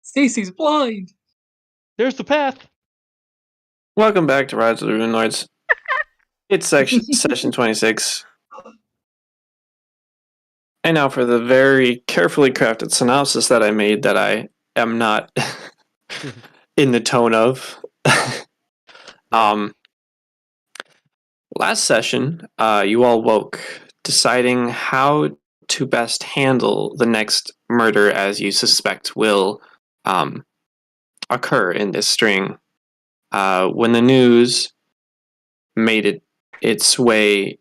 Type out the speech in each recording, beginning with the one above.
Stacy's blind. There's the path. Welcome back to Rise of the Runelords. It's session 26. And now for the very carefully crafted synopsis that I made that I am not in the tone of. Last session, you all woke, deciding how to best handle the next murder as you suspect will occur in this string. When the news made its way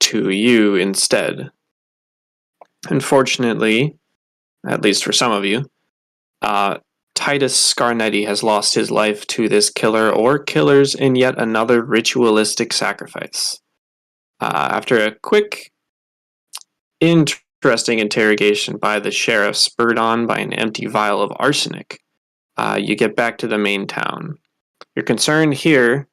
to you instead. Unfortunately, at least for some of you, Titus Scarnetti has lost his life to this killer or killers in yet another ritualistic sacrifice. After a quick, interesting interrogation by the sheriff spurred on by an empty vial of arsenic, you get back to the main town. Your concern here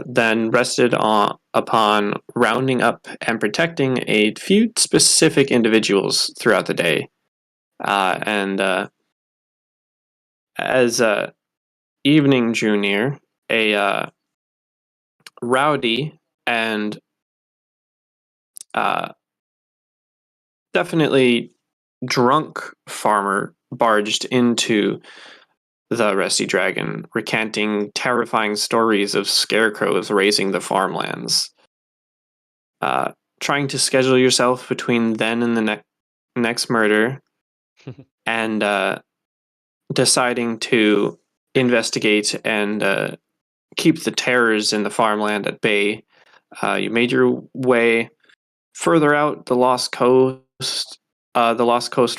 then rested upon rounding up and protecting a few specific individuals throughout the day. As evening drew near, a rowdy and definitely drunk farmer barged into the Rusty Dragon, recanting terrifying stories of scarecrows raising the farmlands. Trying to schedule yourself between then and the next murder, and deciding to investigate and keep the terrors in the farmland at bay, you made your way further out the Lost Coast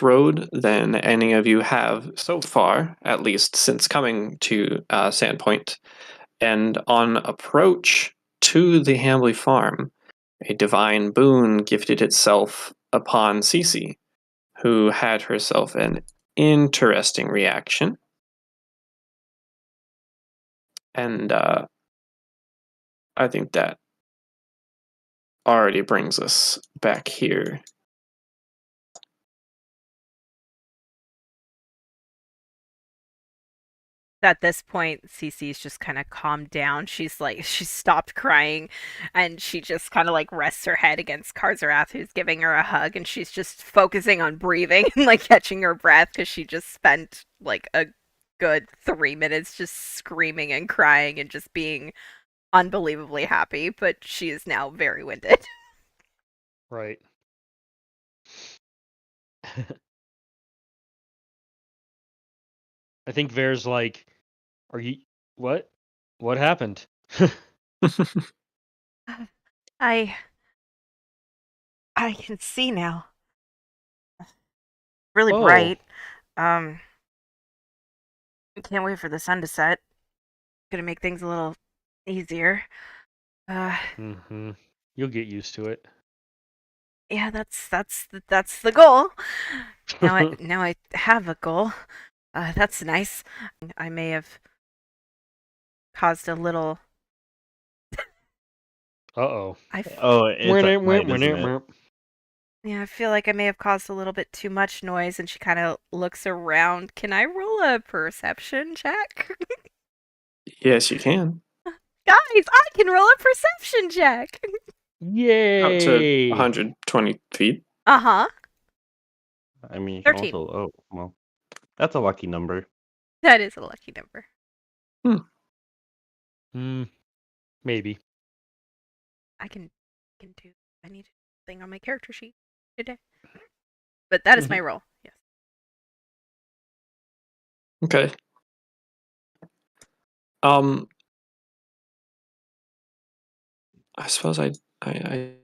Road than any of you have so far, at least since coming to Sandpoint. And on approach to the Hambley farm, a divine boon gifted itself upon Cece, who had herself an interesting reaction. And I think that already brings us back here. At this point, Cece's just kind of calmed down. She stopped crying, and she just kind of like rests her head against Karzarath, who's giving her a hug, and she's just focusing on breathing and like catching her breath because she just spent like a good 3 minutes just screaming and crying and just being unbelievably happy, but she is now very winded. Right. I think Ver's like, are you... What? What happened? I can see now. Really bright. I can't wait for the sun to set. Gonna make things a little easier. You'll get used to it. Yeah, that's the goal. Now I have a goal. That's nice. I may have caused a little. Uh-oh. It's at night, isn't it? Yeah, I feel like I may have caused a little bit too much noise, and she kind of looks around. Can I roll a perception check? Yes, you can. Guys, I can roll a perception check. Yay! Up to 120 feet. Uh-huh. I mean, you can 13. also... Oh, well. That's a lucky number. That is a lucky number. Maybe. I can do... I need a thing on my character sheet today. But that is my roll, yes. Okay. I suppose I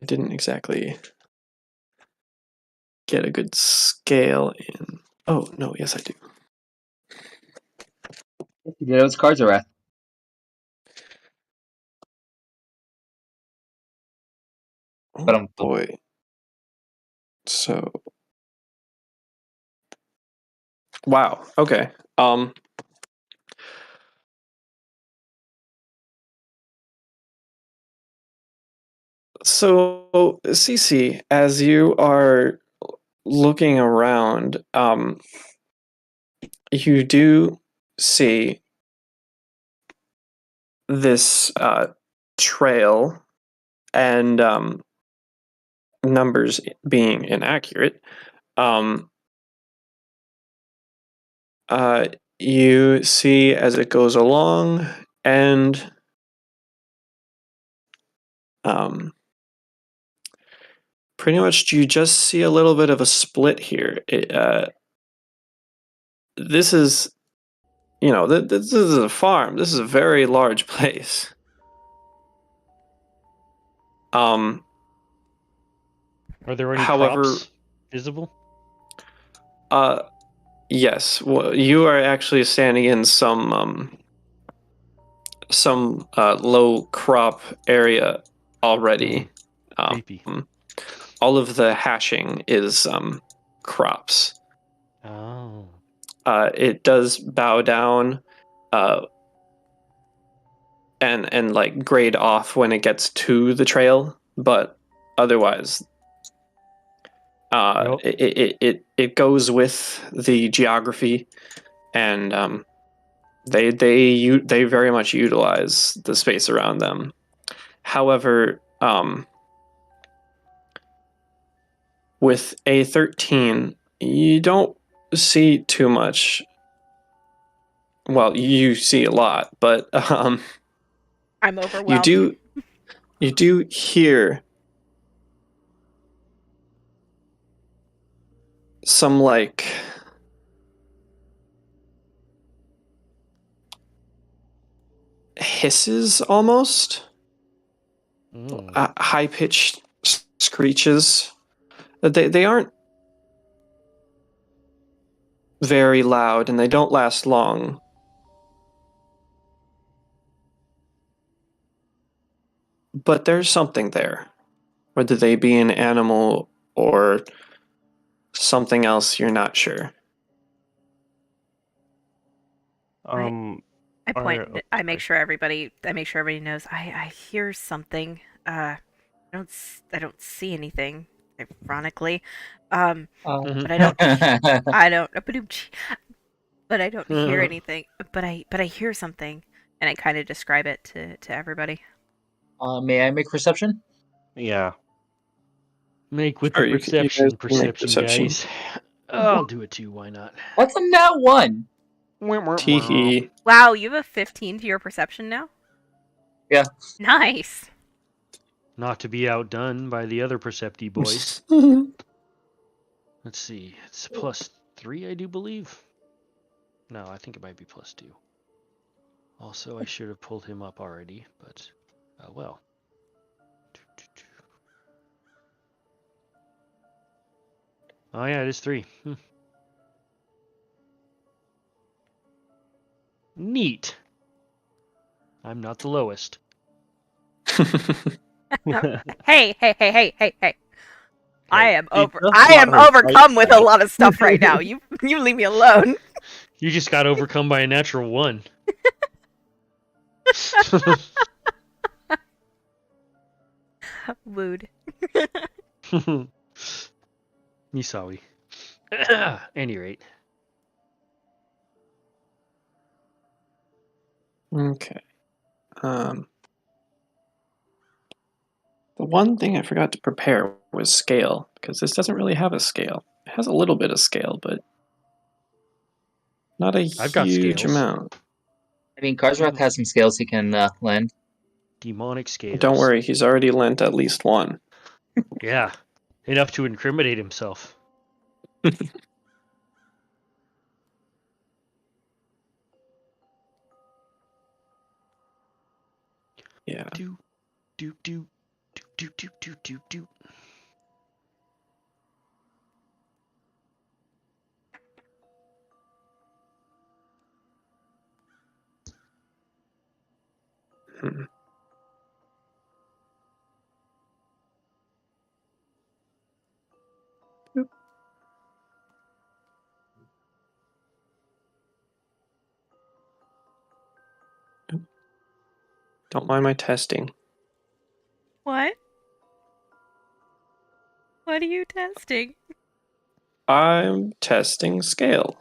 didn't exactly get a good scale in. Oh, no, yes I do. Yeah, those cards are at. Oh boy. So wow, okay. So Cece, as you are looking around, you do see this trail and numbers being inaccurate. You see as it goes along, and pretty much you just see a little bit of a split here. This is, this is a farm. This is a very large place. Are there any However, crops visible? Yes. Well, you are actually standing in some low crop area already. Creepy. All of the hashing is crops. Oh. It does bow down and like grade off when it gets to the trail, but otherwise Nope. it goes with the geography, and they very much utilize the space around them. However, with a 13, you don't see too much. Well, you see a lot, but I'm you overwhelmed. do hear some like hisses almost, high-pitched screeches. They aren't very loud, and they don't last long. But there's something there. Whether they be an animal or something else, you're not sure. Um, I point. are- I make sure everybody. I make sure everybody knows. I hear something. I don't see anything. Ironically, but I don't. I don't. But I don't hear anything. But I hear something, and I kind of describe it to everybody. May I make perception? yeah. Make with Sure, the you can- you guys perception, can make perception. guys. I'll do it too. Why not? That's a nat 1. Teehee. Wow, you have a 15 to your perception now. Yeah. Nice. Not to be outdone by the other Percepti boys. Let's see. It's +3, I do believe. No, I think it might be +2. Also, I should have pulled him up already, but well. Oh yeah, it is 3. Neat. I'm not the lowest. Hey. I am It over. does I not am hurt overcome quite with a lot of stuff right now. You leave me alone. You just got overcome by a natural 1. Wooed. Misawi. Any rate. Okay. The one thing I forgot to prepare was scale, because this doesn't really have a scale. It has a little bit of scale, but not a I've got huge scales. amount. I mean, Karzroth has some scales he can lend. Demonic scales. Don't worry, he's already lent at least one. Yeah. Enough to incriminate himself. Yeah. Do. Hmm. Don't mind my testing. What? What are you testing? I'm testing scale.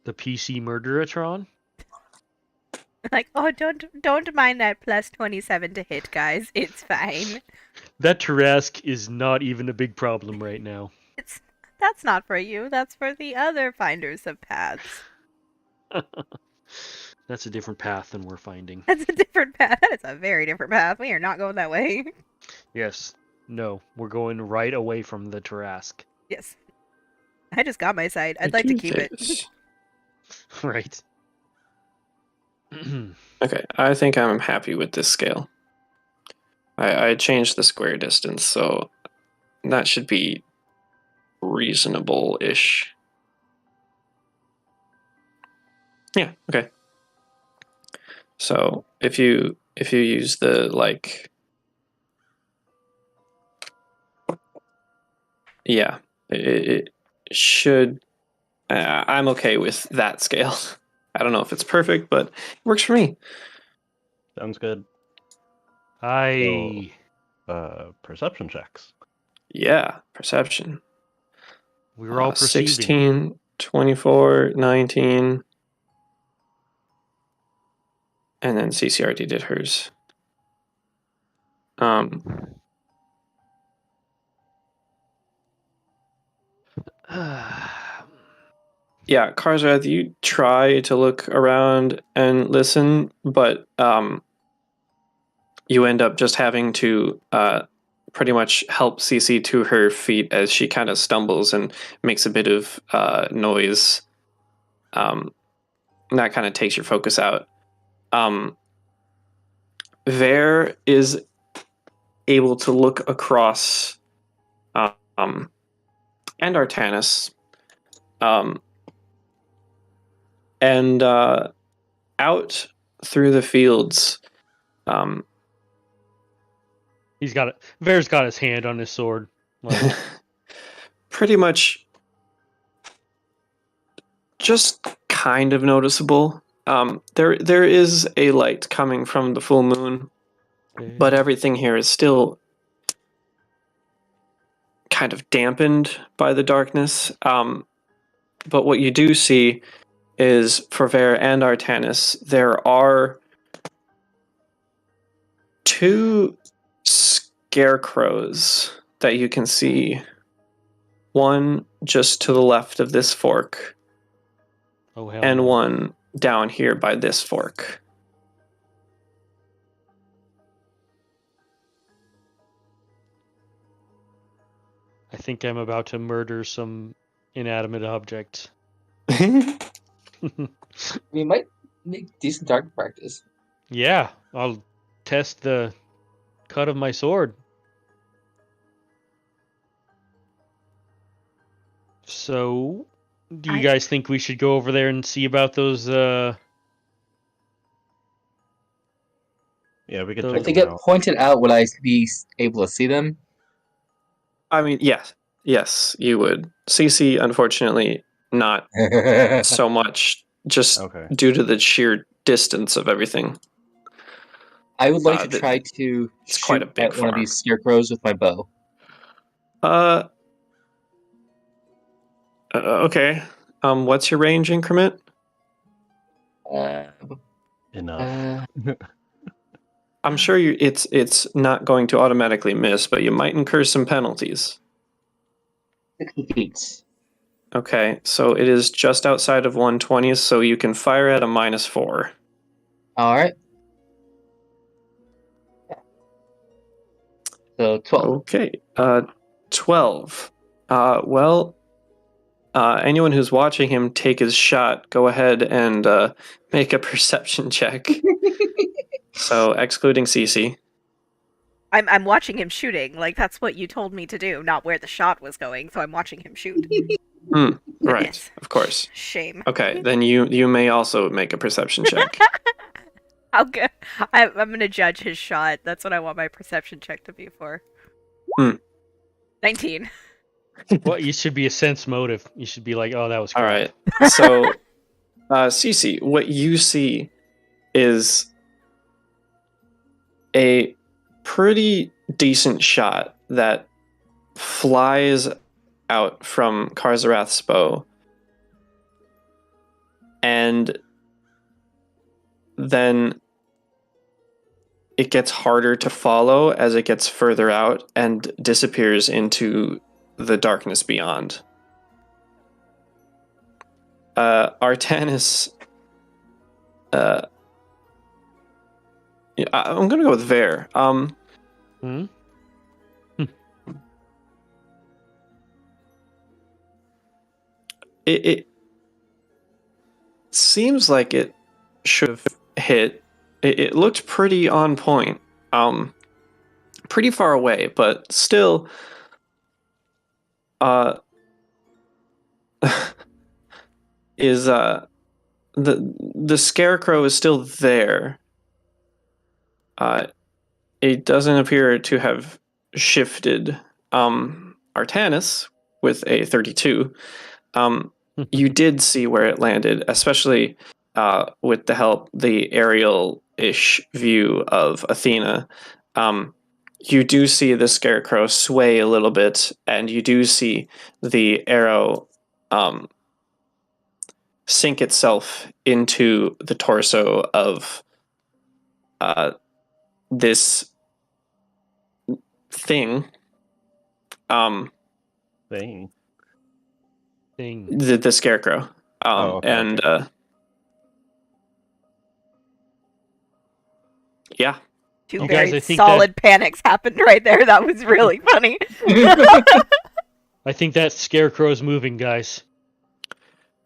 The PC Murderatron? Like, oh, don't mind that plus 27 to hit, guys. It's fine. That Tarask is not even a big problem right now. That's not for you. That's for the other finders of paths. That's a different path than we're finding. That's a different path. That is a very different path. We are not going that way. Yes. No, we're going right away from the Tarask. Yes. I just got my side. I'd like to keep it. Right. Okay, I think I'm happy with this scale. I changed the square distance, so that should be reasonable-ish. Yeah, okay. So if you use the like, yeah, it should. I'm okay with that scale. I don't know if it's perfect, but it works for me. Sounds good. Perception checks. Yeah, perception. We were all perceiving. 16, 24, 19. And then CCRD did hers. Yeah, Karzrath, you try to look around and listen, but you end up just having to pretty much help CC to her feet as she kind of stumbles and makes a bit of noise. And that kind of takes your focus out. Vare is able to look across and Artanis and out through the fields. He's got it. Vare's got his hand on his sword. Like, pretty much just kind of noticeable. There is a light coming from the full moon, but everything here is still kind of dampened by the darkness. But what you do see is for Vare and Artanis, there are two scarecrows that you can see. One just to the left of this fork, and no. one down here by this fork. I think I'm about to murder some inanimate object. We might make decent target practice. Yeah, I'll test the cut of my sword. So, do you guys think we should go over there and see about those? Yeah, we could check If they them get out. pointed out, would I be able to see them? I mean, yes, you would. CC, unfortunately, not so much, just due to the sheer distance of everything. I would like to try to it's shoot quite a big at one of these scarecrows with my bow. Okay. What's your range increment? Enough. I'm sure it's not going to automatically miss, but you might incur some penalties. 60 feet. Okay, so it is just outside of 120, so you can fire at a -4. All right. So 12. Okay, 12. Anyone who's watching him take his shot, go ahead and make a perception check. So excluding CC. I'm watching him shooting. Like, that's what you told me to do, not where the shot was going. So I'm watching him shoot. Right, Yes. of course. Shame. Okay, then you may also make a perception check. I'll go. I'm gonna judge his shot. That's what I want my perception check to be for. 19. Well, you should be a sense motive. You should be like, oh, that was All crap. right. So, Cece, what you see is a pretty decent shot that flies out from Karzarath's bow and then it gets harder to follow as it gets further out and disappears into the darkness beyond. Artanis, I'm gonna go with Ver. It seems like it should have hit. It looked pretty on point. Pretty far away, but still is the scarecrow is still there. It doesn't appear to have shifted. Artanis with a 32. You did see where it landed, especially with the aerial-ish view of Athena. You do see the scarecrow sway a little bit, and you do see the arrow sink itself into the torso of this thing. The scarecrow. Okay. Yeah. Two You very guys, I think solid panics happened right there. That was really funny. I think that scarecrow's moving, guys.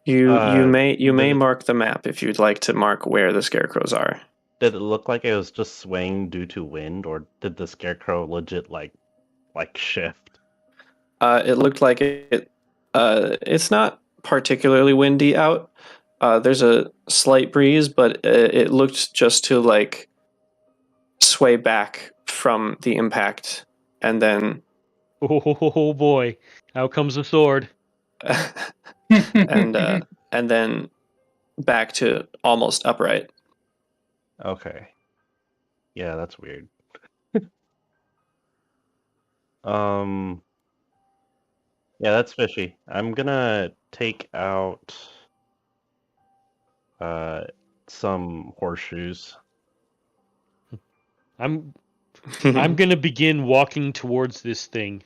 You may mark the map if you'd like to mark where the scarecrows are. Did it look like it was just swaying due to wind, or did the scarecrow legit like shift? It looked like it. It's not particularly windy out. There's a slight breeze, but it looked just to like sway back from the impact, and then Oh boy! Out comes the sword. and then back to almost upright. Okay. Yeah, that's weird. Yeah, that's fishy. I'm gonna take out some horseshoes. I'm gonna begin walking towards this thing,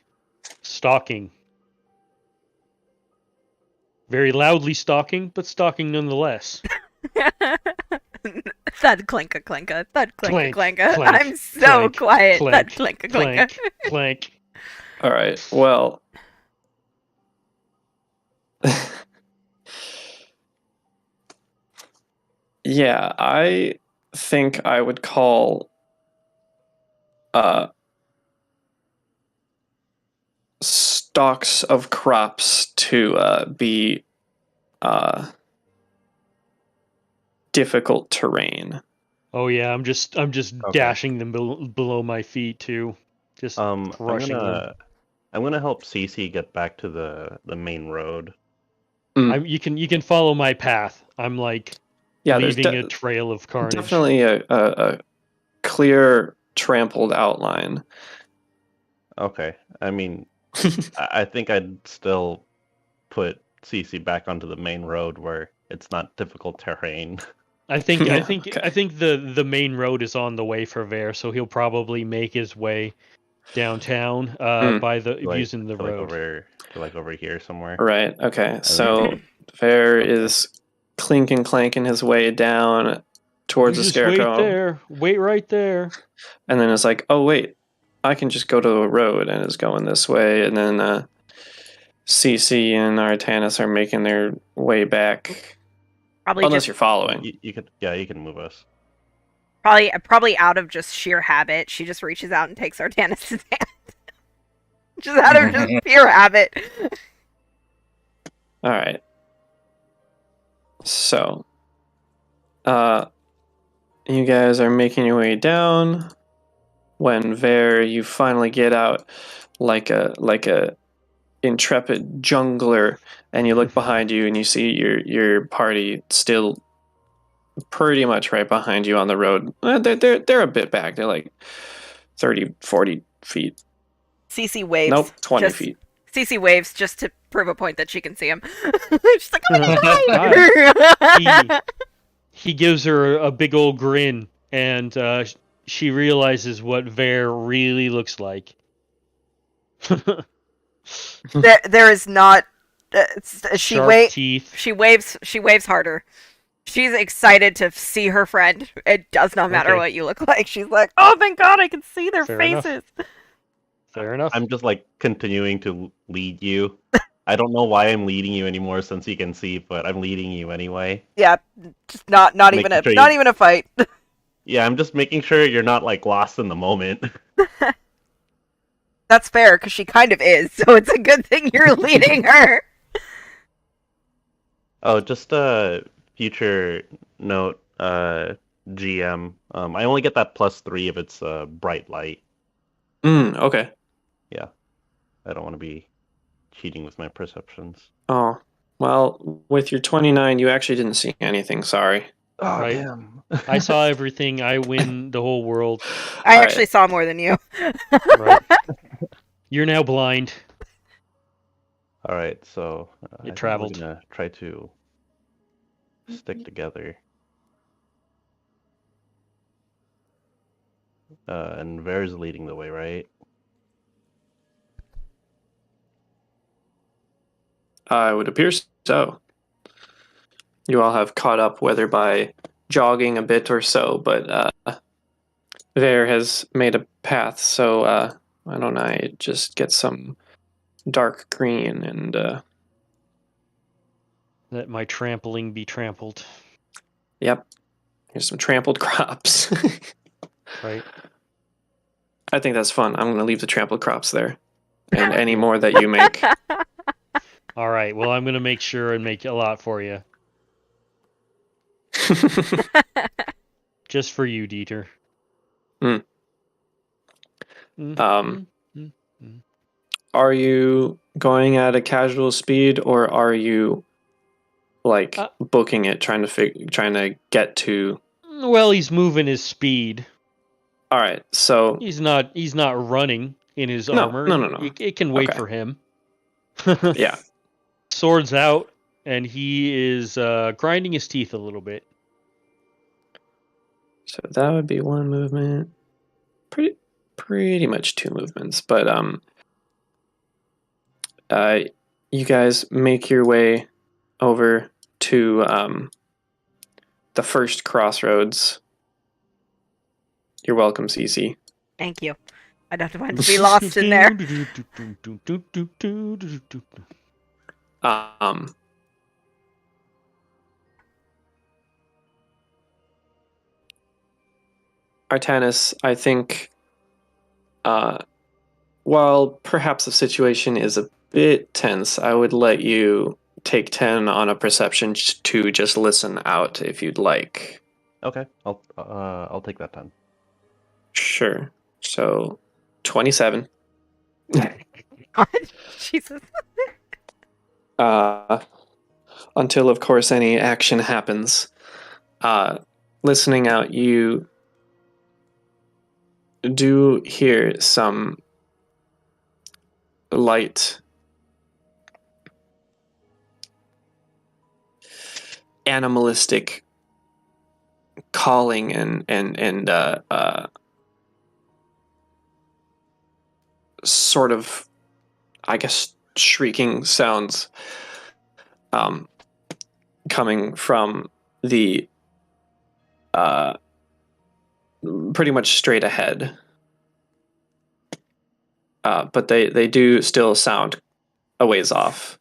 stalking. Very loudly stalking, but stalking nonetheless. Thud clinka clinka, thud clinka Clank, clinka. clank, I'm so clank, quiet. clank, Thud clinka clinka. Clank, clank. All right. Well, yeah, I think I would call stalks of crops to be difficult terrain. Oh yeah, I'm just Okay. dashing them below my feet too, just crushing them. I'm gonna help Cece get back to the main road. You can follow my path. I'm like leaving a trail of carnage. Definitely a clear trampled outline. Okay. I mean, I think I'd still put Cece back onto the main road where it's not difficult terrain. I think Okay. I think the main road is on the way for Ver, so he'll probably make his way downtown by using the road. Over here somewhere. Right. Okay. So Fair is clinking clanking his way down towards the scarecrow. Wait right there. And then it's like, oh wait, I can just go to the road, and it's going this way. And then CC and Artanis are making their way back. Unless you're following. You can move us. Probably out of just sheer habit, she just reaches out and takes Artanis' hand. Just out of just pure habit. All right. So, you guys are making your way down. When Ver, you finally get out like a intrepid jungler, and you look behind you and you see your party still pretty much right behind you on the road. They're a bit back. They're like 30, 40 feet. CC waves. Nope, 20 feet. CC waves just to prove a point that she can see him. She's like, oh my god! He gives her a big old grin, and she realizes what Vare really looks like. there is not. Sharp teeth. She waves harder. She's excited to see her friend. It does not matter what you look like. She's like, oh, thank God, I can see their faces. Fair enough. I'm just like continuing to lead you. I don't know why I'm leading you anymore since you can see, but I'm leading you anyway. Yeah, just not even a fight. Yeah, I'm just making sure you're not like lost in the moment. That's fair, because she kind of is, so it's a good thing you're leading her. Oh, just a future note, GM. I only get that +3 if it's bright light. Okay. Yeah, I don't want to be cheating with my perceptions. Oh, well, with your 29, you actually didn't see anything. Sorry. Oh, Right. damn. I saw everything. I win the whole world. I actually saw more than you. Right. You're now blind. All right, so You traveled. I'm gonna try to stick together. And Vare's leading the way, right? It would appear so. You all have caught up, whether by jogging a bit or so, but Vare has made a path, so why don't I just get some dark green and Let my trampling be trampled. Yep. Here's some trampled crops. Right. I think that's fun. I'm going to leave the trampled crops there. And any more that you make. All right. Well, I'm going to make sure and make a lot for you. Just for you, Dieter. Are you going at a casual speed, or are you like booking it, trying to get to? Well, he's moving his speed. All right, so He's not running in his armor. No. It can wait for him. Yeah. Sword's out, and he is grinding his teeth a little bit. So that would be one movement. Pretty much two movements, but you guys make your way over to the first crossroads. You're welcome, Cece. Thank you. I don't want to be lost in there. Artanis, I think, while perhaps the situation is a bit tense, I would let you take 10 on a perception to just listen out if you'd like. Okay, I'll take that 10. Sure. So, 27. Jesus. Until, of course, any action happens. Listening out, you do hear some light animalistic calling and sort of, I guess, shrieking sounds coming from the pretty much straight ahead. But they do still sound a ways off.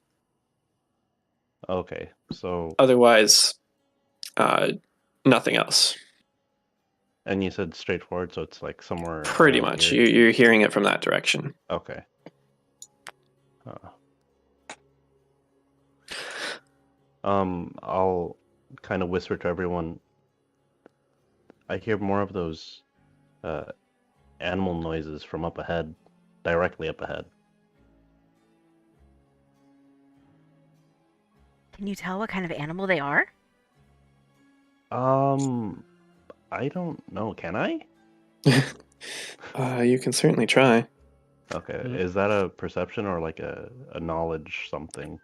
Okay, so... Otherwise, nothing else. And you said straightforward, so it's like somewhere... Pretty much. Here. You're hearing it from that direction. Okay. I'll kind of whisper to everyone. I hear more of those animal noises from up ahead, directly up ahead. Can you tell what kind of animal they are? I don't know. Can I? You can certainly try. Okay, Mhm. is that a perception or like a knowledge something?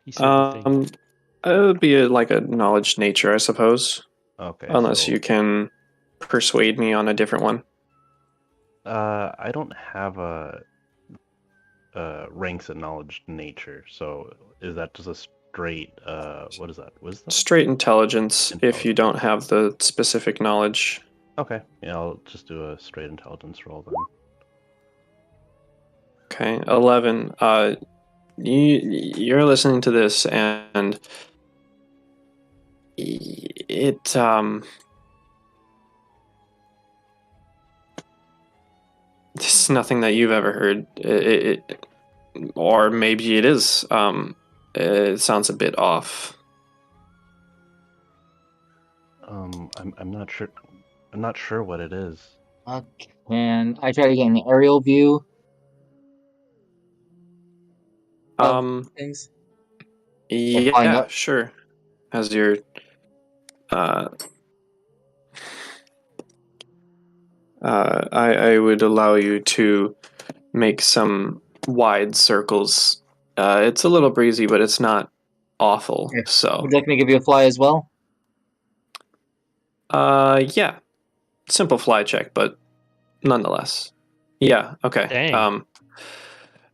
He said the thing. It would be like a knowledge nature, I suppose. Okay, Unless so you can persuade me on a different one. I don't have a ranks in knowledge nature, so is that just a straight what is that? Wisdom? Straight intelligence if you Intelligence. don't have the specific knowledge. Okay, yeah, I'll just do a straight intelligence roll then. Okay, 11. You're listening to this, and it this is nothing that you've ever heard. Or maybe it is. It sounds a bit off. I'm not sure. I'm not sure what it is. Can I try to get an aerial view of things? flying Yeah, up? sure. As you're I would allow you to make some wide circles. It's a little breezy, but it's not awful. Okay. So, Would you like me to give you a fly as well? yeah, simple fly check, but nonetheless, yeah, okay. Dang.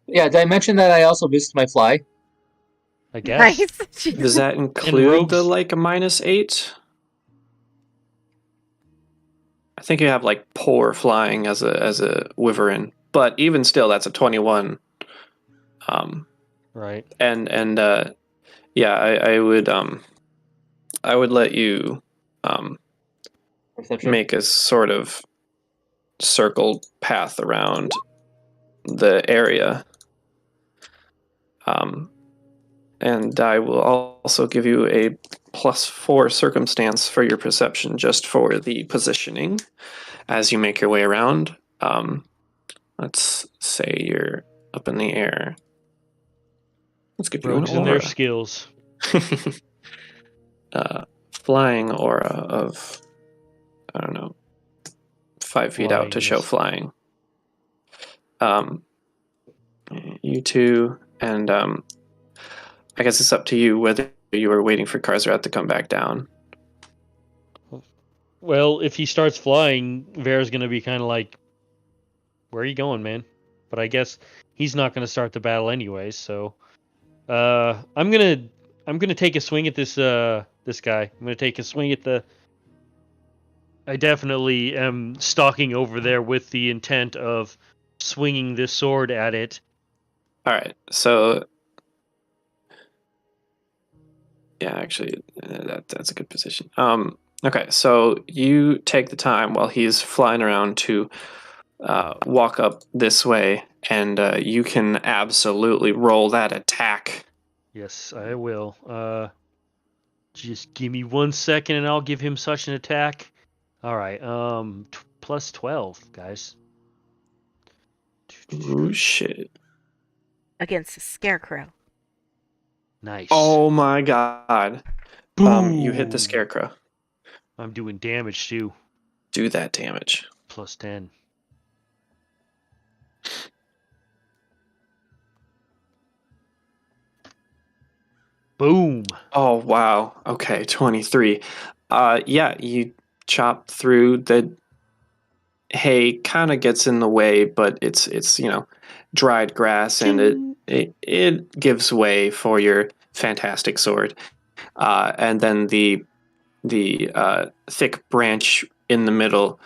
Yeah, did I mention that I also boosted my fly? I guess. Nice. Does that include the rogues- like a -8? I think you have like poor flying as a wyvern, but even still, that's a 21. Right. And yeah, I would let you Perception? make a sort of circled path around the area. And I will also give you a +4 circumstance for your perception just for the positioning as you make your way around. Let's say you're up in the air. Let's give you an Rogues and their aura. skills. Flying aura of, I don't know, 5 feet out to show flying. You two, and I guess it's up to you whether you were waiting for Karzarat to come back down. Well, if he starts flying, Vera's gonna be kind of like, "Where are you going, man?" But I guess he's not gonna start the battle anyways. So, I'm gonna take a swing at this guy. I'm gonna take a swing at the. I definitely am stalking over there with the intent of swinging this sword at it. All right, so yeah, actually, that's a good position. Okay, so you take the time while he's flying around to walk up this way, and you can absolutely roll that attack. Yes, I will. Just give me 1 second, and I'll give him such an attack. All right. Plus 12, guys. Ooh, shit. Against a scarecrow. Nice. Oh my god. You hit the Boom. scarecrow. I'm doing damage too. Do that damage. Plus 10. Boom. Oh wow. Okay, 23. Yeah, you chop through the hay, kind of gets in the way, but it's dried grass, and it gives way for your fantastic sword. And then the thick branch in the middle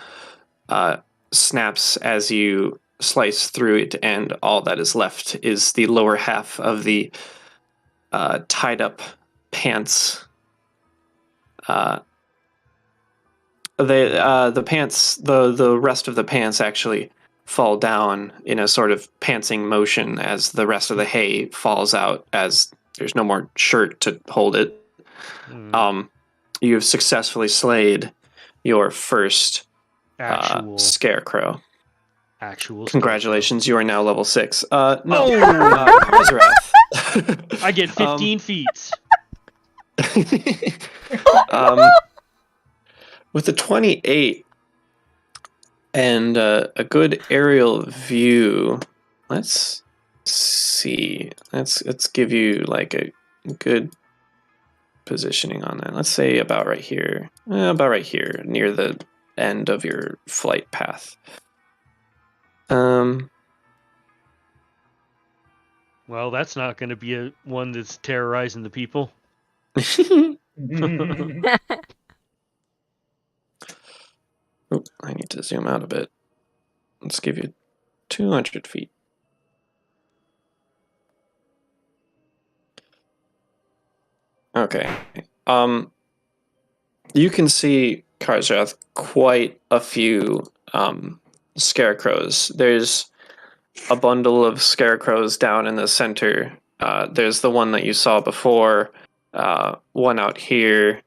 snaps as you slice through it, and all that is left is the lower half of the tied up pants. The pants, the rest of the pants actually fall down in a sort of pantsing motion as the rest of the hay falls out, as there's no more shirt to hold it. You have successfully slayed your first scarecrow. Actual. Congratulations, you are now level 6. No, Oh! Karzarath. I get 15 feet. With a 28 and a good aerial view, let's see. Let's give you like a good positioning on that. Let's say about right here. About right here, near the end of your flight path. Well, that's not going to be one that's terrorizing the people. Oop, I need to zoom out a bit. Let's give you 200 feet. Okay. You can see, Karzrath, quite a few scarecrows. There's a bundle of scarecrows down in the center. There's the one that you saw before, one out here,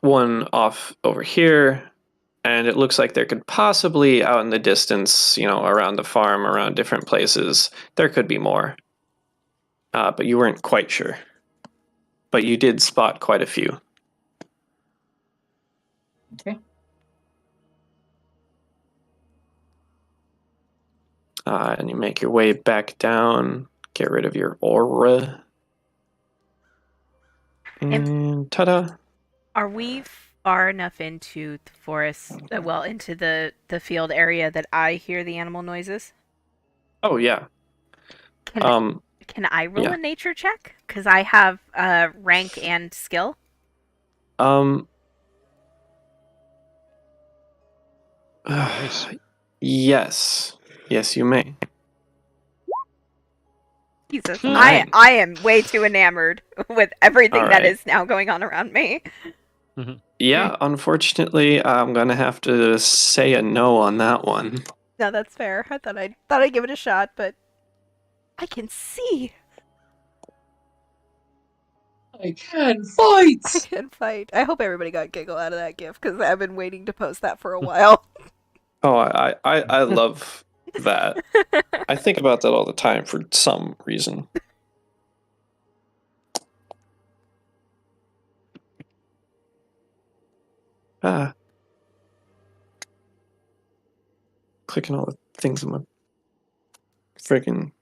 one off over here, and it looks like there could possibly, out in the distance, around the farm, around different places, there could be more. But you weren't quite sure. But you did spot quite a few. Okay. And you make your way back down, get rid of your aura. And ta-da! Are we far enough into the forest, into the field area that I hear the animal noises? Oh, yeah. Can I roll a nature check? Because I have rank and skill. Nice. Yes, you may. Jesus, Nice. I am way too enamored with everything that Alright. is now going on around me. Yeah, unfortunately, I'm gonna have to say a no on that one. No, that's fair. I thought I'd give it a shot, but I can see. I can fight! I can fight. I hope everybody got a giggle out of that gif because I've been waiting to post that for a while. Oh, I love that. I think about that all the time for some reason. Clicking all the things on my friggin'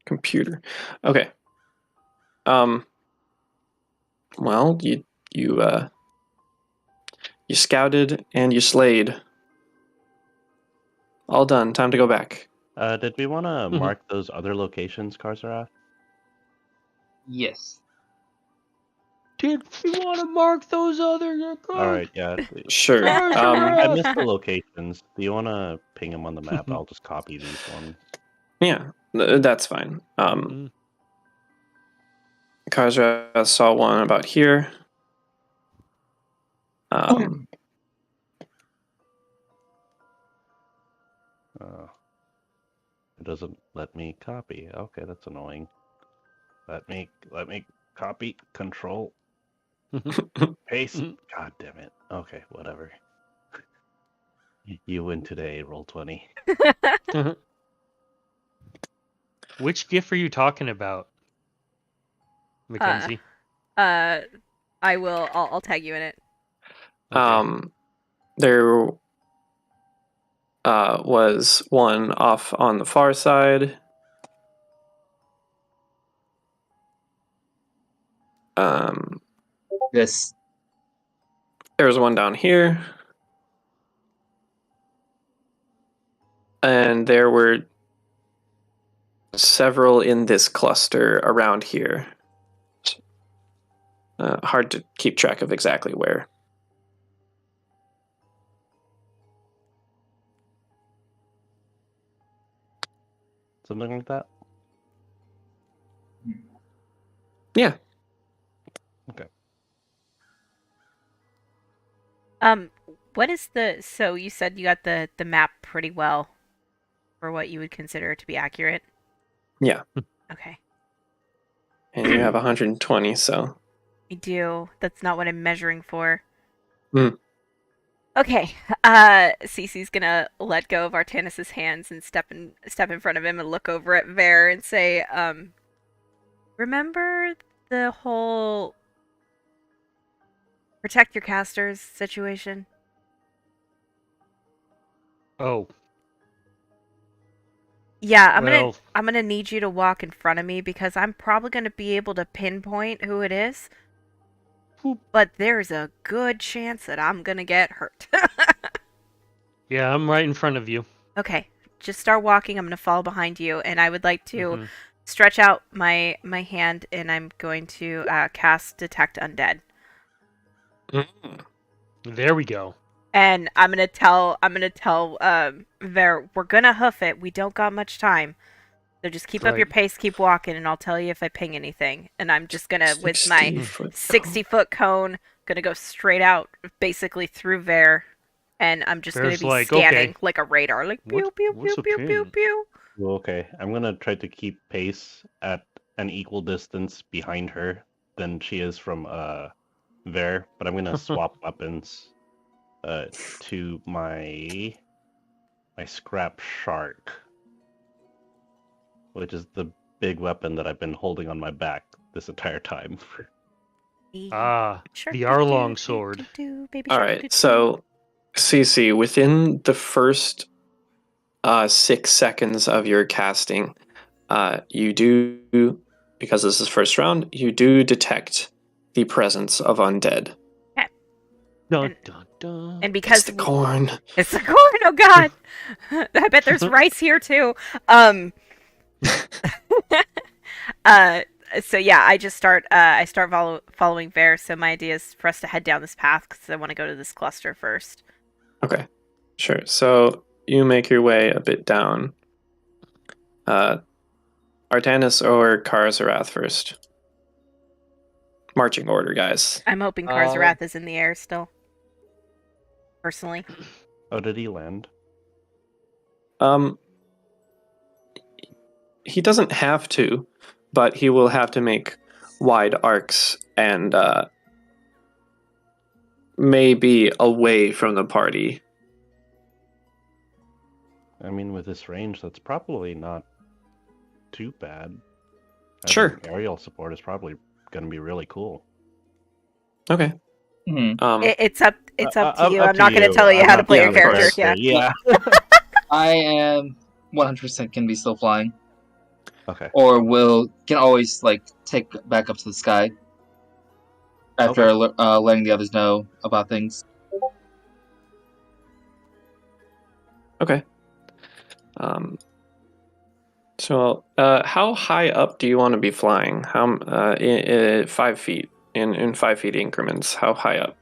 computer. Okay. Well, you scouted and you slayed. All done. Time to go back. Did we want to mark those other locations, Karzarath? Yes. Did you want to mark those other? All right, yeah. Sure. I missed the locations. Do you want to ping them on the map? I'll just copy these ones. Yeah, that's fine. Karzra saw one about here. It doesn't let me copy. Okay, that's annoying. Let me copy. Control. Paste. God damn it. Okay, whatever. You win today, Roll20. Which GIF are you talking about, Mackenzie? I'll tag you in it. Okay. There was one off on the far side. This. There was one down here. And there were several in this cluster around here. Hard to keep track of exactly where. Something like that? Yeah. Okay. What is so you said you got the map pretty well for what you would consider to be accurate? Yeah. Okay. And you have 120, so. I do. That's not what I'm measuring for. Hmm. Okay. Cece's gonna let go of Artanis's hands and step in front of him and look over at Vare and say, remember the whole protect your casters situation? Oh. Yeah, Well- I'm gonna need you to walk in front of me because I'm probably gonna be able to pinpoint who it is. Whoop. But there's a good chance that I'm gonna get hurt. Yeah, I'm right in front of you. Okay, just start walking. I'm gonna follow behind you, and I would like to Mhm. stretch out my hand, and I'm going to cast Detect Undead. There we go. And I'm gonna tell Ver, we're gonna hoof it. We don't got much time. So just keep up your Right. pace, keep walking, and I'll tell you if I ping anything. And I'm just gonna, with my 60-foot 60-foot cone, gonna go straight out, basically through Ver, and I'm just gonna Ver's be like, scanning okay. like a radar, like pew pew What's pew a pew pew ping? pew. Well, okay, I'm gonna try to keep pace at an equal distance behind her than she is from there, but I'm gonna swap weapons to my scrap shark, which is the big weapon that I've been holding on my back this entire time. Ah, Shark the doo Arlong doo, sword. doo doo, baby All shark right, doo doo. so CC, within the first 6 seconds of your casting, you do, because this is first round, you do detect the presence of undead. Dun, And- dun, dun. And because It's the corn. it's the corn, oh god! I bet there's rice here too. Uh, so yeah, I just start. I start following Bear. So my idea is for us to head down this path because I want to go to this cluster first. Okay, sure. So you make your way a bit down. Artanis or Karazarath first? Marching order, guys. I'm hoping Karzarath is in the air still. Personally, Oh, did he land? He doesn't have to, but he will have to make wide arcs and maybe away from the party. I mean, with this range, that's probably not too bad. I Sure. think aerial support is probably going to be really cool. Okay. Mhm. it's up. It's up to you. Up I'm not going to you. tell you I'm how to not play yeah, your of course. character. Yeah. Yeah. I am 100% can be still flying, Okay. or can always like take back up to the sky after letting the others know about things. Okay. So, how high up do you want to be flying? How 5 feet in 5 feet increments? How high up?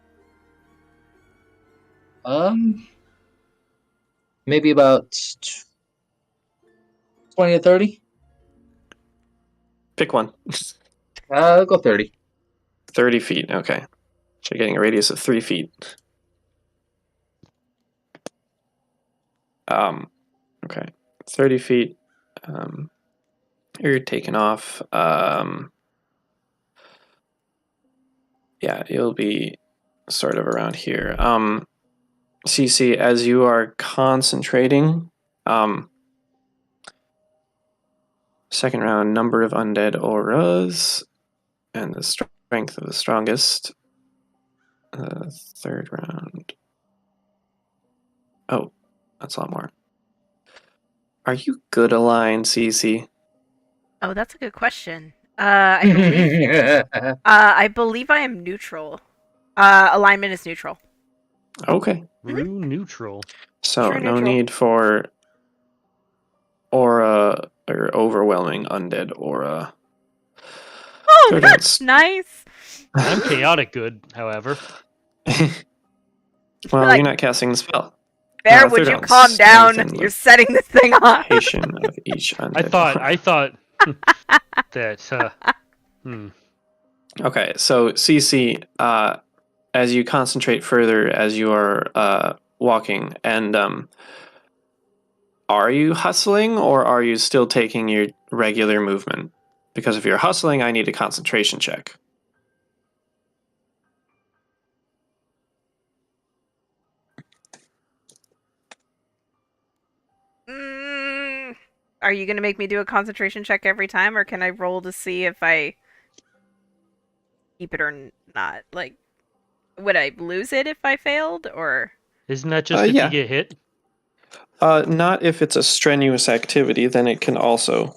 Maybe about 20 to 30. Pick one. I'll go 30. 30 feet. Okay. So you're getting a radius of 3 feet. Okay. 30 feet. You're taking off. Yeah, you'll be sort of around here. CC, as you are concentrating, second round, number of undead auras, and the strength of the strongest. Third round. Oh, that's a lot more. Are you good aligned, CC? Oh, that's a good question. I believe I am neutral. Alignment is neutral. Okay. Rue neutral. So True no neutral. need for aura or overwhelming undead aura. Oh, Third that's nice. I'm chaotic good, however. Well, Like- you're not casting the spell. Bear, Third would you round, calm down? strength and You're setting this thing off. location of each undead. I thought that. Okay, so CC, as you concentrate further as you are walking, and are you hustling or are you still taking your regular movement? Because if you're hustling, I need a concentration check. Are you going to make me do a concentration check every time, or can I roll to see if I keep it or not? Like, would I lose it if I failed, or? Isn't that just if yeah. you get hit? Not if it's a strenuous activity, then it can also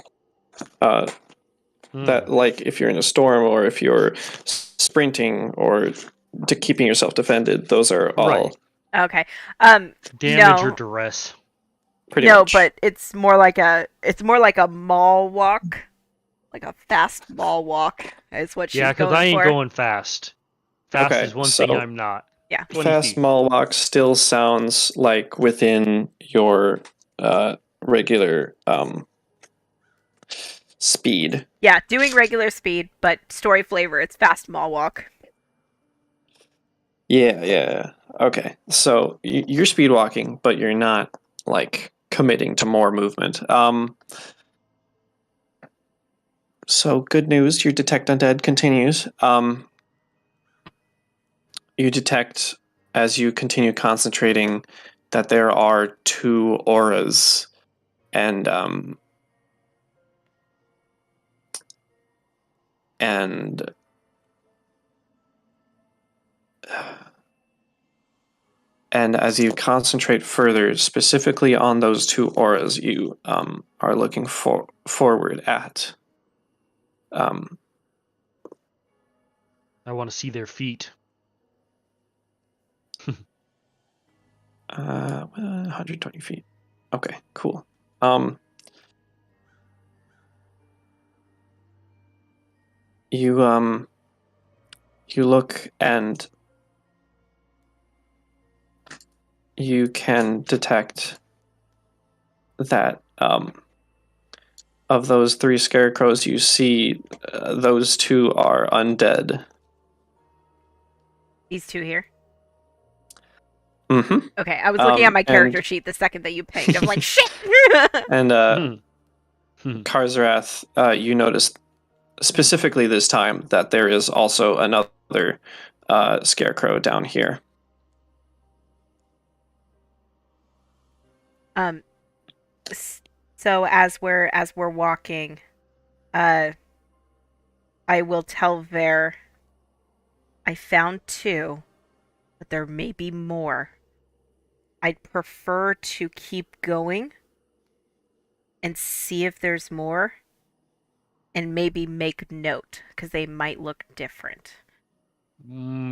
that, like, if you're in a storm or if you're sprinting or keeping yourself defended, those are all Right. Okay. Damage or No. duress. pretty No, much. but it's more like a mall walk, like a fast mall walk is what she's Yeah, because going I ain't for. going fast. Fast Okay, is one so thing I'm not. Yeah. 20 fast feet. mall walk still sounds like within your regular speed. Yeah, doing regular speed, but story flavor, it's fast mall walk. Yeah. Okay, so you're speed walking, but you're not like committing to more movement. So good news, your detect undead continues. You detect as you continue concentrating that there are 2 auras, and and as you concentrate further, specifically on those 2 auras, you are looking forward at. I want to see their feet. 120 feet. Okay, cool. You look and you can detect that of those 3 scarecrows you see, those 2 are undead. These two here. Mm-hmm. Okay, I was looking at my character sheet the second that you pinged. I'm like, shit! And Hmm. Karzarath, you notice specifically this time that there is also another scarecrow down here. So as we're walking, I will tell Ver I found 2, but there may be more. I'd prefer to keep going and see if there's more and maybe make note because they might look different.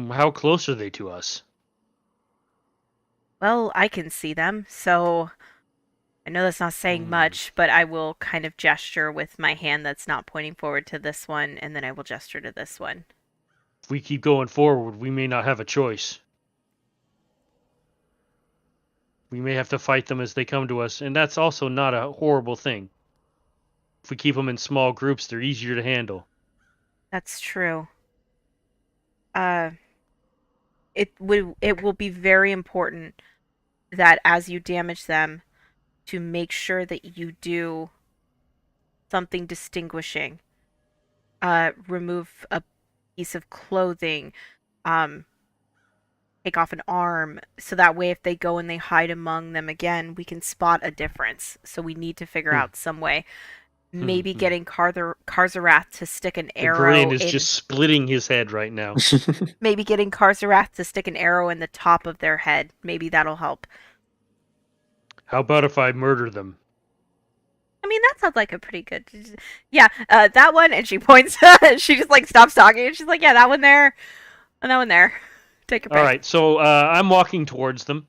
How close are they to us? Well, I can see them, so I know that's not saying much, but I will kind of gesture with my hand that's not pointing forward to this one, and then I will gesture to this one. If we keep going forward, we may not have a choice. We may have to fight them as they come to us, and that's also not a horrible thing. If we keep them in small groups, they're easier to handle. That's true. It will be very important that as you damage them, to make sure that you do something distinguishing. Remove a piece of clothing, take off an arm, so that way if they go and they hide among them again, we can spot a difference. So we need to figure out some way. Maybe getting Karzarath to stick an arrow. The Grin is just splitting his head right now. Maybe getting Karzarath to stick an arrow in the top of their head. Maybe that'll help. How about if I murder them? I mean, that sounds like a pretty good. Yeah, that one, and she points. She just like stops talking, and she's like, "Yeah, that one there, and that one there. Take your pick." All right, so I'm walking towards them.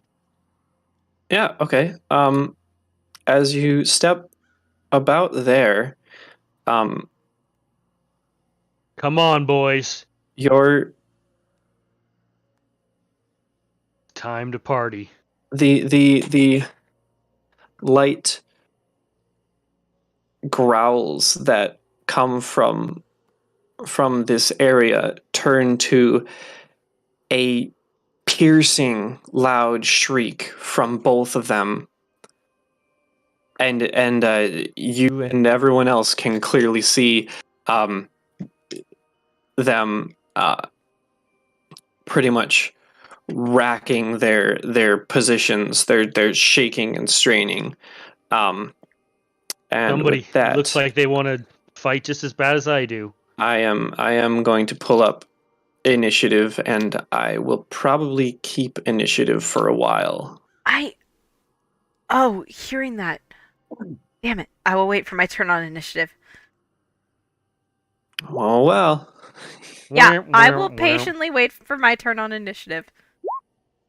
Yeah. Okay. As you step about there, Come on, boys. your Time to party. the light growls that come from this area turn to a piercing loud shriek from both of them, and you and everyone else can clearly see them pretty much racking their positions. They're shaking and straining. And Somebody with that, looks like they want to fight just as bad as I do. I am going to pull up initiative, and I will probably keep initiative for a while. Oh, hearing that. Damn it. I will wait for my turn on initiative. Well. Yeah, I will patiently wait for my turn on initiative.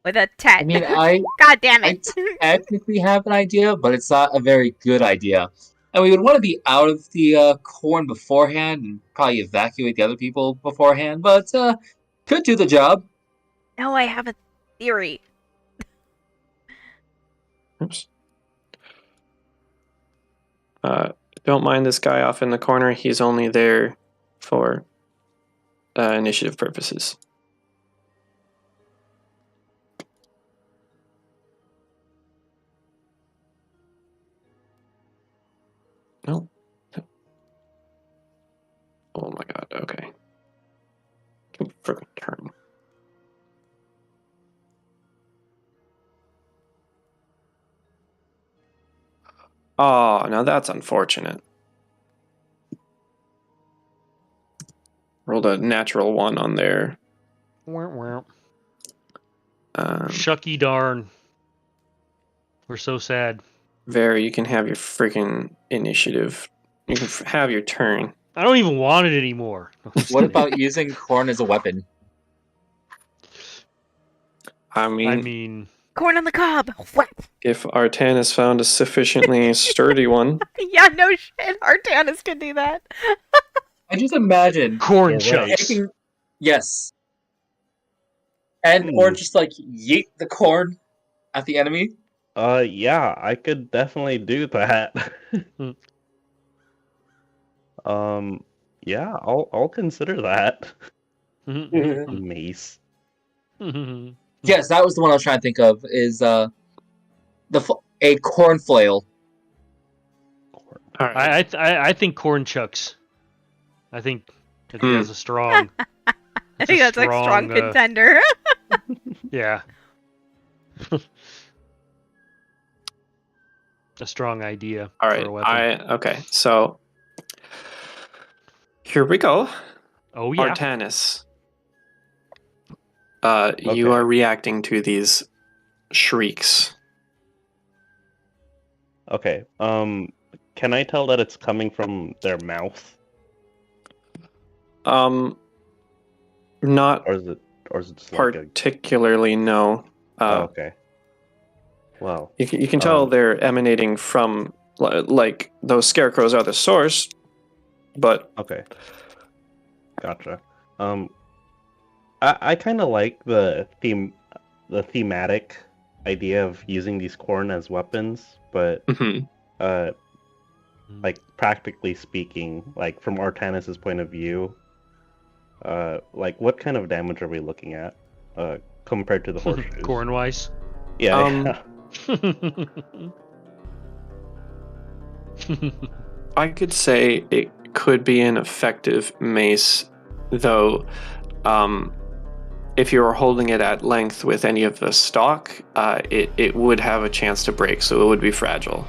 With a 10. I mean, God damn I it. technically have an idea, but it's not a very good idea. And we would want to be out of the corn beforehand and probably evacuate the other people beforehand, but could do the job. No, I have a theory. Oops. Don't mind this guy off in the corner. He's only there for initiative purposes. Nope. Oh my god, okay. Freaking turn. Oh, now that's unfortunate. Rolled a natural 1 on there. Shucky darn. We're so sad. Very, you can have your freaking initiative. You can have your turn. I don't even want it anymore. What about using corn as a weapon? I mean, Corn on the cob. What? if Artanis found a sufficiently sturdy one. Yeah, no shit. Artanis can do that. I just imagine Corn chunks. taking, yes, and or just like yeet the corn at the enemy. Yeah, I could definitely do that. Yeah, I'll consider that. Mace. Yes, that was the one I was trying to think of. Is a corn flail. All right. I think corn chucks. I think that's a strong. I think that's a strong contender. Yeah. A strong idea. All right. For a weapon. Okay. So here we go. Oh yeah. Artanis. You are reacting to these shrieks. Okay. Can I tell that it's coming from their mouth? Not Or is it just particularly, no. okay. Well, you can tell they're emanating from, like, those scarecrows are the source, but... Okay. Gotcha. I kind of like the thematic idea of using these corn as weapons, but like practically speaking, like from Artanis's point of view, like what kind of damage are we looking at compared to the horseshoes? Corn wise. Yeah. I could say it could be an effective mace, though. If you were holding it at length with any of the stock, it would have a chance to break, so it would be fragile.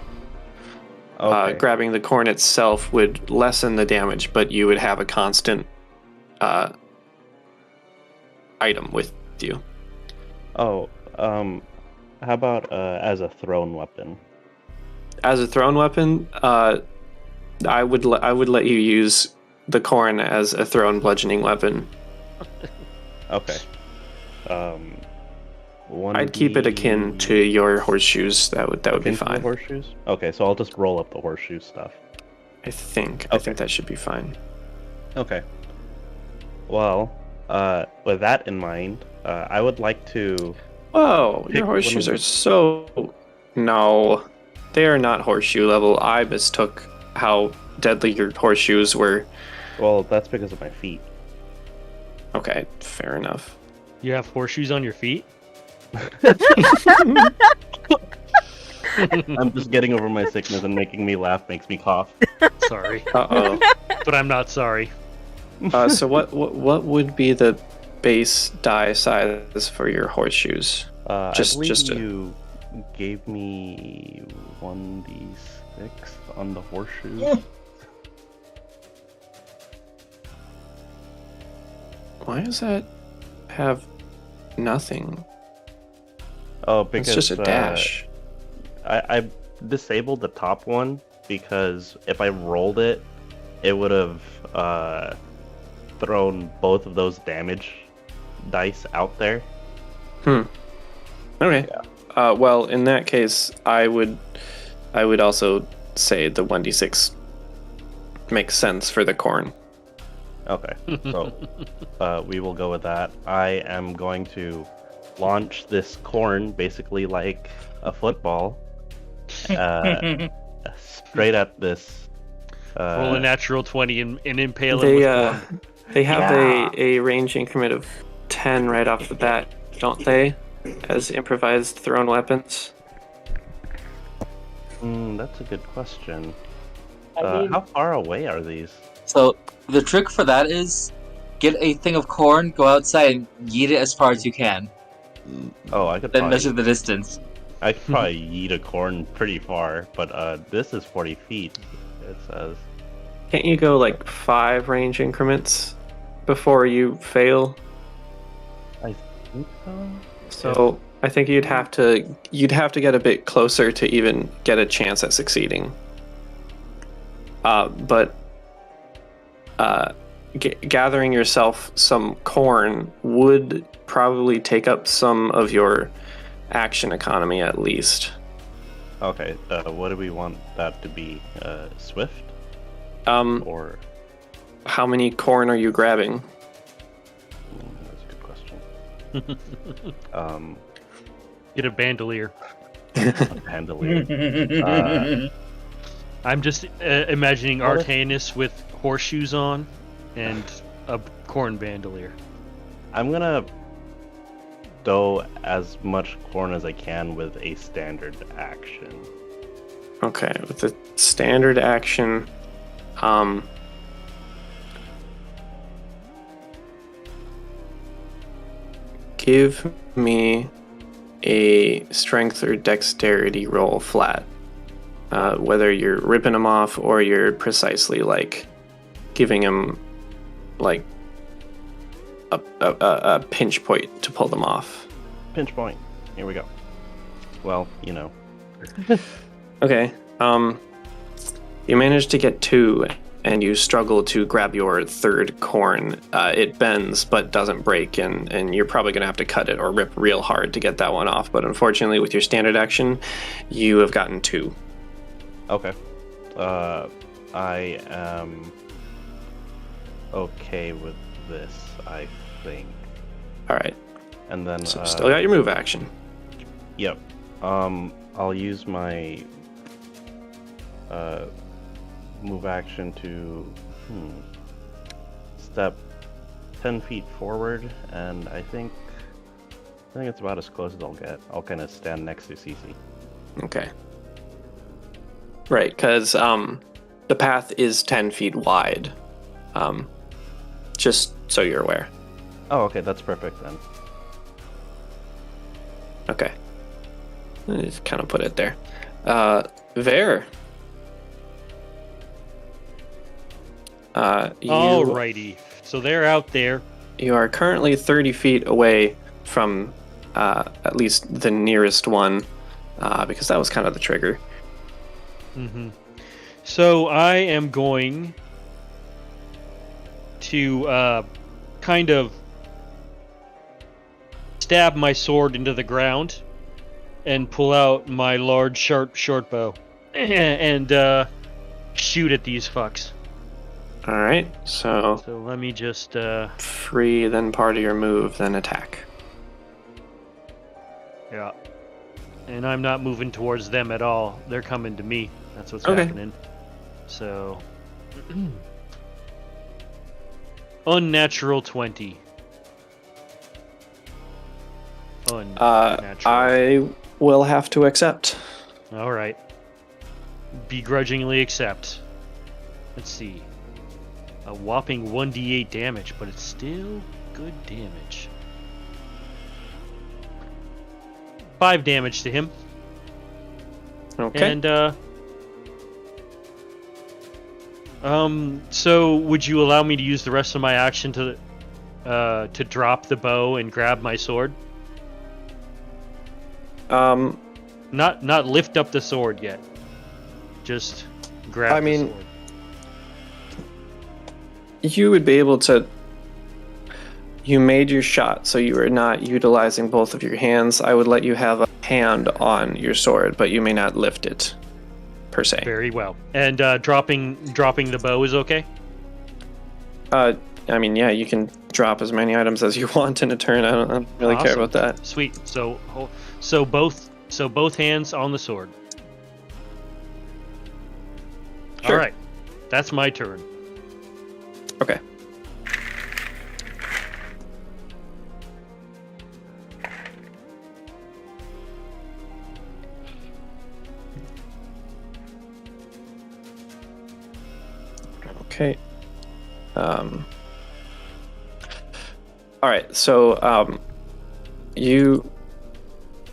Okay. Grabbing the corn itself would lessen the damage, but you would have a constant item with you. Oh, how about as a thrown weapon? As a thrown weapon, I would let you use the corn as a thrown bludgeoning weapon. Okay. I'd keep it akin to your horseshoes. That would be fine. Horseshoes? Okay, so I'll just roll up the horseshoe stuff. I think that should be fine. Okay. Well, with that in mind, I would like to... Whoa, your horseshoes are so... No, they are not horseshoe level. I mistook how deadly your horseshoes were. Well, that's because of my feet. Okay, fair enough. You have horseshoes on your feet? I'm just getting over my sickness, and making me laugh makes me cough. Sorry. Uh-oh. But I'm not sorry. So what would be the base die size for your horseshoes? I believe you gave me 1d6 on the horseshoes. Yeah. Why does that have nothing? Oh, because it's just a dash. I disabled the top one because if I rolled it, it would have thrown both of those damage dice out there. Okay. Well, in that case, I would also say the 1d6 makes sense for the corn. Okay, so we will go with that. I am going to launch this corn basically like a football straight at this. Roll a natural 20 and impale him They with corn. they have Yeah. a range increment of 10 right off the bat, don't they? As improvised thrown weapons. That's a good question. How far away are these? So the trick for that is get a thing of corn, go outside, and yeet it as far as you can. Oh, I could Then probably, measure the distance. I could probably yeet a corn pretty far, but this is 40 feet. It says. Can't you go like 5 range increments before you fail? I think so. So I think you'd have to get a bit closer to even get a chance at succeeding. But gathering yourself some corn would probably take up some of your action economy at least. Okay. What do we want that to be? Swift or? How many corn are you grabbing? That's a good question. Get a bandolier. Handily. I'm just imagining Arcanus with horseshoes on and a corn bandolier. I'm gonna throw as much corn as I can with a standard action. Okay, with the standard action, give me a strength or dexterity roll flat. Whether you're ripping them off or you're precisely like giving them like a pinch point to pull them off. Pinch point. Here we go. Well, you know. Okay. You managed to get 2, and you struggle to grab your third corn. It bends, but doesn't break, and you're probably going to have to cut it or rip real hard to get that one off. But unfortunately, with your standard action, you have gotten 2. Okay. I am okay with this, I think. All right. And then So still got your move action. Yep. I'll use my move action to step 10 feet forward, and I think it's about as close as I'll get. I'll kind of stand next to Cece. Okay. Right, because the path is 10 feet wide. Just so you're aware. Oh, okay, that's perfect then. Okay. Just kind of put it there. Ver. Alrighty. So they're out there. You are currently 30 feet away from at least the nearest one, because that was kind of the trigger. Mm-hmm. So I am going to kind of stab my sword into the ground and pull out my large, sharp short bow and shoot at these fucks. All right, so So let me just... free, then part of your move, then attack. Yeah. And I'm not moving towards them at all. They're coming to me. That's what's Okay. happening. So... Unnatural 20. Unnatural. I will have to accept. Alright. Begrudgingly accept. Let's see. A whopping 1d8 damage, but it's still good damage. 5 damage to him. Okay. And so would you allow me to use the rest of my action to drop the bow and grab my sword? Not lift up the sword yet. Just grab the sword. You would be able to. You made your shot, so you are not utilizing both of your hands. I would let you have a hand on your sword, but you may not lift it, per se. Very well. And dropping the bow is okay? I mean, yeah, you can drop as many items as you want in a turn. I don't really care about that. Sweet. So both hands on the sword. Sure. All right. That's my turn. Okay. Okay. All right. So, you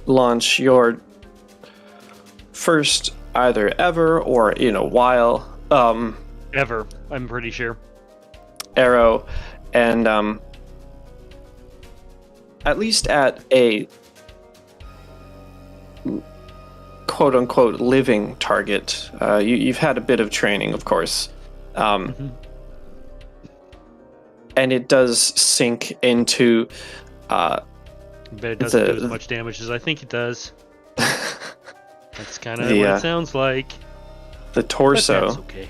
launch your first either ever or in a while Ever, I'm pretty sure. arrow, and at least at a quote unquote living target, you've had a bit of training, of course. And it does sink into But it doesn't do as much damage as I think it does. That's kind of what it sounds like. the torso. But that's okay.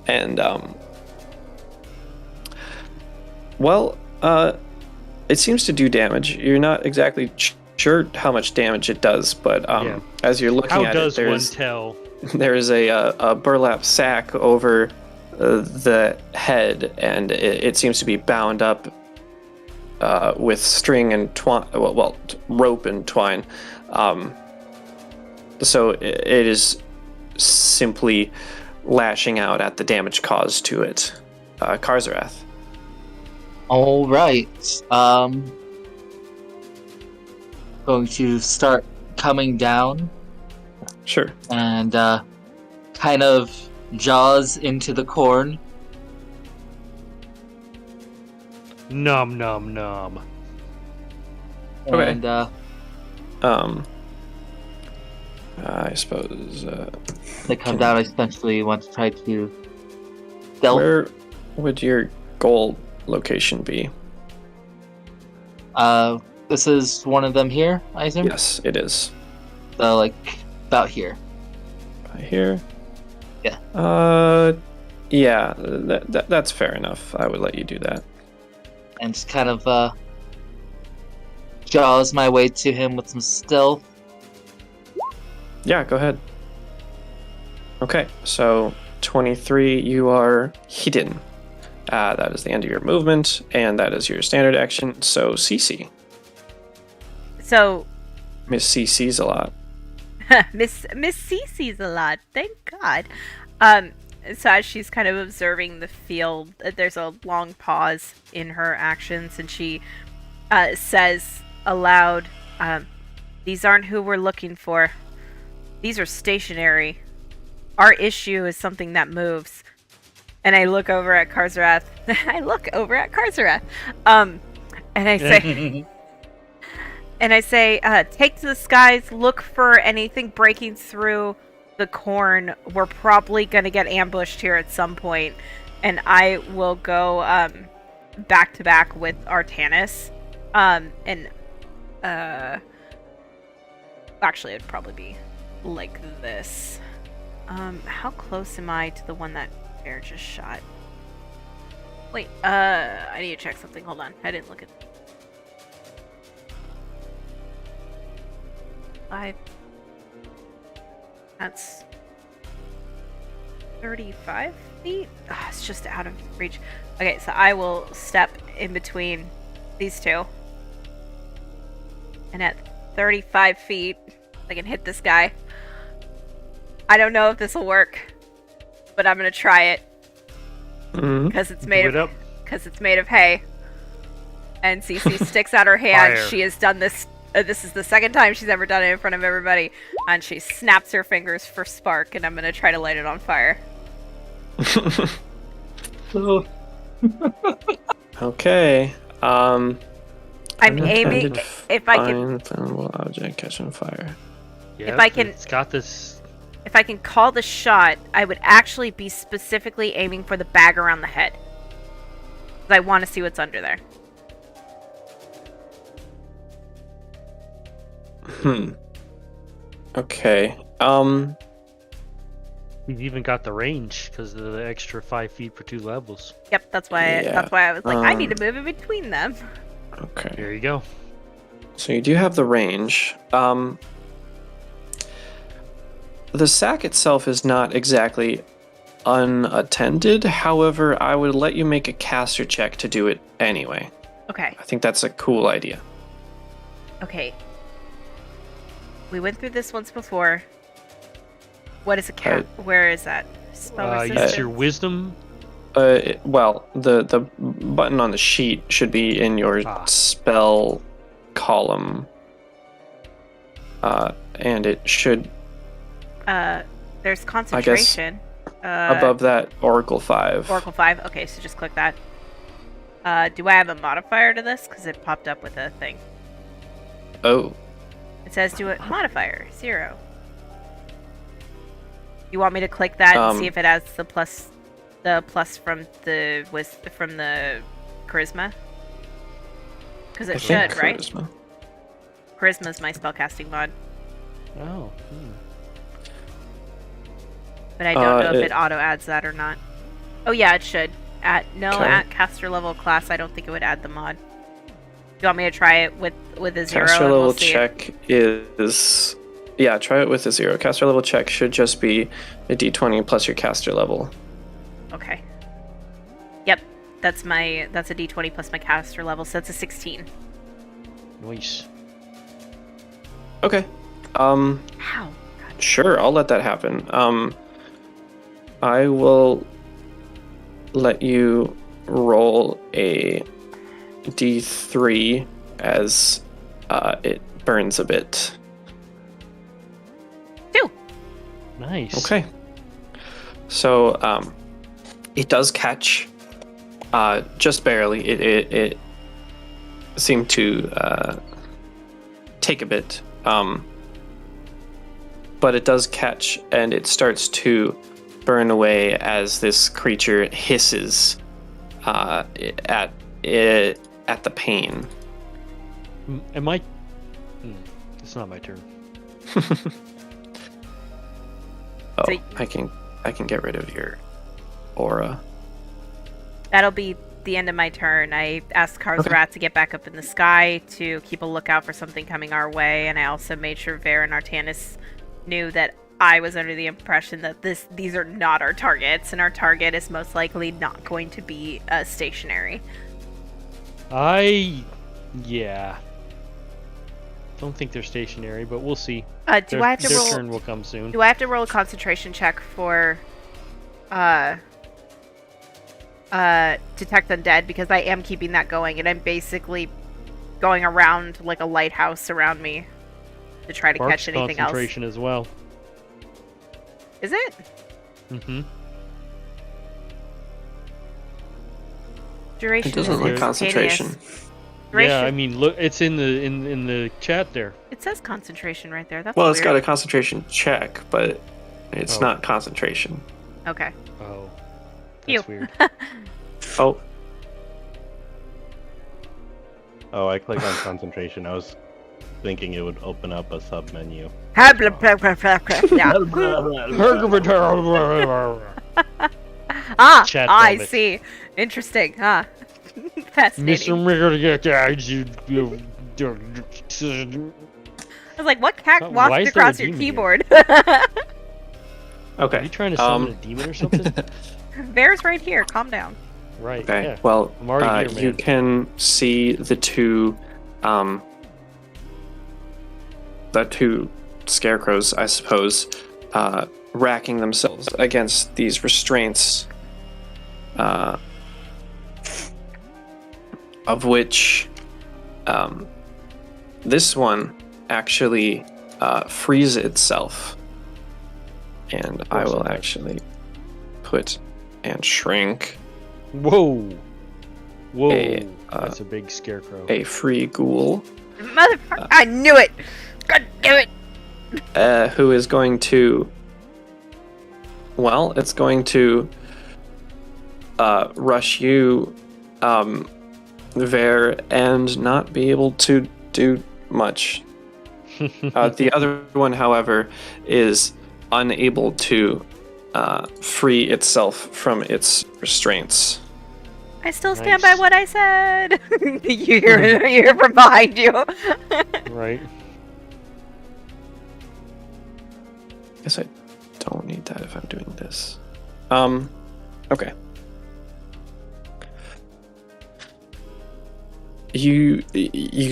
And well, it seems to do damage. You're not exactly sure how much damage it does, but as you're looking How at does it, one tell? there's a burlap sack over the head, and it seems to be bound up with string and twine, rope and twine. So it is simply lashing out at the damage caused to it. Karzarath. All right. Going to start coming down Sure. and kind of jaws into the corn. Nom nom nom. Okay. And I suppose. they come down. I essentially want to try to stealth. Where would your goal location be? This is one of them here, I assume? Yes, it is. So, like, about here. Right here. Yeah. Yeah. That's fair enough. I would let you do that. And just kind of, jaws my way to him with some stealth. Yeah, go ahead. Okay, so 23, you are hidden. That is the end of your movement, and that is your standard action. So CC. So Miss CC's a lot. Miss Cece's a lot, thank God. So as she's kind of observing the field, there's a long pause in her actions, and she says aloud, "These aren't who we're looking for. These are stationary. Our issue is something that moves." And I look over at Karzarath. And I say, take to the skies, look for anything breaking through the corn. We're probably going to get ambushed here at some point. And I will go back to back with Artanis. Actually, it'd probably be like this. How close am I to the one that Bear just shot? Wait, I need to check something. Hold on. I didn't look at... 5. That's 35 feet? Oh, it's just out of reach. Okay, so I will step in between these two. And at 35 feet, I can hit this guy. I don't know if this will work, but I'm gonna try it. Because it's made of hay. And Cece sticks out her hand. Fire. She has done this. This is the second time she's ever done it in front of everybody. And she snaps her fingers for spark, and I'm gonna try to light it on fire. Okay. I'm aiming. If I can. Flammable object catching fire. Yeah, I can- It's got this. If I can call the shot, I would actually be specifically aiming for the bag around the head. 'Cause I want to see what's under there. Okay. We've even got the range because of the extra 5 feet for 2 levels. Yep, that's why. Yeah, That's why I was like, I need to move in between them. Okay. There you go. So you do have the range. The sack itself is not exactly unattended. However, I would let you make a caster check to do it anyway. Okay. I think that's a cool idea. Okay. We went through this once before. What is a cat? Where is that? Spell resistance? Use your wisdom. Well, the button on the sheet should be in your spell column. And it should... There's concentration. above that, Oracle 5. Oracle 5. Okay, so just click that. Do I have a modifier to this? Because it popped up with a thing. Oh. It says do it modifier 0. You want me to click that and see if it has the plus from the charisma? Because it should, right? Charisma's my spellcasting mod. Oh. But I don't know if it auto adds that or not. Oh yeah, it should. At caster level class, I don't think it would add the mod. Do you want me to try it with a 0? Caster and level we'll see check is... Yeah, try it with a 0. Caster level check should just be a d20 plus your caster level. Okay. Yep, that's a d20 plus my caster level, so that's a 16. Nice. Okay. Ow. Sure, I'll let that happen. I will let you roll a d3 as it burns a bit. 2. Nice. Okay. So it does catch, just barely. It seemed to take a bit, but it does catch, and it starts to burn away as this creature hisses at the pain. Am I? It's not my turn. Oh, So- I can get rid of your aura. That'll be the end of my turn. I asked Karzarat to get back up in the sky to keep a lookout for something coming our way, and I also made sure Ver and Artanis knew that I was under the impression that these are not our targets, and our target is most likely not going to be stationary. Yeah. Don't think they're stationary, but we'll see. Do Their I have to roll? turn will come soon. Do I have to roll a concentration check for detect undead? Because I am keeping that going, and I'm basically going around like a lighthouse around me to try to catch anything else. Concentration as well. Is it? Mm-hmm. Duration It doesn't is look instantaneous. concentration. Duration, Yeah, I mean, look, it's in the chat there. it says concentration right there. That's Well, weird. it's got a concentration check, but it's Oh. not concentration. Okay. Oh, Ew. that's weird. Oh, Oh, I clicked on concentration. I was thinking it would open up a sub menu. Yeah. Chat I vomit. see. Interesting, huh? Fascinating. I was like, what cat Why walked is there a across your demon here? keyboard? okay. Are you trying to summon a demon or something? Bear's right here. Calm down. Right. Okay. Yeah. Well, I'm already here, you man. can see the two scarecrows, I suppose, racking themselves against these restraints, of which this one actually frees itself. And I will actually put and shrink Whoa. A, That's a big scarecrow. a free ghoul. Motherfucker. I knew it. God damn it. who is going to... Well, it's going to rush you, Ver, and not be able to do much. The other one, however, is unable to free itself from its restraints. I still stand by what I said. you hear from behind you. Right. Guess I don't need that if I'm doing this. Okay. You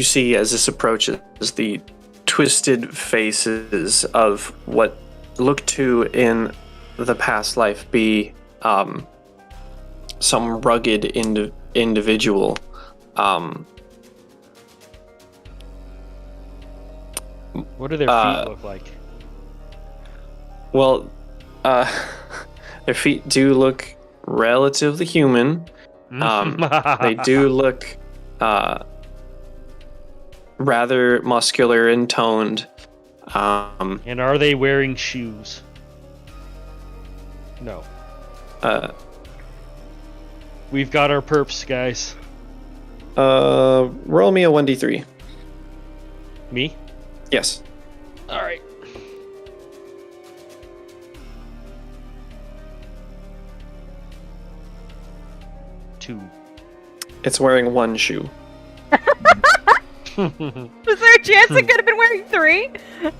see as this approaches the twisted faces of what look to in the past life be some rugged individual. What do their feet look like? Well, their feet do look relatively human. They do look rather muscular and toned. And are they wearing shoes? No. We've got our perps, guys. Roll me a 1d3. Me? Yes. All right. Two. It's wearing one shoe. Was there a chance it could have been wearing 3?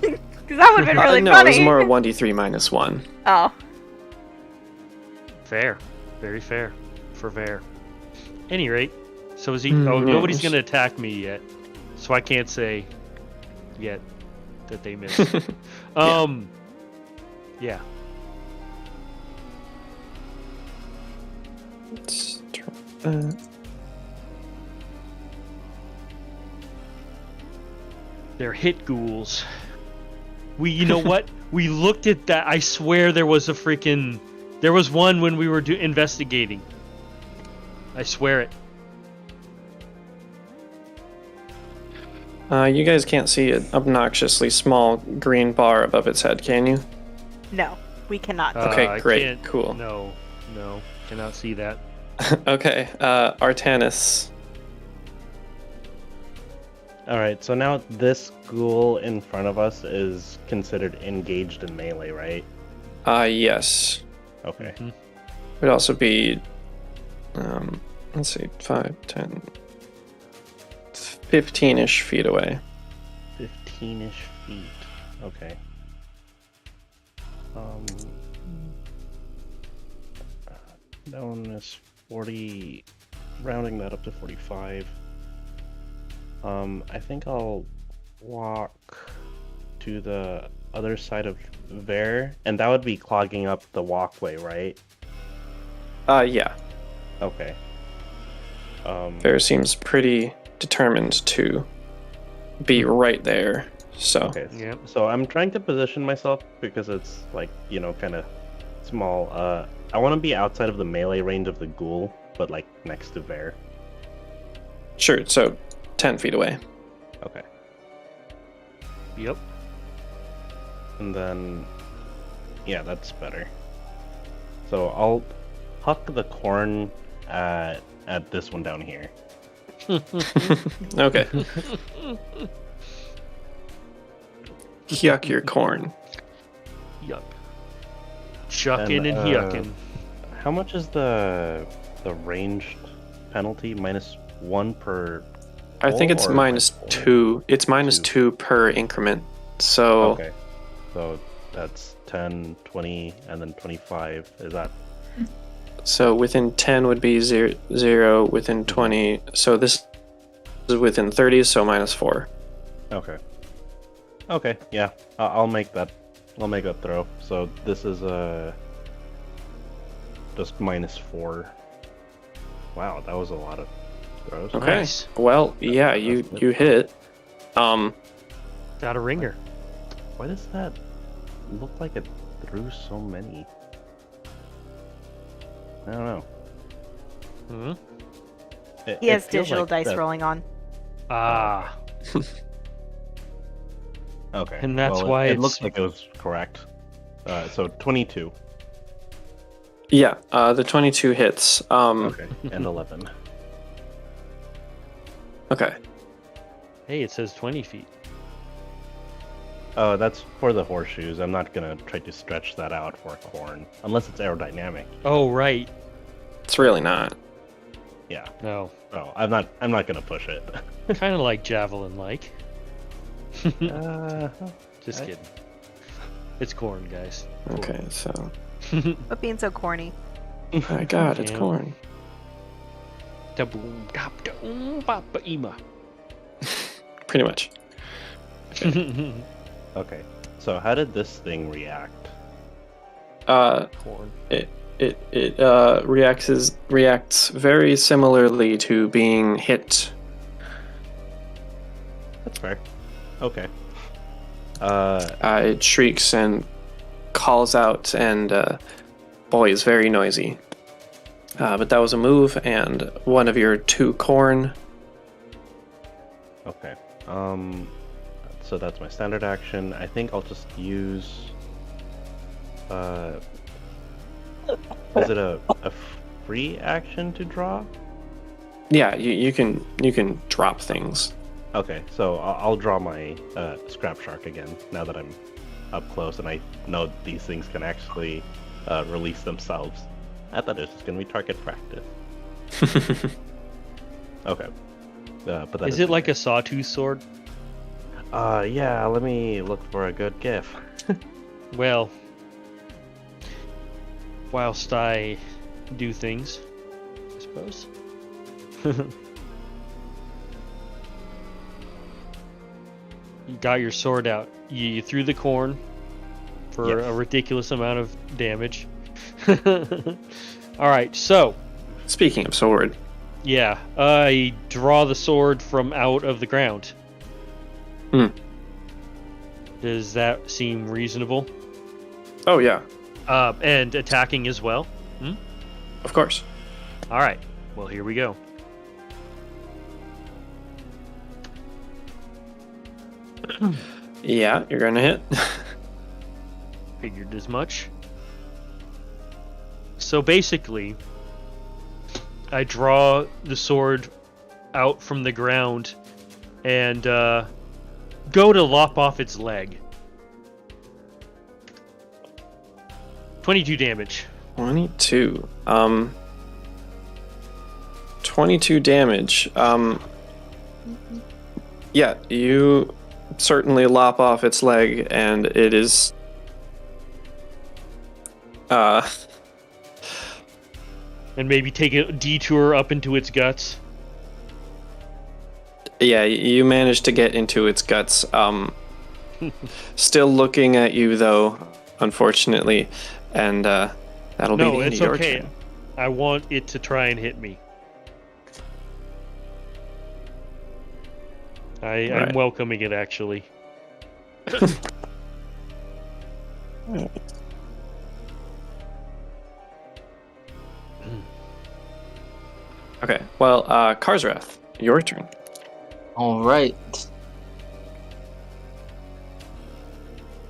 Because that would have been really no, funny. it was more 1d3 minus 1. Oh. Fair. Very fair. For Ver. Any rate, so is he... Oh, nobody's going to attack me yet. So I can't say yet that they missed. Yeah. Let's try that. They're hit ghouls. You know what? We looked at that. I swear there was one when we were investigating. I swear it. You guys can't see an obnoxiously small green bar above its head, can you? No, we cannot. Okay, I great, can't- cool. No, cannot see that. Okay, Artanis. Alright, so now this ghoul in front of us is considered engaged in melee, right? Yes. Okay. Mhm. Would also be, let's see, 5, 10, 15-ish feet away. 15-ish feet. Okay. That one is 40, rounding that up to 45. I think I'll walk to the other side of there, and that would be clogging up the walkway, right? Yeah. Okay. Bear seems pretty determined to be right there, so. Okay. Yep. So I'm trying to position myself because it's like, kind of small. I want to be outside of the melee range of the ghoul, but like next to Bear. Sure, so 10 feet away. Okay. Yep. And then, yeah, that's better. So I'll huck the corn at this one down here. Okay. Yuck your corn. Yuck. Chucking and yucking. How much is the ranged penalty? -1 per. I think it's or -2. It's -2 per increment. So Okay. So that's 10, 20, and then 25. Is that? so within 10 would be 0, within 20. So this is within 30, so -4. Okay. Okay. Yeah. I'll make that. I'll make that throw. So this is just -4. Wow, that was a lot of throws. Okay. Nice. Well, yeah, you hit. Got a ringer. Why does that look like it threw so many? I don't know. Hmm? He has digital dice rolling on. Ah. Okay. And that's well, why it it's- looks like it was correct. So 22. Yeah, the 22 hits. Okay. And 11. Okay. Hey, it says 20 feet. Oh, that's for the horseshoes. I'm not gonna try to stretch that out for corn, unless it's aerodynamic. Oh, right. It's really not. Yeah. No. Oh, I'm not gonna push it. Kind of like javelin-like. uh, Just I- kidding. It's corn, guys. Okay, so But being so corny. my God, it's Yeah. corn. Da-boom, da-boom, ba-ba-ema. Pretty much. Okay. So how did this thing react? Corn. It reacts very similarly to being hit. That's fair. Okay. It shrieks and calls out, and boy, is very noisy. But that was a move, and one of your 2 corn. Okay. So that's my standard action. I think I'll just use. Is it a free action to draw? Yeah, you can drop things. Okay, so I'll draw my scrap shark again now that I'm up close and I know these things can actually release themselves. I thought it was just gonna be target practice. Okay. But that Is it like a sawtooth sword? Yeah, let me look for a good gif. Well, whilst I do things, I suppose. You got your sword out. You threw the corn for Yes. a ridiculous amount of damage. Alright, so, Speaking of sword, yeah, I draw the sword from out of the ground. Hmm. Does that seem reasonable? oh yeah, And attacking as well? of course. Alright, well, here we go. Yeah, you're gonna hit. Figured as much. So basically, I draw the sword out from the ground and go to lop off its leg. 22 damage. 22. 22 damage. Yeah, you certainly lop off its leg, and it is. And maybe take a detour up into its guts. Yeah, you managed to get into its guts. Still looking at you, though, unfortunately, and that'll be No, the end it's of your okay. turn. I want it to try and hit me. I'm Right. welcoming it, actually. Okay, well, Karzrath, your turn. All right.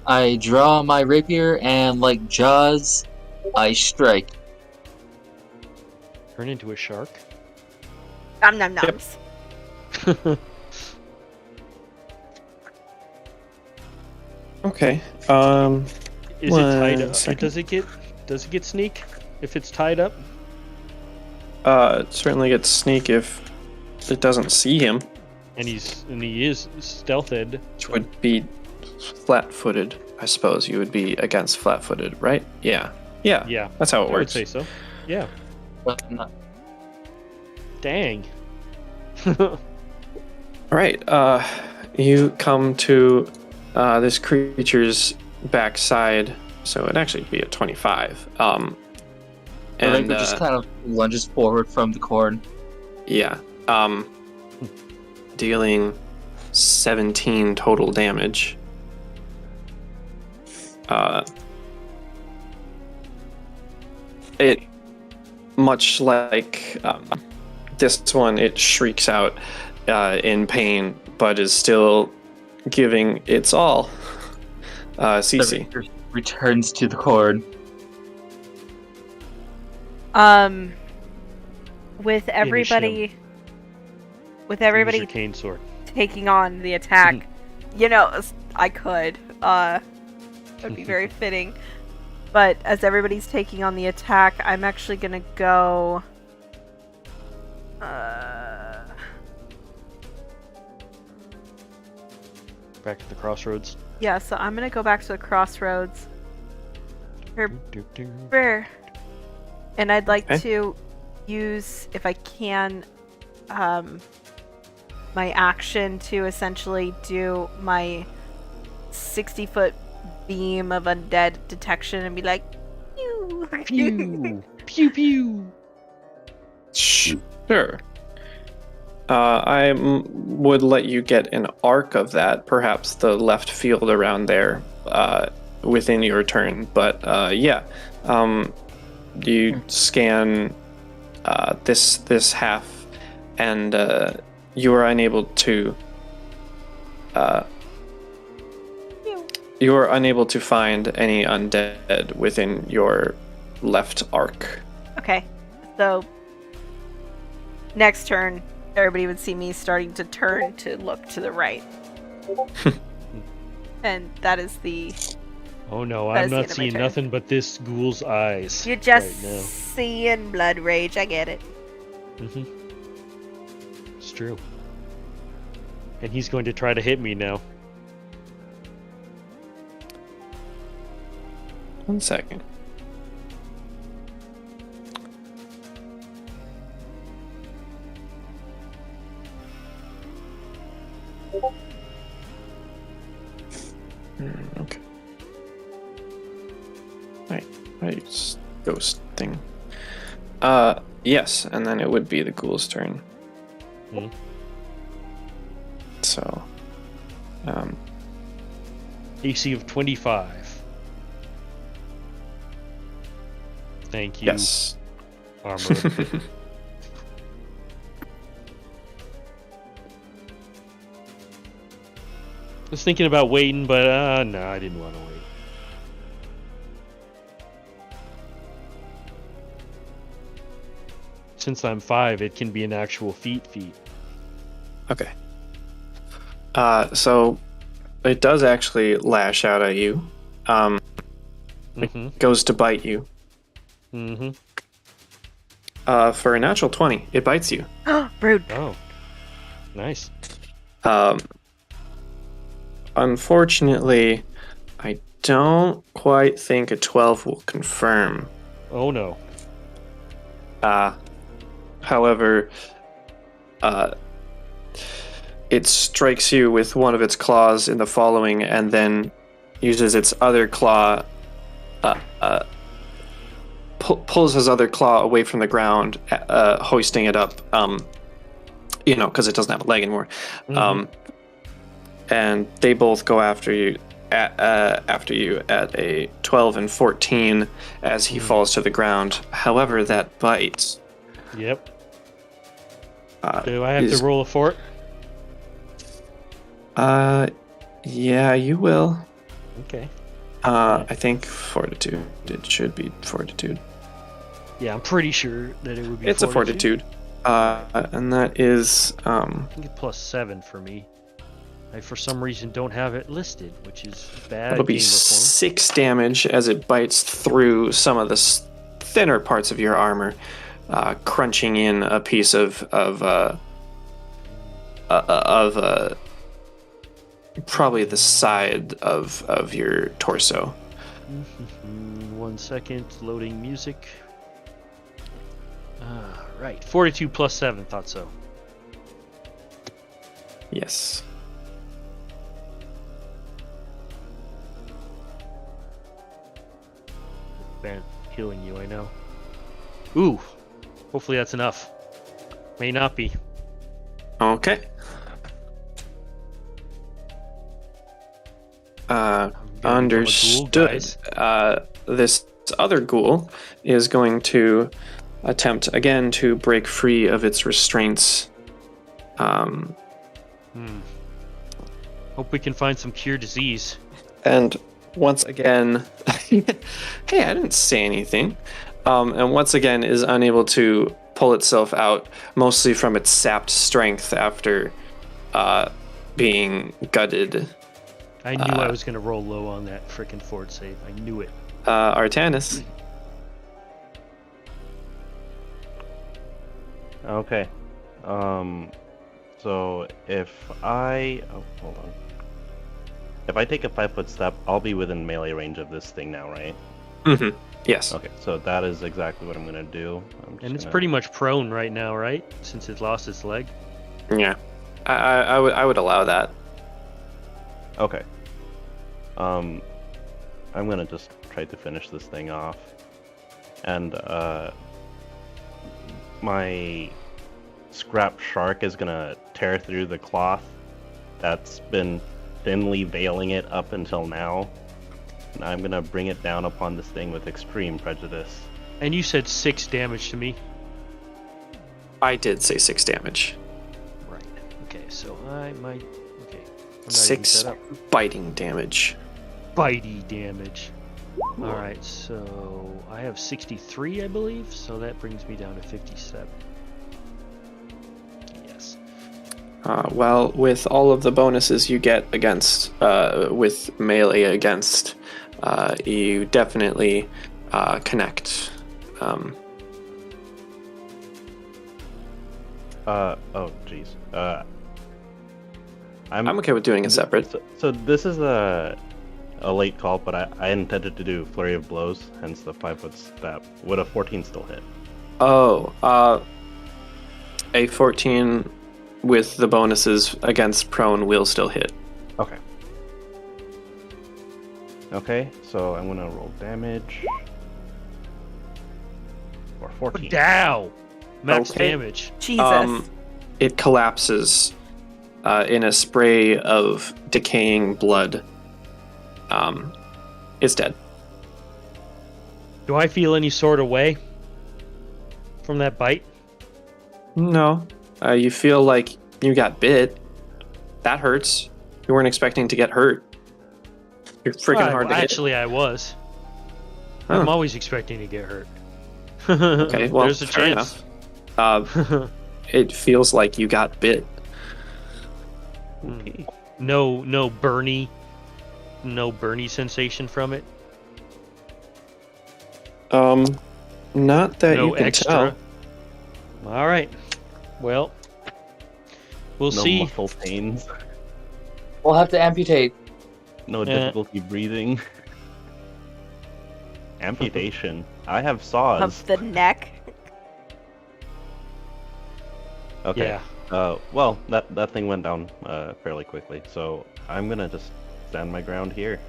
I draw my rapier and, like Jaws, I strike. Turn into a shark. Nom nom noms. Okay. Is it tied One up? second. Does it get sneak if it's tied up? It certainly gets sneak if it doesn't see him, And he is stealthed. which would be flat-footed. I suppose you would be against flat-footed, right? Yeah. Yeah. Yeah, That's how it I would works. say so. Yeah. But not- Dang. All right. You come to this creature's backside, so it'd actually be a 25. the And rapier just kind of lunges forward from the corn. yeah, dealing 17 total damage. It, much like this one, it shrieks out in pain, but is still giving its all. CC. Returns to the cord. With everybody Use your cane sword. taking on the attack, I could. That'd be very fitting. But as everybody's taking on the attack, I'm actually gonna go. Back to the crossroads. Yeah, so I'm gonna go back to the crossroads. And I'd like to use, if I can, my action to essentially do my 60-foot beam of undead detection and be like, pew! Pew! Pew pew! Sure. I would let you get an arc of that, perhaps the left field around there, within your turn. But you scan this half, and you are unable to. You are unable to find any undead within your left arc. Okay, so next turn, everybody would see me starting to turn to look to the right. And that is the... Oh no, I'm not seeing nothing but this ghoul's eyes. You're just right now. seeing blood rage, I get it. Mm-hmm. It's true. And he's going to try to hit me now. 1 second. Okay. Right. Ghost thing. Yes, and then it would be the ghoul's turn. Hmm. So, AC of 25. Thank you. Yes. Armor. I was thinking about waiting, but no, I didn't want to wait. Since I'm 5, it can be an actual feat. Okay. So it does actually lash out at you. It goes to bite you. Mm-hmm. For a natural 20, it bites you. Rude. Oh, nice. Unfortunately, I don't quite think a 12 will confirm. Oh no. However, it strikes you with one of its claws in the following, and then uses its other claw, pulls his other claw away from the ground, hoisting it up, because it doesn't have a leg anymore. And they both go after you at a 12 and 14 as he falls to the ground. However, that bite. Yep. Do I have to roll a fort? Yeah, you will. Okay. I think fortitude. It should be fortitude. Yeah, I'm pretty sure that it would be. It's fortitude. a fortitude. And that is. I think it's +7 for me. I, for some reason, don't have it listed, which is bad. It'll be 6 damage as it bites through some of the thinner parts of your armor, crunching in a piece of probably the side of your torso. 1 second, loading music. Right, fortitude +7. Thought so. Yes. Man, healing you, I know. Ooh, hopefully that's enough. May not be. Okay. Understood. This other ghoul is going to attempt again to break free of its restraints. Well, Hope we can find some cure disease. And once again, hey, I didn't say anything. And once again is unable to pull itself out, mostly from its sapped strength after being gutted. I knew I was going to roll low on that frickin' fort save. I knew it. Artanis. Okay. So if I... Oh, hold on. If I take a 5-foot step, I'll be within melee range of this thing now, right? Mm-hmm. Yes. Okay, so that is exactly what I'm going to do. And it's pretty much prone right now, right? Since it lost its leg. Yeah. I would allow that. Okay. I'm going to just try to finish this thing off. And my scrap shark is going to tear through the cloth that's been thinly veiling it up until now. And I'm going to bring it down upon this thing with extreme prejudice. And you said 6 damage to me. I did say 6 damage. Right. Okay, so I might... Okay. I'm not 6 even set up. biting damage. Bitey damage. Alright, so I have 63, I believe, so that brings me down to 57. Yes. Well, with all of the bonuses you get against, with melee against, you definitely connect. Oh, jeez. I'm okay with doing it separate. So this is a late call, but I intended to do Flurry of Blows, hence the 5-foot step. Would a 14 still hit? Oh, a 14 with the bonuses against prone will still hit. Okay. Okay, so I'm gonna roll damage. Or 14. Dow! Max Okay. damage. Jesus. It collapses in a spray of decaying blood. It's dead. Do I feel any sort of way from that bite? No. You feel like you got bit. That hurts. You weren't expecting to get hurt. You're freaking hard to hit. Actually, I was. Huh. I'm always expecting to get hurt. Okay, well, There's a fair chance. enough. It feels like you got bit. Okay. No burny sensation from it. Not that No you can extra. tell. All right. Well, we'll No see. muscle pains. We'll have to amputate. No difficulty breathing. Amputation. I have saws. Of the neck. Okay. Yeah. Well, that thing went down fairly quickly, so I'm gonna just stand my ground here.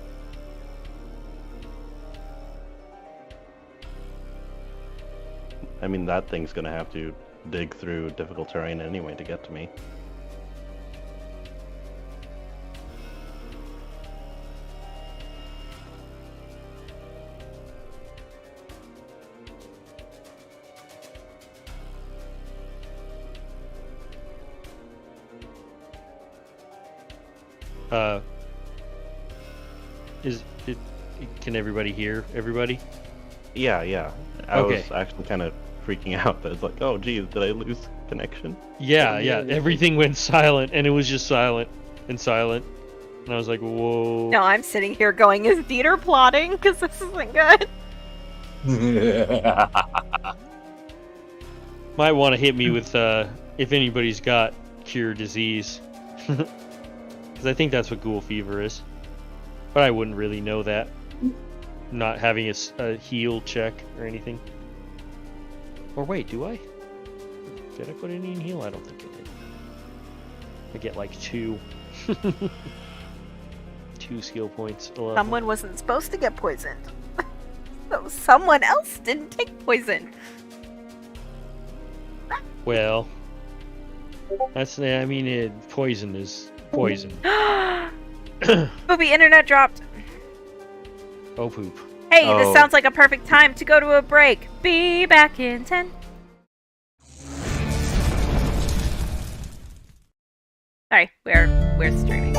I mean, that thing's gonna have to dig through difficult terrain anyway to get to me. Can everybody hear everybody? Yeah. I Okay. was actually kind of freaking out that it's like, oh geez, did I lose connection? Yeah. Everything went silent, and it was just silent. And I was like, whoa. No, I'm sitting here going, is Dieter plotting? Because this isn't good. Might want to hit me with, if anybody's got cure disease. Because I think that's what ghoul fever is. But I wouldn't really know that. Not having a heal check or anything. Or wait, do I? Did I put any in heal? I don't think I did. I get like 2. 2 skill points. 11. Someone wasn't supposed to get poisoned. So someone else didn't take poison. Well, poison is poison. Booby, internet dropped. Oh, poop. Hey, Oh. this sounds like a perfect time to go to a break. Be back in 10. Sorry, we're streaming.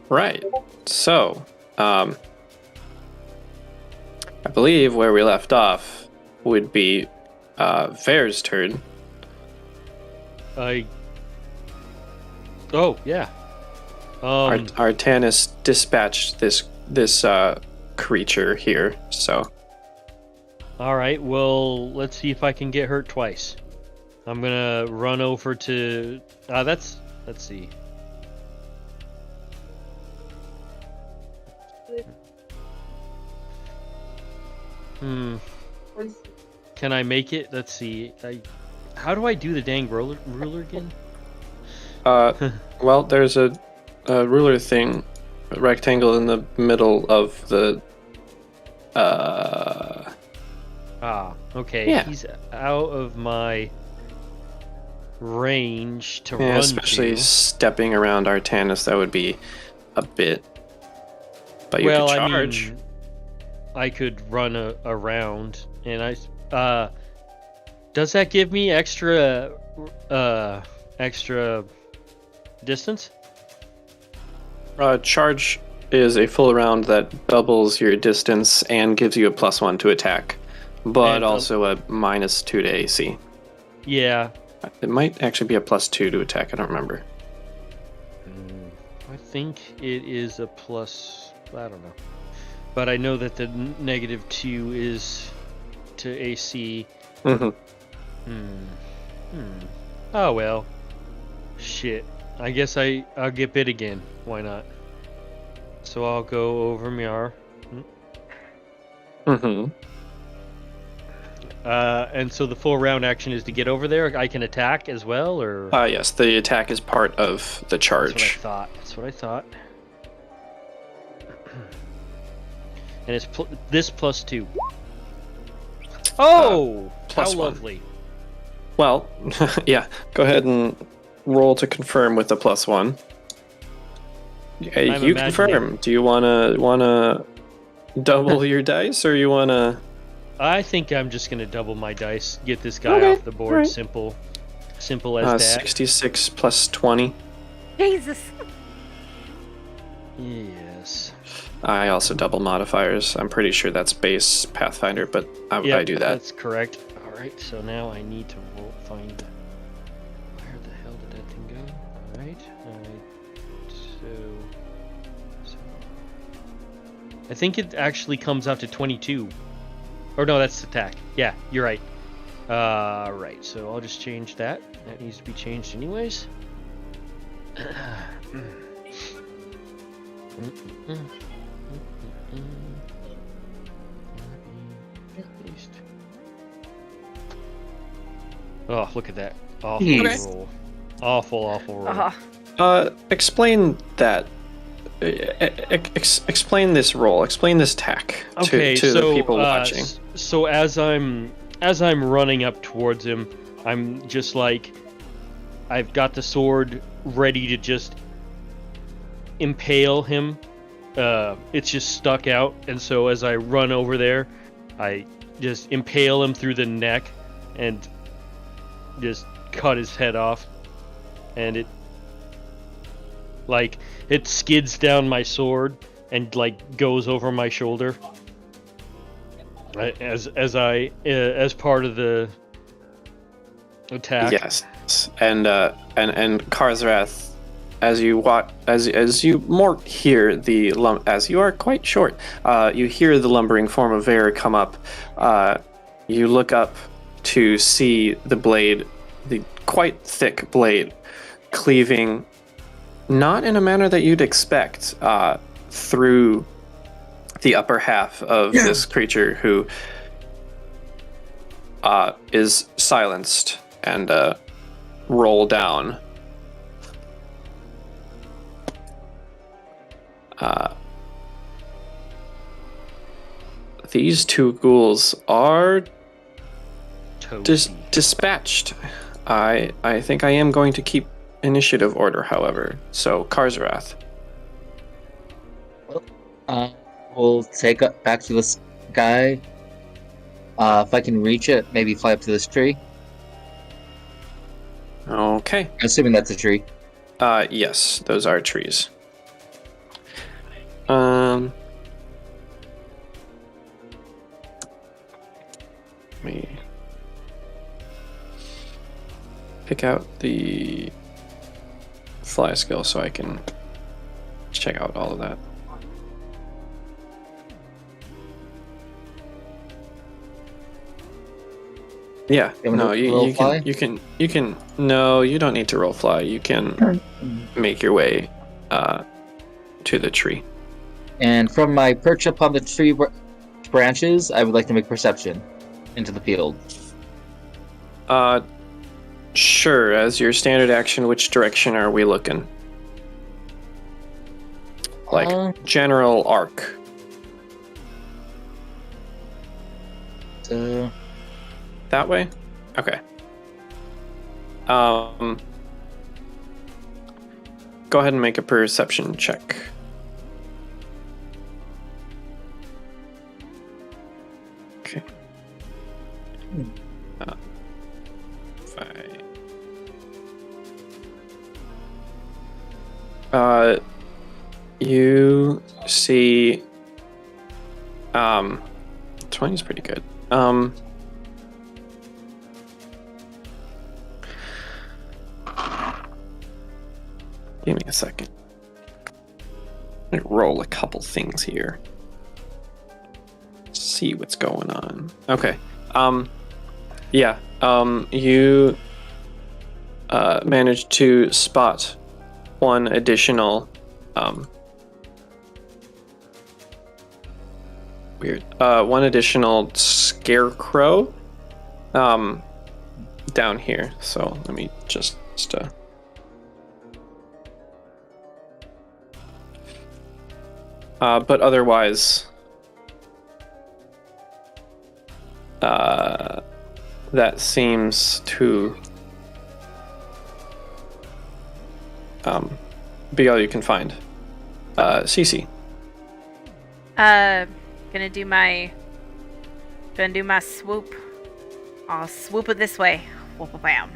Right. So, I believe where we left off would be Vare's turn. Oh, yeah. Artanis dispatched this creature here, so... All right, well, let's see if I can get hurt twice. I'm gonna run over to... let's see. Can I make it? Let's see. How do I do the dang ruler again? Well, there's a ruler thing, a rectangle in the middle of the... Okay. Yeah. He's out of my range to Yeah, run especially to. stepping around Artanis, that would be a bit. But you Well, could charge. I mean, I could run around, and does that give me extra distance? Charge is a full round that doubles your distance and gives you a +1 to attack, but And, also a -2 to AC. Yeah. It might actually be a +2 to attack. I don't remember. I think it is a plus. I don't know, but I know that the -2 is to AC. Mm-hmm. Oh well. Shit. I guess I'll get bit again. Why not? So I'll go over Miar. Mm-hmm. And so the full round action is to get over there. I can attack as well, or Yes, the attack is part of the charge. That's what I thought. And it's this +2. Oh, plus how 1. lovely! Well, yeah. Go ahead and roll to confirm with the +1. You confirm. Do you wanna double your dice, or you wanna? I think I'm just gonna double my dice. Get this guy off the board. Right. Simple as that. 66 plus 20. Jesus. Yes. I also double modifiers. I'm pretty sure that's base Pathfinder, but I do that. That's correct. All right. So now I need to find where the hell did that thing go? All right. So I think it actually comes out to 22. Or no, that's attack. Yeah, you're right. Right. So I'll just change that. That needs to be changed anyways. Oh, look at that. Awful Jeez. roll. Awful roll. Explain that. Explain this roll. Explain this tack to the people watching. So as I'm running up towards him, I'm just like, I've got the sword ready to just impale him. It's just stuck out, and so as I run over there, I just impale him through the neck and just cut his head off, and it skids down my sword and goes over my shoulder as part of the attack. Yes, and Karzrath, as you more hear as you are quite short, you hear the lumbering form of Vare come up. You look up to see the blade, the quite thick blade, cleaving, not in a manner that you'd expect, through the upper half of this creature who is silenced and roll down. These two ghouls are dispatched. I think I am going to keep initiative order, however. So, Karzrath. We'll take it back to this guy. If I can reach it, maybe fly up to this tree. Okay. Assuming that's a tree. Yes, those are trees. pick out the fly skill so I can check out all of that. Yeah, no, you can. No, you don't need to roll fly. You can make your way to the tree. And from my perch upon the tree branches, I would like to make perception into the field. Sure. As your standard action, which direction are we looking? Like general arc. That way? Okay. Go ahead and make a perception check. Okay. 5. You see 20 is pretty good. Give me a second. Let me roll a couple things here. See what's going on. Okay. Yeah. You managed to spot one additional one additional scarecrow down here. So let me just but otherwise that seems to be all you can find. Cece. Gonna do my swoop. I'll swoop it this way. Whoop bam.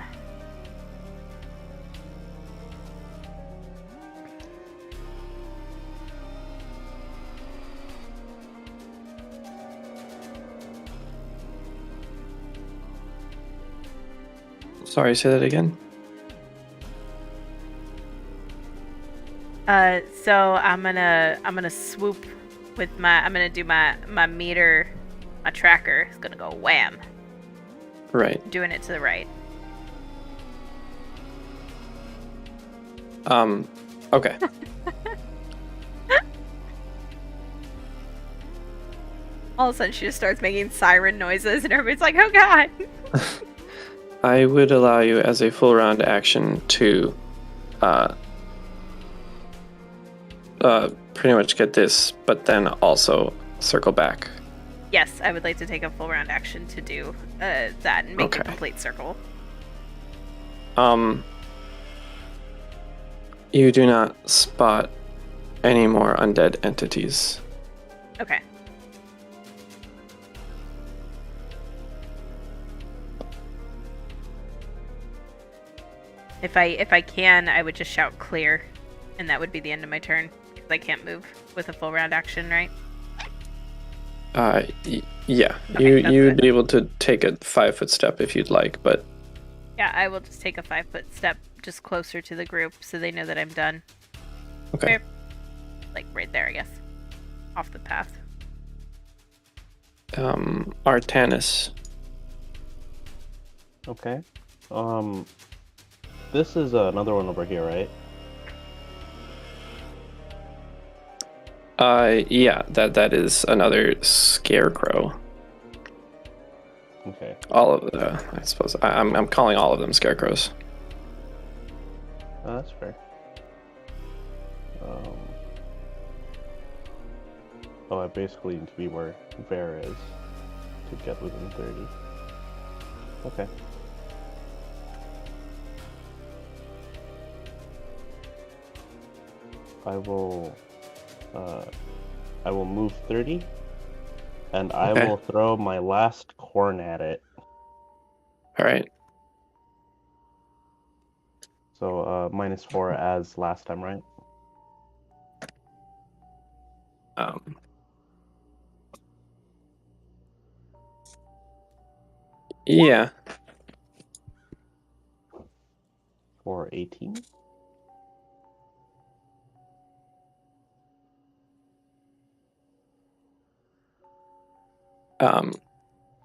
Sorry, say that again. So I'm gonna swoop with I'm gonna do my meter, my tracker is gonna go wham. Right. Doing it to the right. Okay. All of a sudden she just starts making siren noises and everybody's like, oh god. I would allow you as a full round action to pretty much get this, but then also circle back. Yes, I would like to take a full round action to do that and make a complete circle. You do not spot any more undead entities. Okay. If I can, I would just shout clear, and that would be the end of my turn, because I can't move with a full round action, right? Yeah. Okay, you'd be able to take a 5-foot step if you'd like, but yeah, I will just take a 5-foot step just closer to the group so they know that I'm done. Okay. Like right there, I guess. Off the path. Artanis. Okay. This is another one over here, right? Yeah, that is another scarecrow. Okay. All of the, I suppose, I'm calling all of them scarecrows. That's fair. I basically need to be where Bear is to get within 30. Okay. I will move 30, and I will throw my last corn at it. All right. So -4 as last time, right? Yeah. for 18.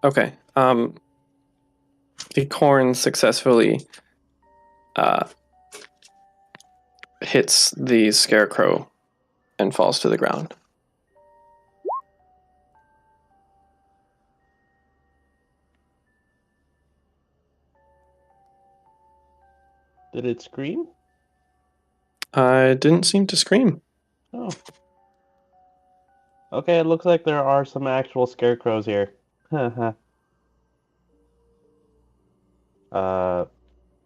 Okay. The corn successfully hits the scarecrow and falls to the ground. Did it scream? I didn't seem to scream. Oh. Okay, it looks like there are some actual scarecrows here. And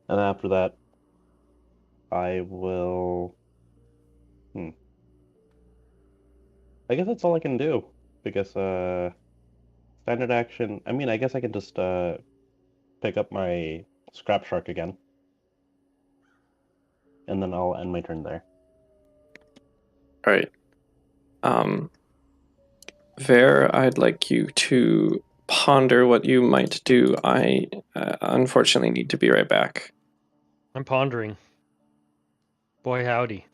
after that, I will... I guess that's all I can do. Because, standard action... I mean, I guess I can just, pick up my Scrap Shark again. And then I'll end my turn there. All right. Ver, I'd like you to ponder what you might do. I unfortunately need to be right back. I'm pondering. Boy, howdy.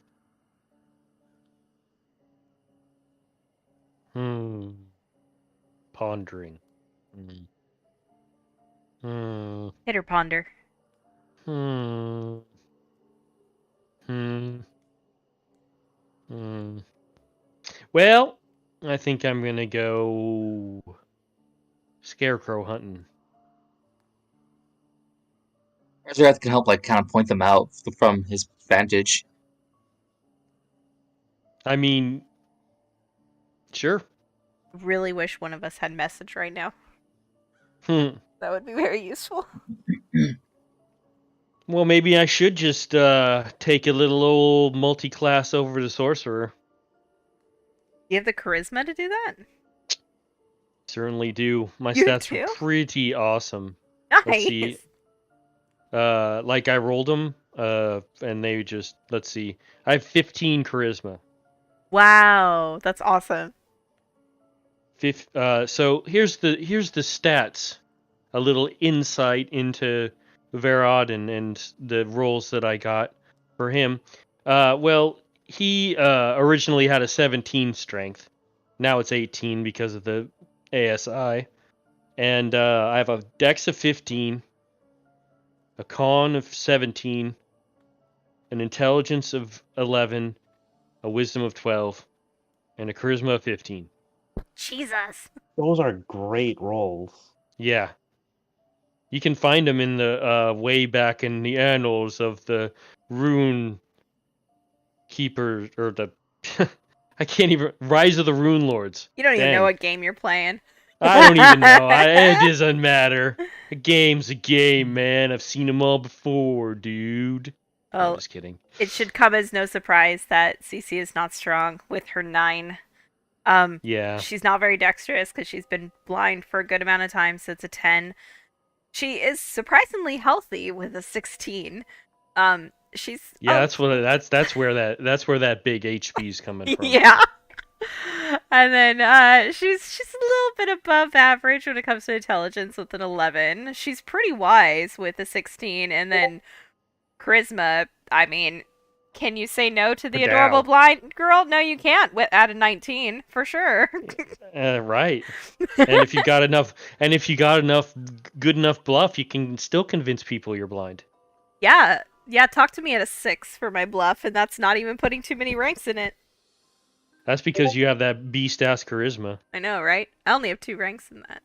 Pondering. Hit or ponder. Well, I think I'm gonna go scarecrow hunting. Azrath can help, like, kind of point them out from his vantage. I mean, sure. Really wish one of us had message right now. That would be very useful. Well, maybe I should just take a little old multi-class over to sorcerer. You have the charisma to do that? Certainly do. My You stats do? are pretty awesome. Nice. Let's see. Like I rolled them, and they just, let's see. I have 15 charisma. Wow, that's awesome. So here's the stats. A little insight into Verod and the rolls that I got for him. Well, he originally had a 17 strength. Now it's 18 because of the ASI. And I have a dex of 15, a con of 17, an intelligence of 11, a wisdom of 12, and a charisma of 15. Jesus. Those are great rolls. Yeah. You can find them in the way back in the annals of the Rune Keeper, or the I can't even Rise of the Runelords. You don't even know Dang. what game you're playing. I don't even know. It doesn't matter. A game's a game, man. I've seen them all before, dude. No, Well, just kidding. it should come as no surprise that Cece is not strong with her 9. Yeah. She's not very dexterous because she's been blind for a good amount of time, so it's a 10. She is surprisingly healthy with a 16. She's that's where that big HP's coming from. Yeah. And then she's a little bit above average when it comes to intelligence with an 11. She's pretty wise with a 16, and then charisma. I mean, can you say no to the adorable blind girl? No, you can't. At a 19, for sure. Right. And if you got enough good enough bluff, you can still convince people you're blind. Yeah. Talk to me at a 6 for my bluff, and that's not even putting too many ranks in it. That's because you have that beast-ass charisma. I know, right? I only have 2 ranks in that.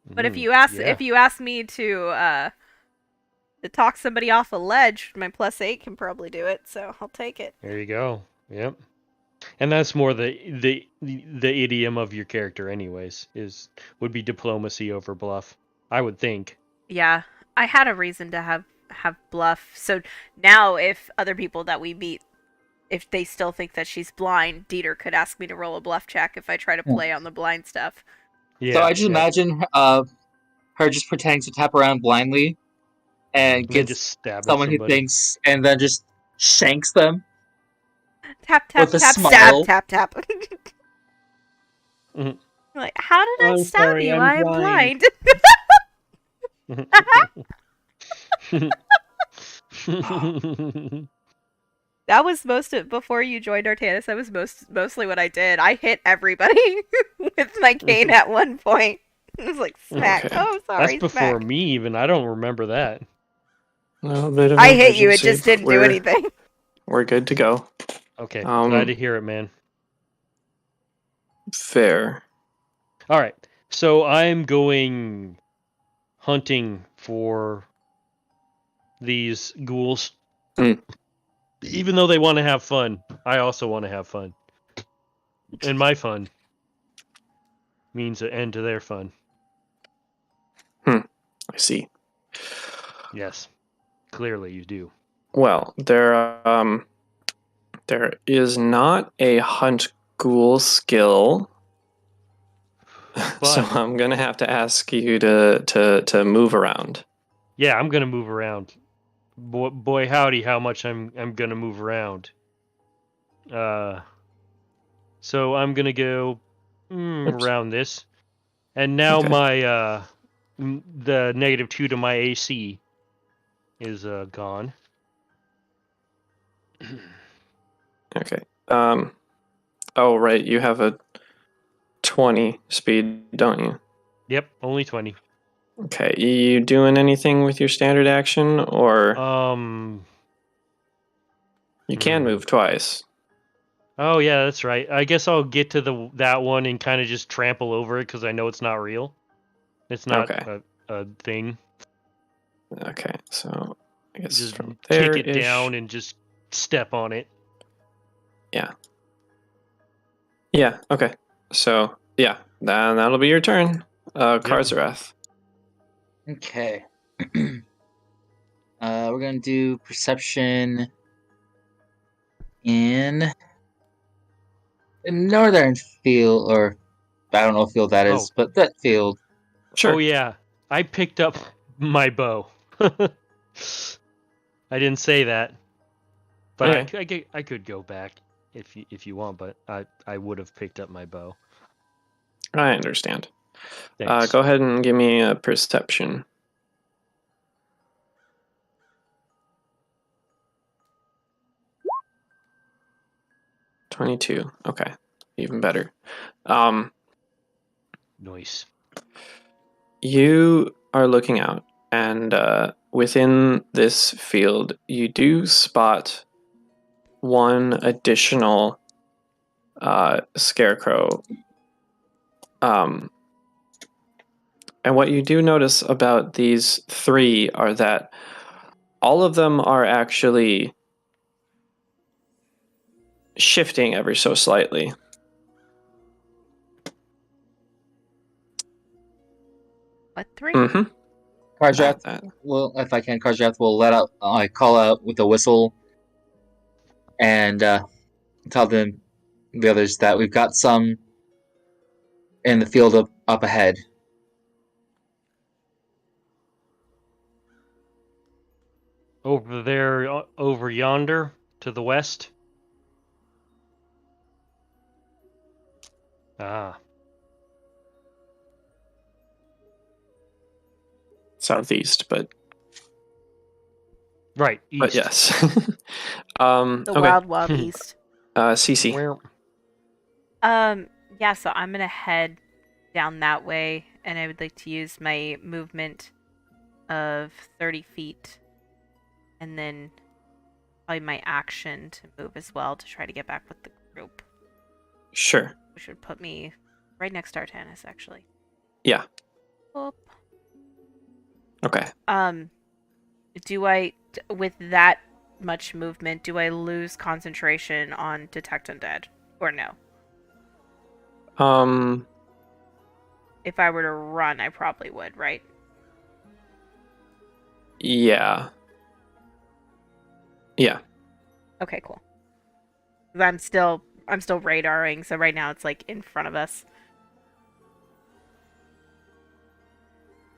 But if you ask me to talk somebody off a ledge, my +8 can probably do it, so I'll take it. There you go. Yep. And that's more the idiom of your character anyways, would be diplomacy over bluff, I would think. Yeah. I had a reason to have bluff. So now if other people that we meet, if they still think that she's blind, Dieter could ask me to roll a bluff check if I try to play on the blind stuff. Yeah, so I just imagine her just pretending to tap around blindly and gets someone who thinks, and then just shanks them. Tap, tap, with tap, a smile. stab, tap, tap. Like, how did I stab you? I'm blind. That was before you joined Artanis. That was mostly what I did. I hit everybody with my cane at one point. It was like smack. Okay. Oh, That's sorry, before smack. me even. I don't remember that. A little bit of I hit you. It emergency, just didn't but do anything. We're good to go. Okay, glad to hear it, man. Fair. All right, so I'm going hunting for these ghouls. Mm. Even though they want to have fun, I also want to have fun. And my fun means an end to their fun. I see. Yes, clearly you do. Well, there is not a hunt ghoul skill, so But I'm gonna have to ask you to move around. yeah, I'm gonna move around. Boy howdy, how much I'm gonna move around. So I'm gonna go around this, and now Okay. my the -2 to my AC is gone. Okay. Oh right, you have a 20 speed, don't you? Yep, only 20. Okay. You doing anything with your standard action, or you can move twice? Oh yeah, that's right. I guess I'll get to that one and kind of just trample over it because I know it's not real. It's not Okay. a thing. Okay. So I guess Just from kick there it down and just step on it. Yeah. Yeah. Okay. So yeah, that'll be your turn. Karzarath. Okay. We're gonna do perception in northern field, or I don't know what field that is, but that field. Sure. Oh yeah, I picked up my bow. I didn't say that, but Okay. I could go back if you want, but I would have picked up my bow. I understand. Thanks. Go ahead and give me a perception. $22. Okay, even better. Nice. You are looking out, and within this field, you do spot one additional scarecrow. And what you do notice about these three are that all of them are actually shifting ever so slightly. What, 3? Mm-hmm. Karjath, well, if I can, Karjath will let out. I call out with a whistle and tell the others that we've got some in the field up ahead. Over there, over yonder, to the west. Ah. Southeast, but Right, east. but yes. The okay. wild east. CC. Yeah, so I'm gonna head down that way, and I would like to use my movement of 30 feet, and then probably my action to move as well to try to get back with the group. Sure. Which would put me right next to Artanis, actually. Yeah. Oop. Okay. Do I, with that much movement, do I lose concentration on Detect Undead, or no? If I were to run, I probably would, right? Yeah. Yeah. Okay, cool. I'm still radaring, so right now it's like in front of us.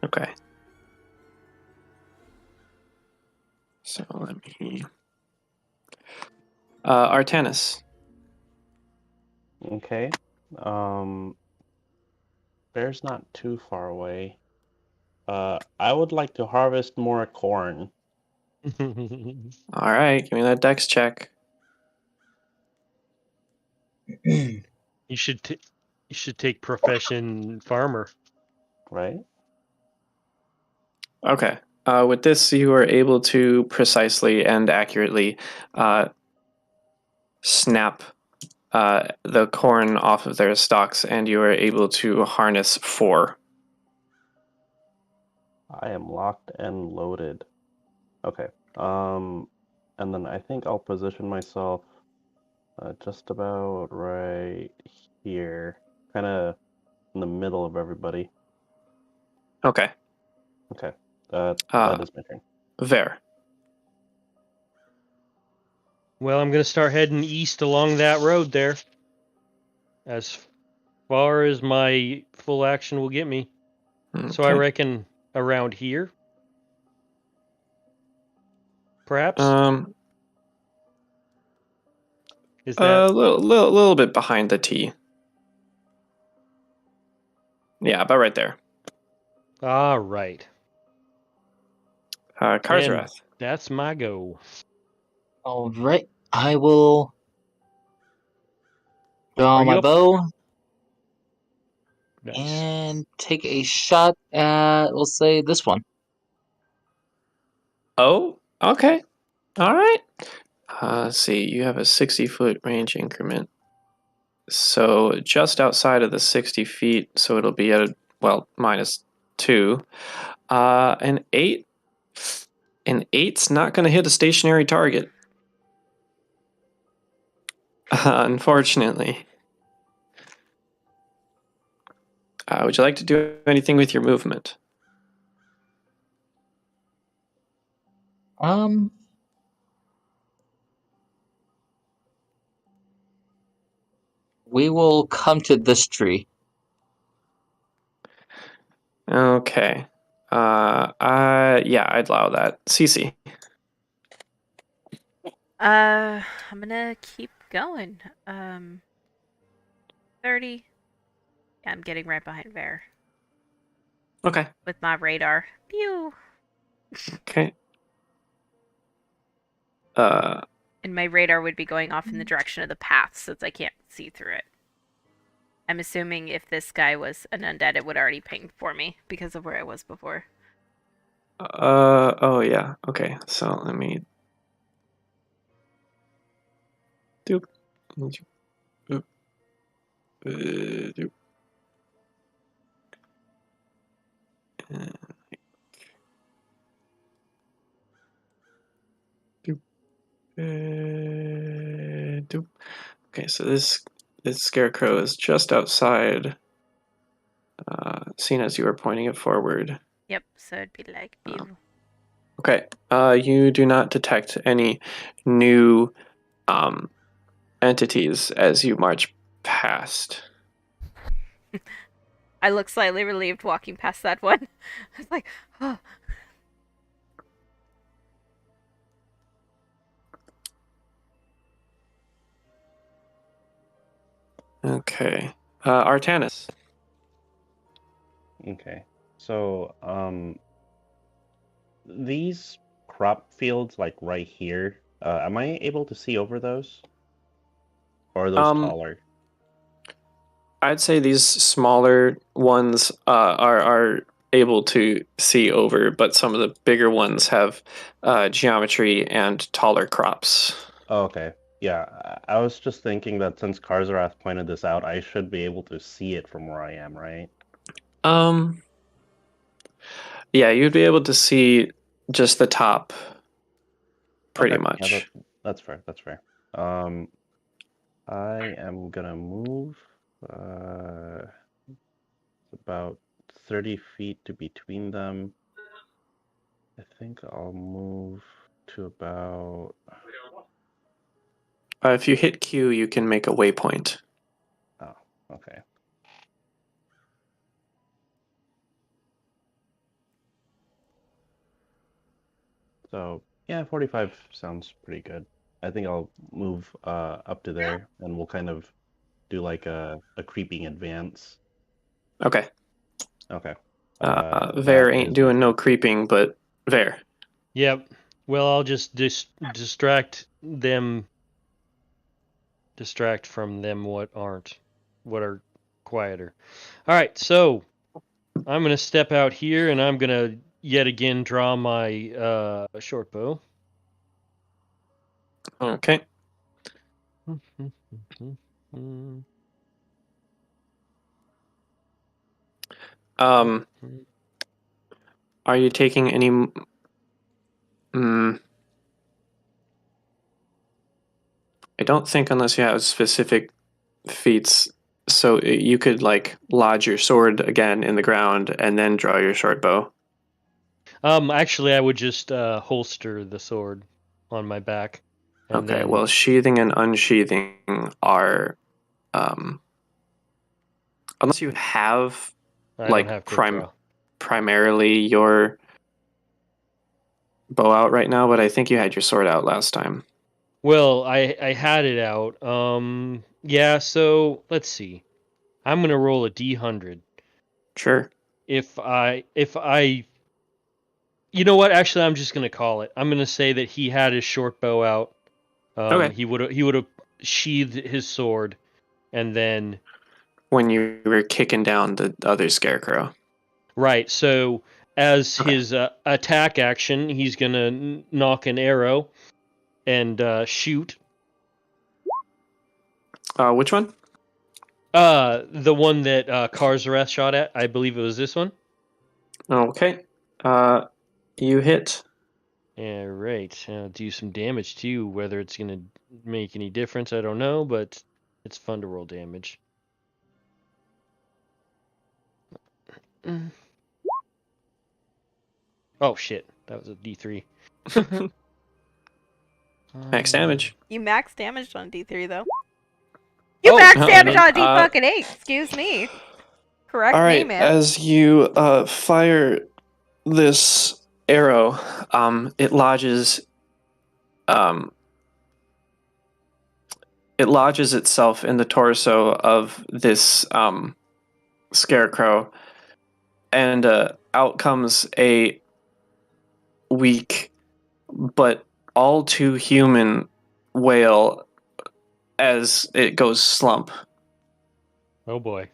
Okay. So let me. Artanis. Okay. Bear's not too far away. I would like to harvest more corn. All right, give me that dex check. You should take profession farmer. Right? Okay. With this, you are able to precisely and accurately snap the corn off of their stalks, and you are able to harness 4. I am locked and loaded. Okay. And then I think I'll position myself just about right here, kind of in the middle of everybody. Okay. Okay. That is my turn. There. Well, I'm going to start heading east along that road there. As far as my full action will get me. Okay. So I reckon around here. Perhaps? Is that... a little bit behind the T. Yeah, about right there. All right. Karzarath. That's my go. All right, I will draw Are my you up? bow Nice. and take a shot at, we'll say, this one. Oh, okay. All right. Let's see. You have a 60-foot range increment. So just outside of the 60 feet, so it'll be at -2. An 8. An 8's not going to hit a stationary target. Unfortunately. Would you like to do anything with your movement? We will come to this tree. Okay. Yeah, I'd allow that. Cece. I'm gonna keep going. 30. Yeah, I'm getting right behind Bear Okay. with my radar. Pew! Okay. And my radar would be going off in the direction of the path since I can't see through it. I'm assuming if this guy was an undead, it would already ping for me because of where I was before. Oh yeah. Okay. So let me doop. Doop. Doop. Doop. Doop. Okay, so this scarecrow is just outside, seen as you were pointing it forward. Yep, so it'd be like pew. Okay. You do not detect any new entities as you march past. I look slightly relieved walking past that one. I was like, oh. Okay. Artanis. Okay. So, these crop fields, like right here, am I able to see over those? Or are those taller? I'd say these smaller ones are able to see over, but some of the bigger ones have geometry and taller crops. Oh, okay. Yeah, I was just thinking that since Karzarath pointed this out, I should be able to see it from where I am, right? Yeah, you'd be able to see just the top, pretty Okay. much. Yeah, that's fair. That's fair. I am gonna move about 30 feet to between them. I think I'll move to about... If you hit Q, you can make a waypoint. Oh, okay. So, yeah, 45 sounds pretty good. I think I'll move up to there, and we'll kind of do like a creeping advance. Okay. Okay. Ver ain't doing no creeping, but Ver. Yep. Well, I'll just distract them. Distract from them what are quieter. All right, so I'm gonna step out here, and I'm gonna yet again draw my short bow. Okay. Are you taking any? I don't think unless you have specific feats, so you could like lodge your sword again in the ground and then draw your short bow. Actually, I would just holster the sword on my back. And Okay. then, Well, sheathing and unsheathing are, unless you have I don't have quick draw. primarily your bow out right now, but I think you had your sword out last time. Well, I had it out. Yeah. So let's see. I'm gonna roll a D100. Sure. If I, you know what? Actually, I'm just gonna call it. I'm gonna say that he had his short bow out. Okay. He would have sheathed his sword, and then When you were kicking down the other scarecrow. right. So as Okay. his attack action, he's gonna knock an arrow and shoot. Which one? The one that Karzarath shot at. I believe it was this one. Okay. You hit. Yeah, right. Do some damage too. Whether it's gonna make any difference, I don't know, but it's fun to roll damage. Oh shit, that was a D3. Max damage. You max damaged on D3 though. You Oh, max no, damage no, on D8. Excuse me. Correct all me, right. man. As you fire this arrow, it lodges. It lodges itself in the torso of this scarecrow, and out comes a weak but all too human wail as it goes slump. Oh boy.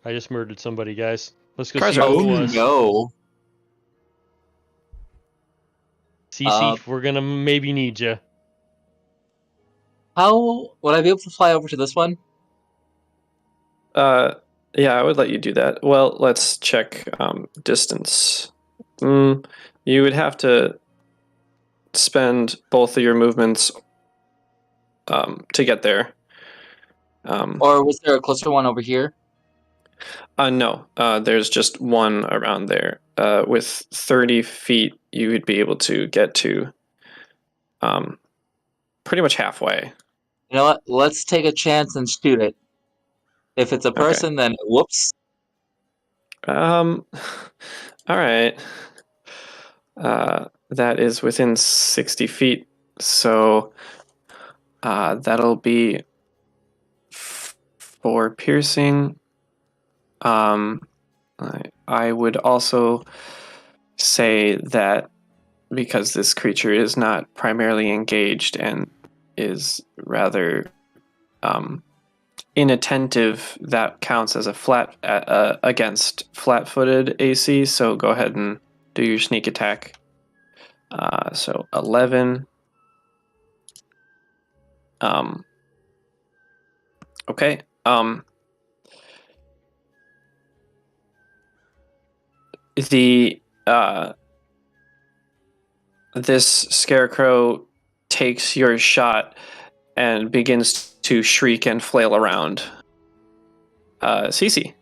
I just murdered somebody, guys. Let's go Cars see are- who it Oh was. no. Cece, we're gonna maybe need you. How would I be able to fly over to this one? Yeah, I would let you do that. Well, let's check distance. You would have to spend both of your movements to get there. Or was there a closer one over here? No, there's just one around there. With 30 feet, you would be able to get to pretty much halfway. You know what? Let's take a chance and shoot it. If it's a person, then whoops. All right. That is within 60 feet, so that'll be for piercing. I would also say that because this creature is not primarily engaged and is rather inattentive, that counts as a flat against flat-footed AC. So go ahead and do your sneak attack. So 11. Okay. This scarecrow takes your shot and begins to shriek and flail around. Cece.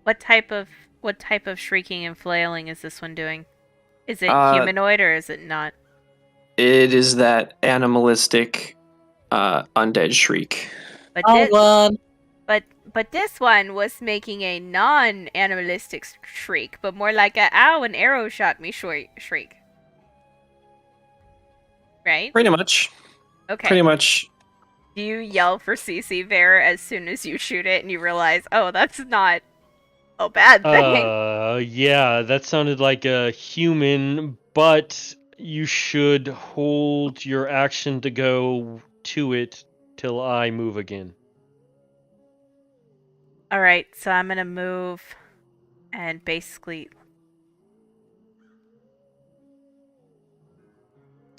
What type of shrieking and flailing is this one doing? Is it Uh, humanoid or is it not? It is that animalistic undead shriek. But Hold on. but this one was making a non-animalistic shriek, but more like a "ow, an arrow shot me" shriek. Right? Pretty much. Okay. Pretty much. Do you yell for CC there as soon as you shoot it and you realize, oh, that's not a bad thing? Yeah, that sounded like a human, but you should hold your action to go to it till I move again. All right, so I'm gonna move, and basically,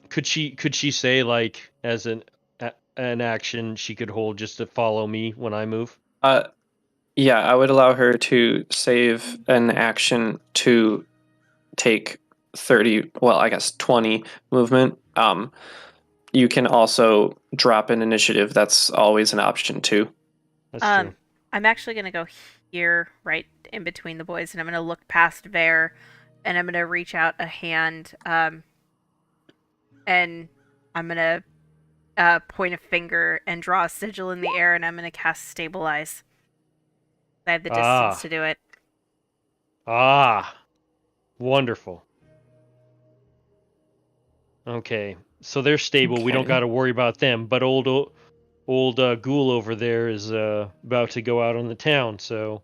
Could she say like as an action she could hold just to follow me when I move? Yeah, I would allow her to save an action to take 30, well, I guess 20 movement. You can also drop an initiative. That's always an option too. That's true. I'm actually gonna go here, right in between the boys, and I'm gonna look past Vare, and I'm gonna reach out a hand, and I'm gonna point a finger and draw a sigil in the air, and I'm gonna cast Stabilize. I have the distance to do it. Wonderful. Okay, so they're stable. We don't Okay. got to worry about them. But old Ghoul over there is about to go out on the town, so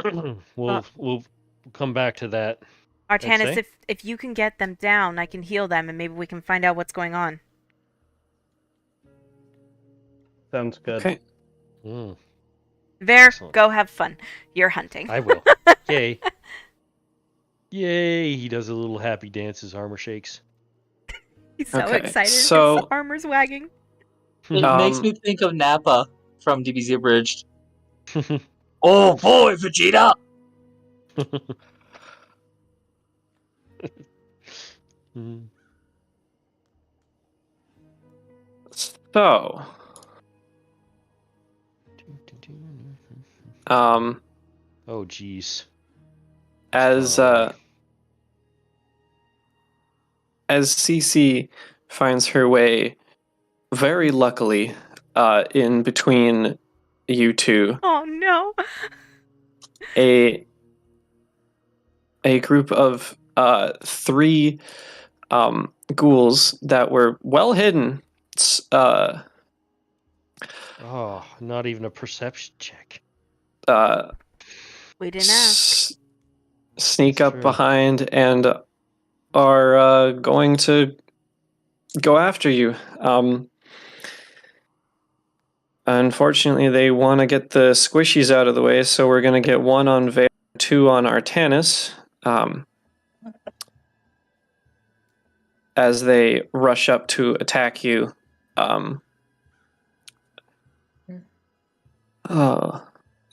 we'll come back to that. Artanis, if you can get them down, I can heal them, and maybe we can find out what's going on. Sounds good. Okay. Vare, Excellent. go have fun. You're hunting. I will. Yay. Yay, he does a little happy dance, his armor shakes. He's so Okay, excited. so- His armor's wagging. It makes me think of Nappa from DBZ Abridged. Mm. Oh boy, Vegeta! So, Oh jeez. as CC finds her way, very luckily, in between you two, Oh no. a group of 3 ghouls that were well hidden. Oh, not even a perception check. We didn't ask. Sneak That's up true. behind and are going to go after you. Unfortunately, they want to get the squishies out of the way, so we're going to get 1 on Vare, 2 on Artanis. As they rush up to attack you.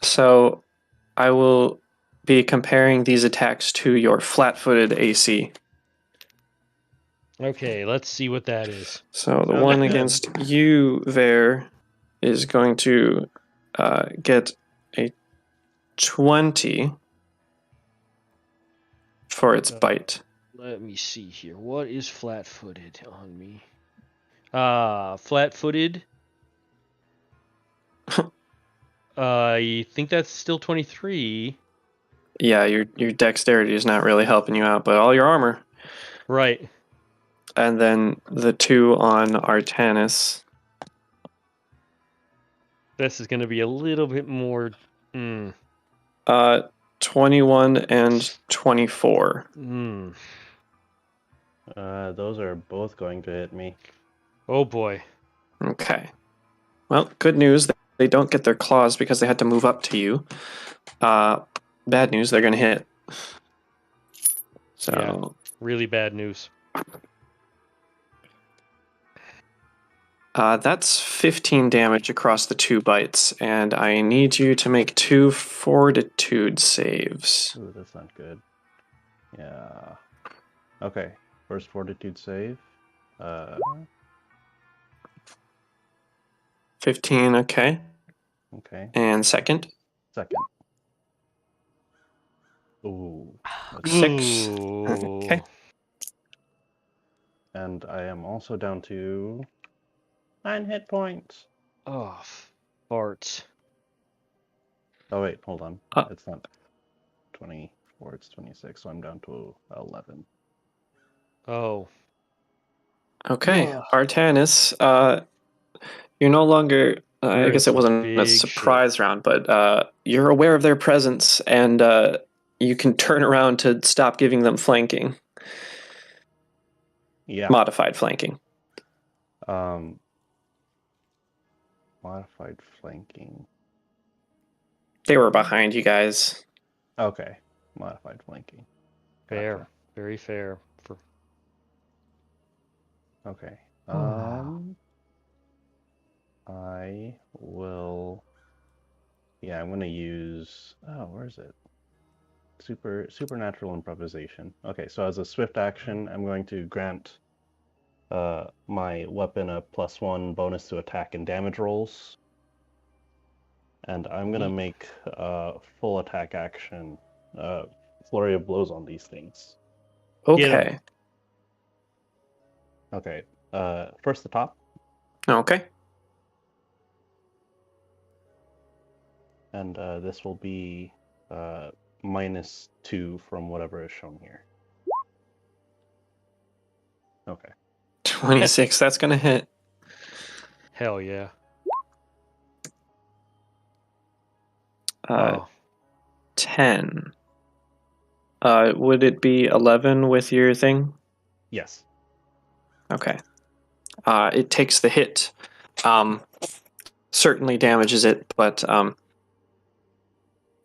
So I will be comparing these attacks to your flat-footed AC. Okay, let's see what that is. So the Sounds one good. against you there is going to get a 20 for its bite. Let me see here. What is flat-footed on me? Flat-footed. I think that's still 23. Yeah, your dexterity is not really helping you out, but all your armor. Right. And then the 2 on Artanis. This is going to be a little bit more. 21 and 24. Those are both going to hit me. Oh boy. Okay. Well, good news. They don't get their claws because they had to move up to you. Bad news, they're going to hit. So, Yeah. Really bad news. That's 15 damage across the 2 bites, and I need you to make 2 fortitude saves. Ooh, that's not good. Yeah. Okay. First fortitude save. 15, okay. Okay. And second? Second. Ooh. That's 6. Ooh. Okay. And I am also down to 9 hit points. Oh, farts. Oh wait, hold on. It's not 24, it's 26, so I'm down to 11. Oh. Okay, Ugh. Artanis, you're no longer, I You're guess in it wasn't some a big surprise round, but you're aware of their presence, and you can turn around to stop giving them flanking. Yeah. Modified flanking. Modified flanking. They were behind you guys. Okay. Modified flanking. Fair. Gotcha. Very fair. Okay. I will. Yeah, I'm gonna use. Oh, where is it? Supernatural improvisation. Okay, so as a swift action, I'm going to grant my weapon a +1 bonus to attack and damage rolls, and I'm gonna make full attack action flurry of blows on these things. Okay. Okay. First the top, Okay. and this will be -2 from whatever is shown here. Okay. 26. That's gonna hit. Hell yeah. 10. Would it be 11 with your thing? Yes. Okay. It takes the hit. Certainly damages it, but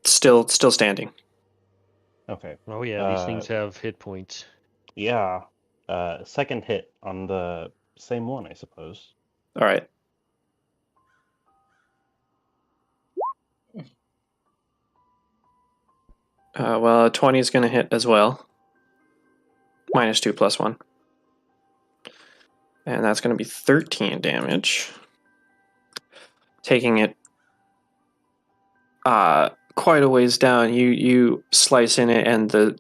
still standing. Okay. Oh yeah, these things have hit points. Yeah. Second hit on the same one, I suppose. All right. Well, 20 is going to hit as well. -2 +1. And that's going to be 13 damage. Taking it quite a ways down. You slice in it, and the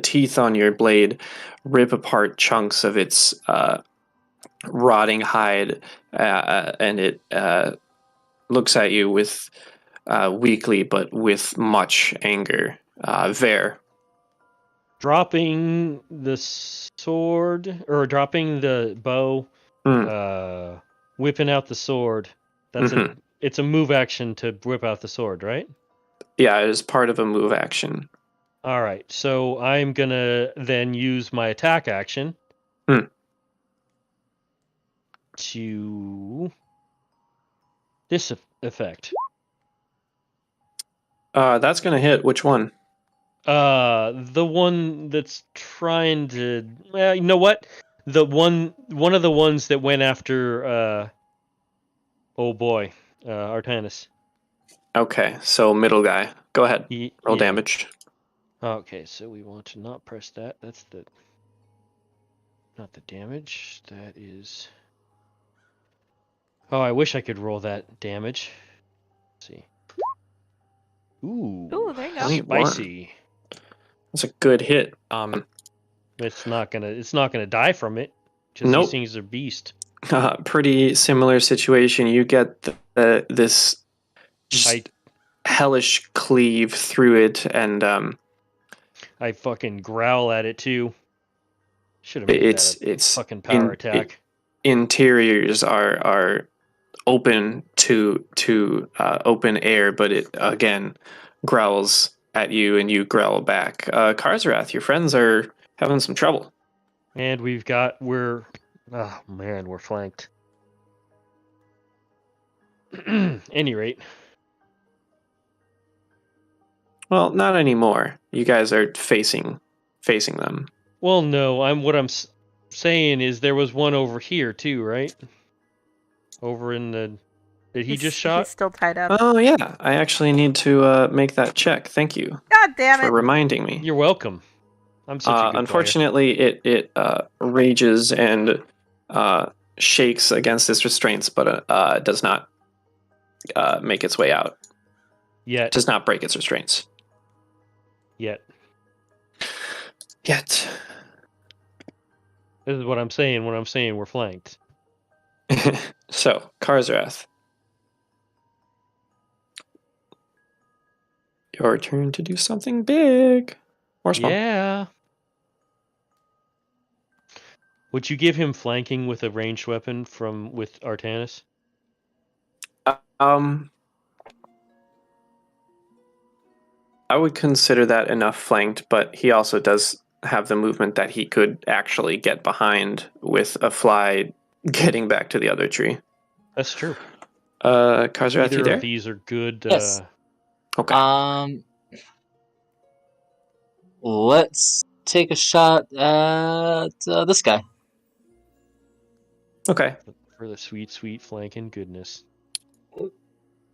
teeth on your blade rip apart chunks of its rotting hide, and it looks at you with weakly but with much anger. Ver. Dropping the sword, or dropping the bow, whipping out the sword. That's it's a move action to whip out the sword, right? Yeah, it is part of a move action. All right, so I'm gonna then use my attack action to this effect. That's gonna hit. Which one? The one that's trying to. Well, you know what? One of the ones that went after. Oh boy, Artanis. Okay, so middle guy. Go ahead. Roll damage. Okay, so we want to not press that. That's not the damage. That is. Oh, I wish I could roll that damage. Let's see. Ooh, there you go. Spicy. That's a good hit. It's not gonna die from it. Because Nope. these things are beast. Pretty similar situation. You get this just hellish cleave through it, and I fucking growl at it too. Should have made that a fucking power attack. Interiors are open to open air, but it again growls at you, and you growl back. Karzarath, your friends are having some trouble. And we're flanked. Any rate. Well, not anymore. You guys are facing them. Well, no. What I'm saying is there was one over here too, right? Over in the that he just shot. He's still tied up. Oh yeah, I actually need to make that check. Thank you. God damn it! For reminding me. You're welcome. I'm such a good unfortunately, it rages and shakes against its restraints, but does not make its way out. Yet. Does not break its restraints. Yet. This is what I'm saying when I'm saying we're flanked. So, Karzarath. Your turn to do something big. Or small. Yeah. Would you give him flanking with a ranged weapon with Artanis? I would consider that enough flanked, but he also does have the movement that he could actually get behind with a fly getting back to the other tree. That's true. Karzarath, you Either there? of these are good. Yes. Okay. Let's take a shot at this guy. Okay. For the sweet, sweet flanking goodness.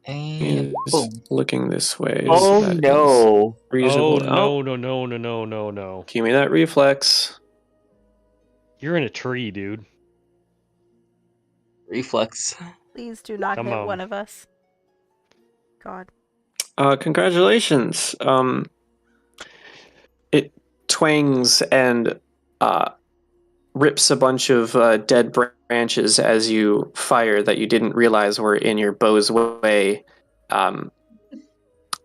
And He's boom. looking this way. Oh That is no. reasonable. Oh, no. Give me that reflex. You're in a tree, dude. Reflex. Please do not Come hit on. one of us. God. Congratulations. It twangs and rips a bunch of dead branches as you fire that you didn't realize were in your bow's way. It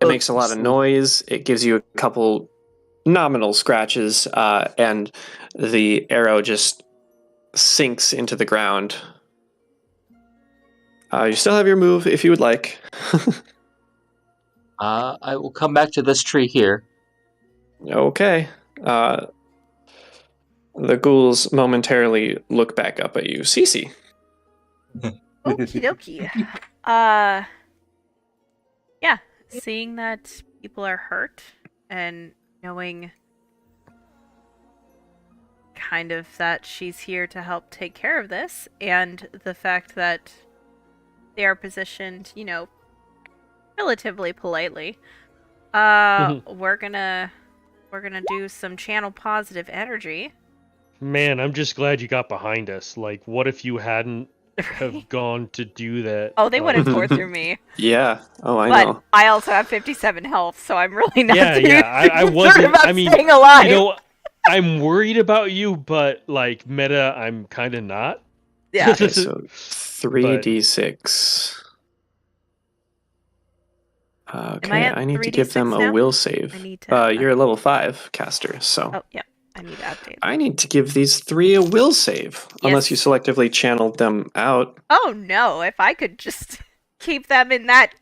makes a lot of noise. It gives you a couple nominal scratches, and the arrow just sinks into the ground. You still have your move if you would like. I will come back to this tree here. Okay. The ghouls momentarily look back up at you. Cece. Okie dokie. Yeah, seeing that people are hurt and knowing kind of that she's here to help take care of this, and the fact that they are positioned, relatively politely, we're gonna do some channel positive energy. Man, I'm just glad you got behind us. Like, what if you hadn't have gone to do that? Oh, they Like, wouldn't pour through me. Yeah. Oh, I But know. I also have 57 health, so I'm really not Yeah, too I concerned wasn't. about I mean, staying alive. I'm worried about you, but like meta, I'm kind of not. Yeah. Okay, so 3d6. Okay, at I need to give 3d6 them a now? will save. I need to You're a level 5 caster, so Oh, yeah. I need to update. I need to give these 3 a will save, unless you Yes. selectively channeled them out. Oh no! If I could just keep them in that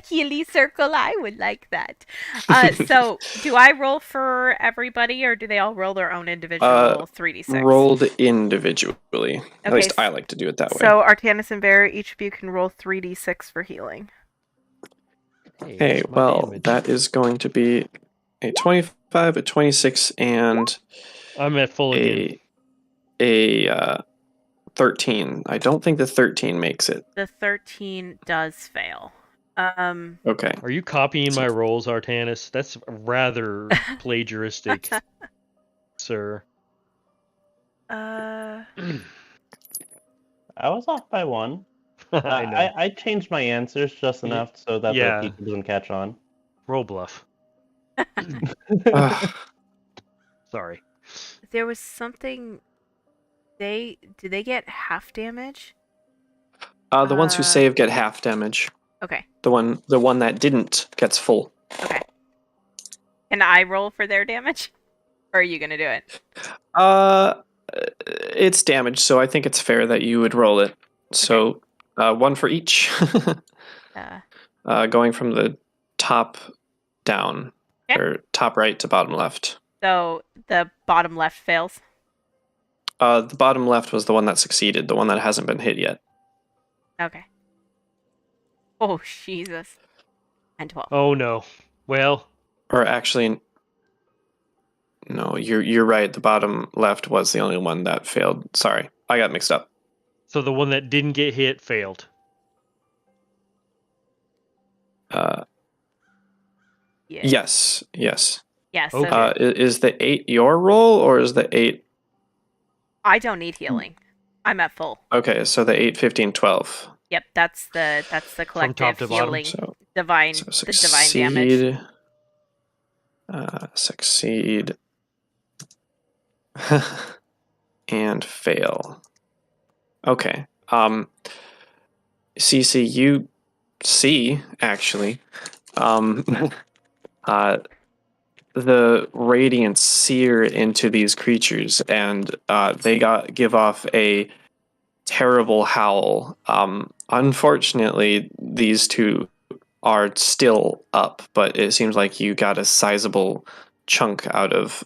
Healy circle, I would like that. So do I roll for everybody, or do they all roll their own individual 3d6? Rolled individually. At Okay, least I like to do it that way. So Artanis and Bear, each of you can roll 3d6 for healing. Okay, what's my well, damage? that is going to be a 25, a 26, and I'm at full again. a 13. I don't think the 13 makes it. The 13 does fail. Okay. Are you copying my rolls, Artanis? That's rather plagiaristic, sir. I was off by 1. I know. I changed my answers just enough so that Yeah. the people doesn't catch on. Roll bluff. Ugh. Sorry. There was something. Did they get half damage? The ones who save get half damage. Okay. The one that didn't gets full. Okay. Can I roll for their damage? Or are you gonna do it? It's damage, so I think it's fair that you would roll it. So, 1 for each. Going from the top down, Okay. or top right to bottom left. So the bottom left fails. The bottom left was the one that succeeded, the one that hasn't been hit yet. Okay. Oh Jesus. And 12. Oh no. Well, Or actually, no, you're right. The bottom left was the only one that failed. Sorry, I got mixed up. so the one that didn't get hit failed. Yes. Yes. Okay. So Is the 8 your roll, or is the 8? I don't need healing. I'm at full. Okay, so the 8, 15, 12. Yep, that's the From top collective to bottom. healing, So, divine, so the divine damage. Succeed. And fail. Okay. CC, you see, actually, the radiance sear into these creatures, and they give off a terrible howl. Unfortunately, these two are still up, but it seems like you got a sizable chunk out of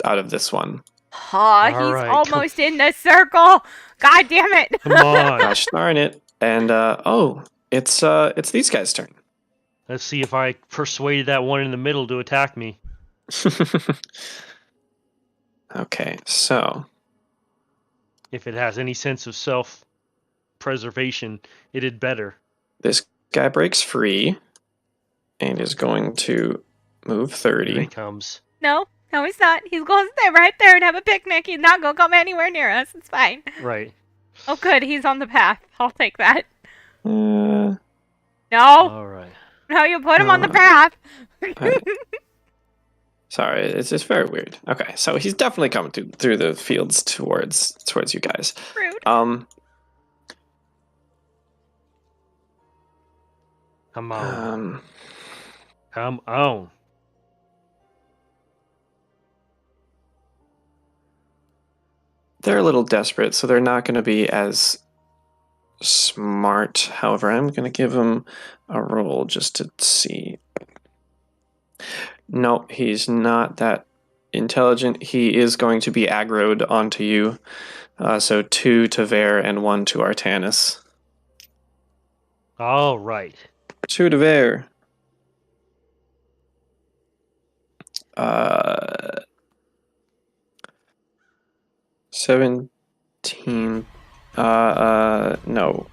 out of this one. Oh, he's Alright, almost in the circle. God damn it. Come on. Gosh darn it! And it's these guys' turn. Let's see if I persuaded that one in the middle to attack me. Okay, so If it has any sense of self-preservation, it had better. this guy breaks free and is going to move Here 30. he comes. No, he's not. He's going to stay right there and have a picnic. He's not going to come anywhere near us. It's fine. Right. Oh, good. He's on the path. I'll take that. Uh, No. Alright. No, you put him on the path. Sorry, it's just very weird. Okay, so he's definitely coming through the fields towards you guys. Rude. Come on. Um, Come on. they're a little desperate, so they're not going to be as smart. However, I'm going to give him a roll just to see. No, he's not that intelligent. He is going to be aggroed onto you. So 2 to Ver and 1 to Artanis. All right. 2 to Ver. 17. No.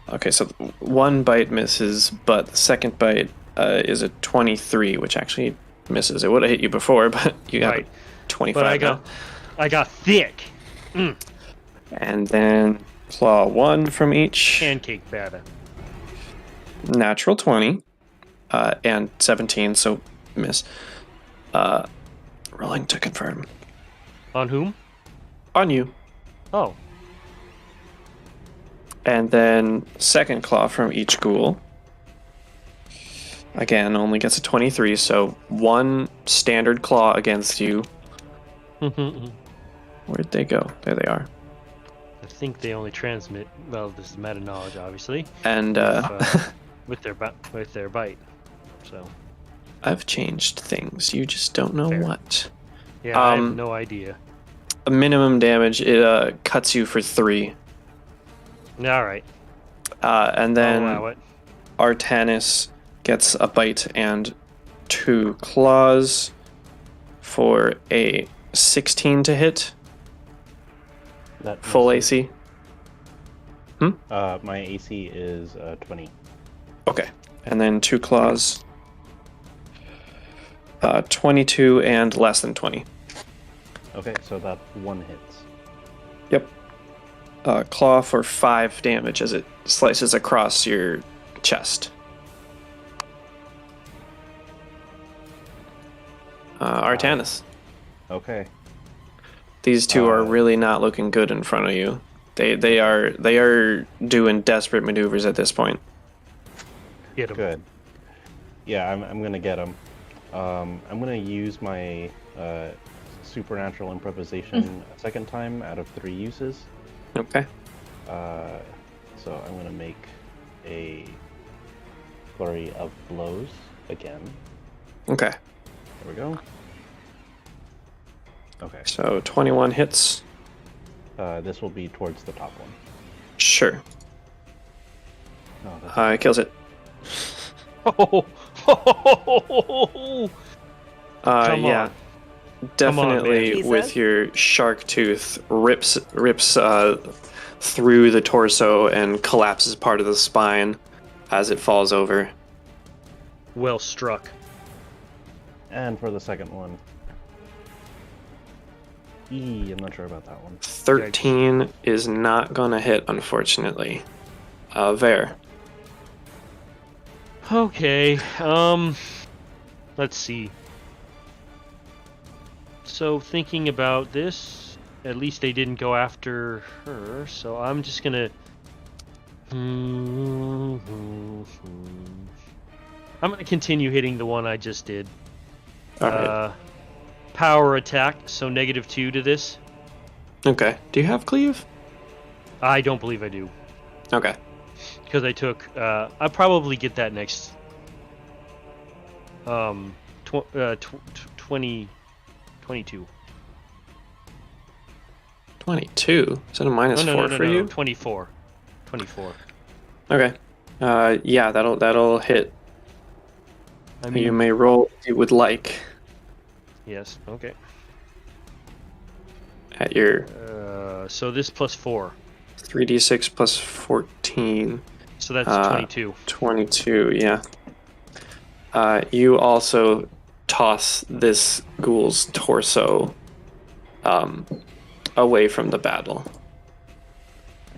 Okay, so 1 bite misses, but the second bite is a 23, which actually misses. It would have hit you before, but you got Right. a 25 But I got thick. And then claw 1 from each. Pancake batter. Natural 20. And 17, so miss. Rolling to confirm. On whom? On you. Oh. And then second claw from each ghoul. Again, only gets a 23, so 1 standard claw against you. Where'd they go? There they are. I think they only transmit. Well, this is meta knowledge, obviously. And With their bite. So. I've changed things. You just don't know Fair. what. Yeah, I have no idea. A minimum damage. It cuts you for 3. All right. And then I'll allow it. Artanis gets a bite and 2 claws for a 16 to hit. That Full misses. AC. My AC is 20. Okay. And then 2 claws. 22 and less than 20. Okay, so that 1 hits. Yep. Claw for 5 damage as it slices across your chest. Artanis. Okay. These two are really not looking good in front of you. They are doing desperate maneuvers at this point. Get him. Good. Yeah, I'm gonna get him. I'm gonna use my supernatural improvisation a second time out of 3 uses. Okay. So I'm gonna make a flurry of blows again. Okay. There we go. Okay. So 21 hits. This will be towards the top one. Sure. Oh, that's It kills it. Come Yeah. on. Definitely man. with Jesus. your shark tooth rips through the torso and collapses part of the spine as it falls over. Well struck. And for the second one. I'm not sure about that one. 13 is not gonna hit, unfortunately. Ver. Okay. Let's see. So thinking about this, at least they didn't go after her, so I'm just gonna I'm gonna continue hitting the one I just did. Alright. Power attack, so -2 to this. Okay. Do you have cleave? I don't believe I do. Okay. Because I took I'll probably get that next 20 22. 22. Is that a minus no, 4 no, for no, you? 24. 24. Okay. Yeah, that'll hit. I You mean, may roll if you would like yes. Okay. at your So this plus 4. 3d6 plus 14. So that's 22. 22, yeah. You also toss this ghoul's torso away from the battle.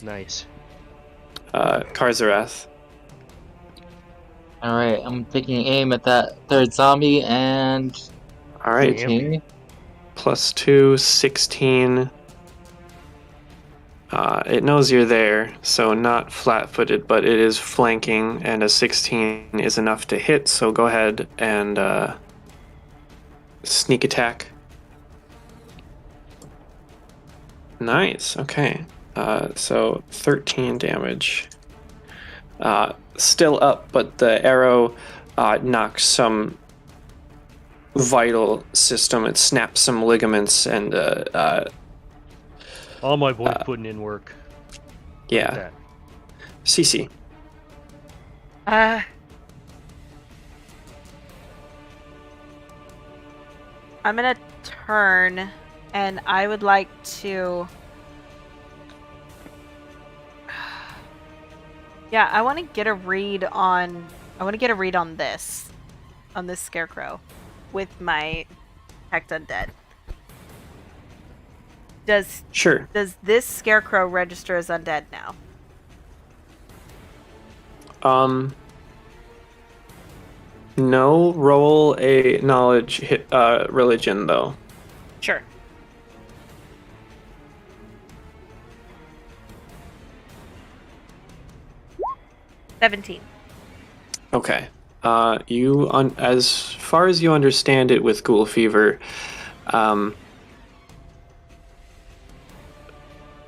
Nice. Karzarath. All right, I'm taking aim at that third zombie and All right, shooting. plus 2, 16. It knows you're there, so not flat-footed, but it is flanking, and a 16 is enough to hit, so go ahead and sneak attack. Nice, okay. So 13 damage. Still up, but the arrow knocks some vital system. It snaps some ligaments and All my boys putting in work. yeah. That. Cece. I'm gonna turn, and I would like to. Yeah, I want to get a read on. I want to get a read on this scarecrow, with my Detect Undead. Sure. Does this scarecrow register as undead now? No, roll a knowledge religion though. Sure. $17. Okay. As far as you understand it with ghoul fever,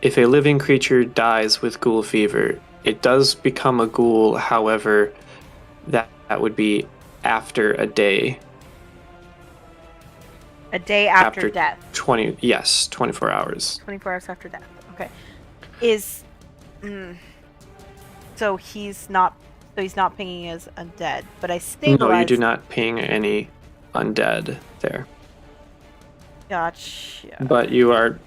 if a living creature dies with ghoul fever, it does become a ghoul. However, that would be after a day. A day after death. 24 hours. 24 hours after death. Okay. So he's not pinging as undead, but I stabilize. No, you do not ping any undead there. Gotcha. But you're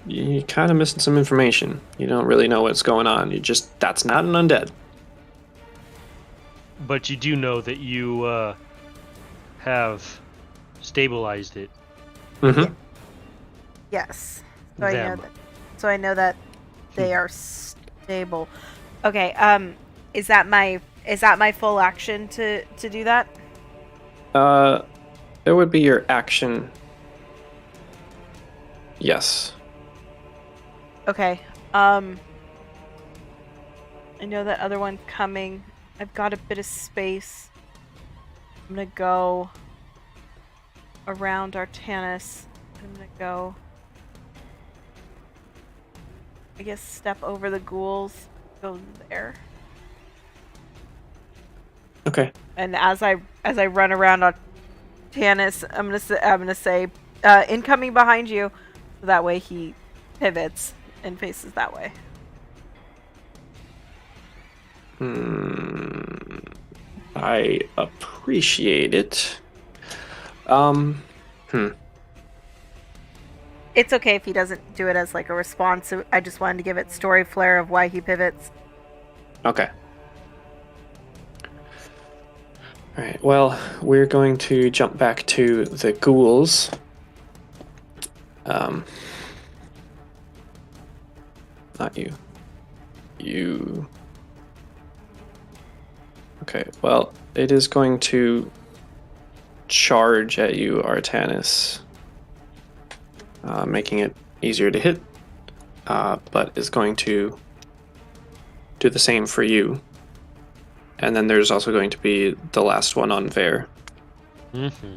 kind of missing some information. You don't really know what's going on. That's not an undead. But you do know that you have stabilized it. Mm-hmm. Yes. Them. So I know that they are stable. Okay. Is that my full action to do that? It would be your action. Yes. Okay. I know that other one coming. I've got a bit of space. I'm gonna go around Artanis. I'm gonna go, I guess, step over the ghouls. Go there. Okay. And as I run around Artanis, I'm gonna say, incoming behind you. So that way he pivots and faces that way. I appreciate it. It's okay if he doesn't do it as like a response. I just wanted to give it story flair of why he pivots. Okay. Alright, well, we're going to jump back to the ghouls. Not you. You. Okay, well, it is going to charge at you, Artanis, making it easier to hit, but is going to do the same for you. And then there's also going to be the last one on Vare. Mm-hmm.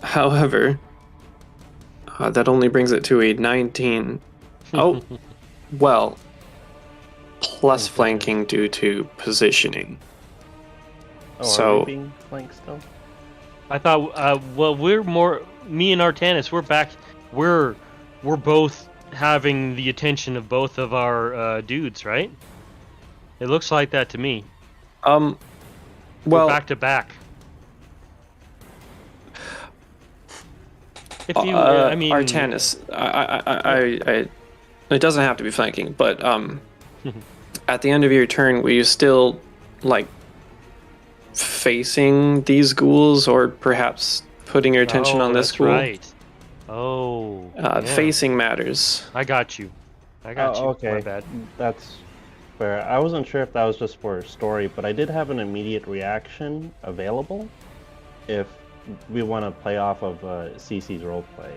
However, that only brings it to a 19. Oh, well, plus flanking due to positioning. Oh, So- are we being flanked still? I thought, well, me and Artanis, we're back. We're both having the attention of both of our dudes, right? It looks like that to me. Well, We're back to back. If you, I mean, Artanis, it doesn't have to be flanking, but at the end of your turn, were you still like facing these ghouls, or perhaps putting your attention on this that's ghoul? right. Oh, yeah. Facing matters. I got you. I got you. Okay, My bad. that's fair. I wasn't sure if that was just for story, but I did have an immediate reaction available if we want to play off of CC's roleplay.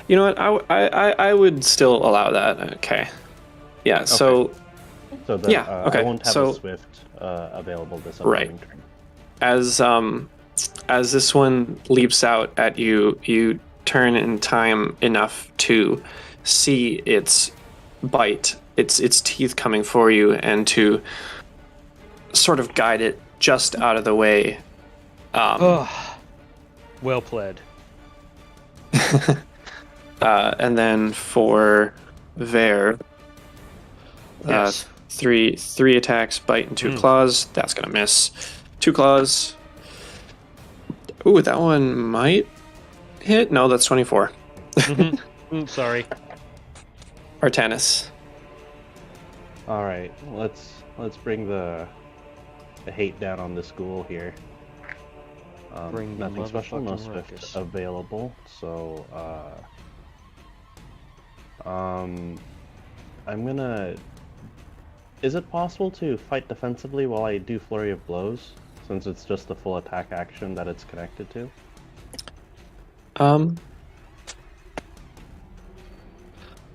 You know what? I would still allow that. Okay. Yeah. So So then, Yeah, okay, I won't have so- a Swift available this upcoming turn. as this one leaps out at you, you turn in time enough to see its bite, its teeth coming for you, and to sort of guide it just out of the way. Well played. And then for Ver, Yes. three attacks, bite, and 2 claws. That's gonna miss. 2 claws. Ooh, that one might hit. No, that's 24. Sorry. Artanis. All right, let's bring the hate down on this ghoul here. Bring the Nothing special, no motherfucking Swift ruckus. available. So I'm gonna. Is it possible to fight defensively while I do Flurry of Blows, since it's just the full attack action that it's connected to?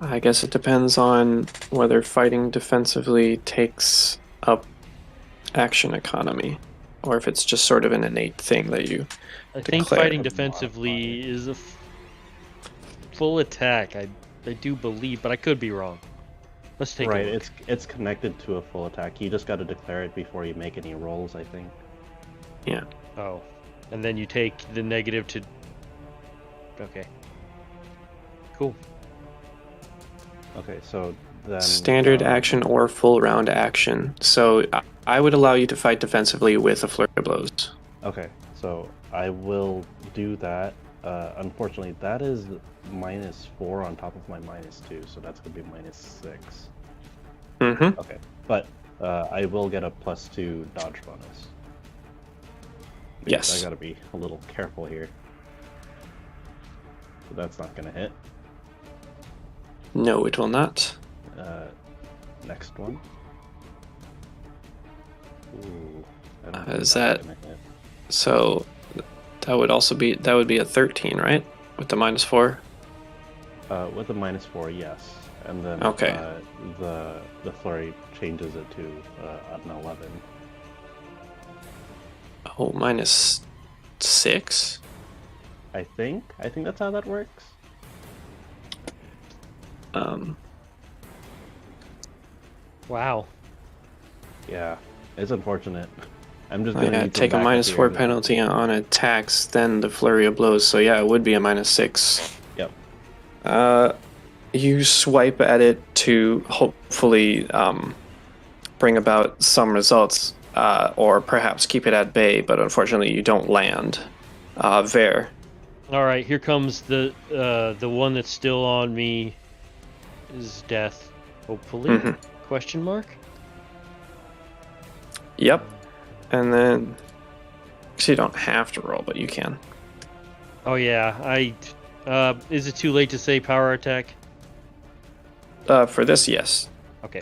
I guess it depends on whether fighting defensively takes up action economy, or if it's just sort of an innate thing that you I think declare. fighting defensively is a full attack. I do believe, but I could be wrong. Let's take Right, a look. it's connected to a full attack. You just got to declare it before you make any rolls, I think. Yeah. Oh, and then you take the negative to. Okay. Cool. Okay, so then Standard action or full round action. So I would allow you to fight defensively with a flurry of blows. Okay, so I will do that. Unfortunately, that is -4 on top of my -2, so that's gonna be -6. Mm-hmm. Okay, but I will get a +2 dodge bonus. Because Yes. I gotta be a little careful here. So that's not gonna hit. No, it will not. Next one. Ooh, I don't Is think that's that- gonna hit. So that would be a 13, right? With the -4. With a -4, yes, and then Okay. The flurry changes it to an 11. Oh, -6. I think that's how that works. Wow. Yeah, it's unfortunate. I'm just Oh, gonna yeah, need to take a back up -4 here. penalty on attacks, then the flurry of blows. So yeah, it would be a -6. Yep. You swipe at it to hopefully bring about some results, or perhaps keep it at bay. But unfortunately, you don't land. Ver. All right, here comes the one that's still on me. Is death, hopefully? Mhm. Question mark. Yep. And then, so you don't have to roll, but you can. Oh yeah, is it too late to say power attack? For this, yes. Okay.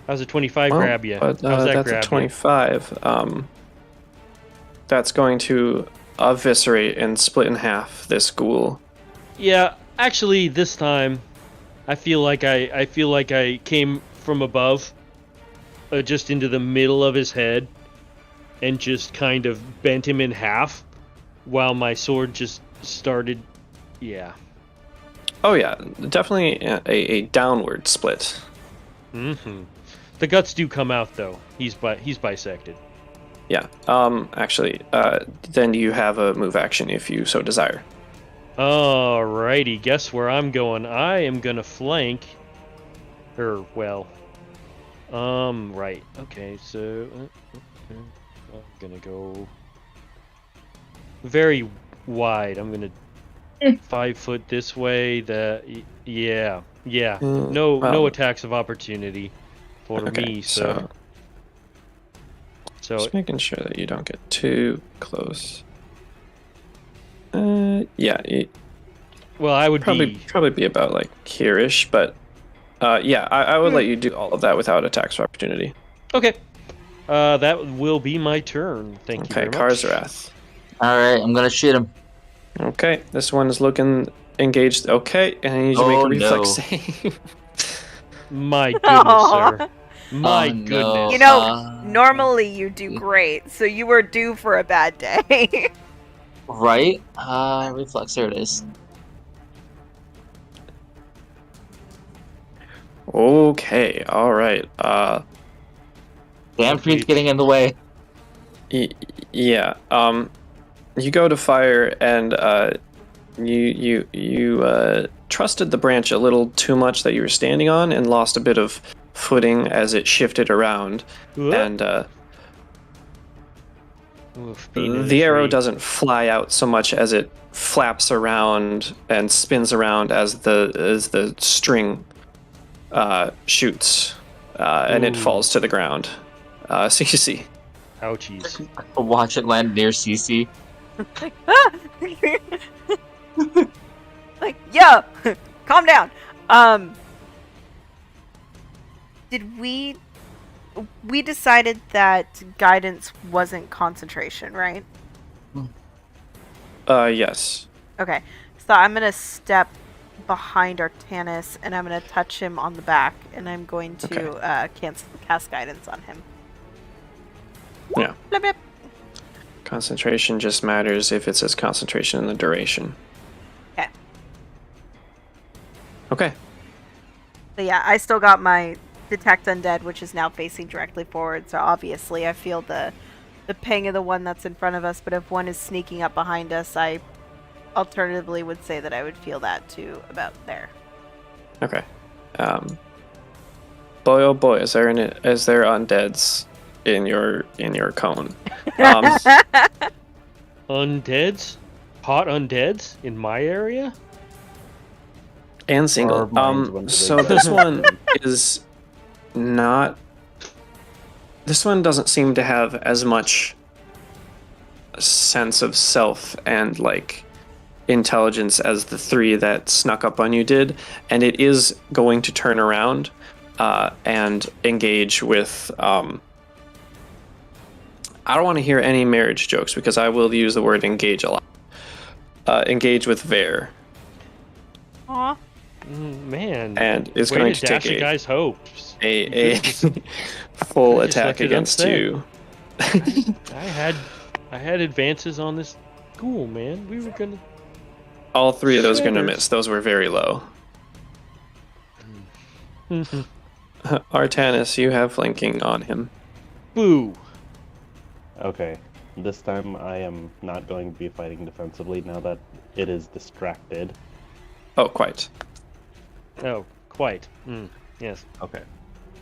How's a 25 Well, grab you? But How's that that's grab a 25. That's going to eviscerate and split in half this ghoul. you? Yeah, actually, this time, I feel like I came from above, just into the middle of his head, and just kind of bent him in half, while my sword just started. Yeah. Oh yeah, definitely a downward split. Mm-hmm. The guts do come out though. He's bisected. Yeah. Actually, then you have a move action if you so desire. Alrighty, guess where I'm going? I am gonna flank. Right. Okay, so I'm gonna go very wide. I'm gonna 5 foot this way. Yeah. No attacks of opportunity for me. So just making sure that you don't get too close. Yeah. Well, I would probably be about like here-ish, but yeah, I would let you do all of that without attacks of opportunity. Okay. That will be my turn. Thank you very much. Karzarath. All right, I'm gonna shoot him. Okay, this one is looking engaged. Okay, and I need you to make a reflex save. My goodness, sir. My no. goodness. You know, normally you do great, so you were due for a bad day. Right? Reflex, there it is. Okay, alright. Damn tree's getting in the way. Yeah, you go to fire and you trusted the branch a little too much that you were standing on and lost a bit of footing as it shifted around. Whoop. And being the arrow doesn't fly out so much as it flaps around and spins around as the string shoots and it falls to the ground. CC. Ouchies. Watch it land near CC. Like, yo, calm down. Did we decided that guidance wasn't concentration, right? Yes. Okay, so I'm gonna step behind Artanis and I'm gonna touch him on the back and I'm going to cast guidance on him. Yeah. Blip, blip. Concentration just matters if it says concentration in the duration. Okay. Okay. So yeah, I still got my detect undead, which is now facing directly forward. So obviously, I feel the ping of the one that's in front of us. But if one is sneaking up behind us, I alternatively would say that I would feel that too about there. Okay. Boy, oh boy, is there undeads in your cone? Undeads? Hot undeads in my area? And single. So this one is not. This one doesn't seem to have as much sense of self and like intelligence as the 3 that snuck up on you did, and it is going to turn around and engage with. I don't want to hear any marriage jokes because I will use the word engage a lot. Engage with Vare. Aw. Man. And is way going to to dash take a guy's hopes. a full I just attack left it against unsaid. you. I had advances on this ghoul, man. We were gonna. All 3 of those are going to Shivers. miss. Those were very low. Artanis, you have flanking on him. Boo. Okay, this time I am not going to be fighting defensively now that it is distracted. Oh, quite. Oh, quite. Yes. Okay.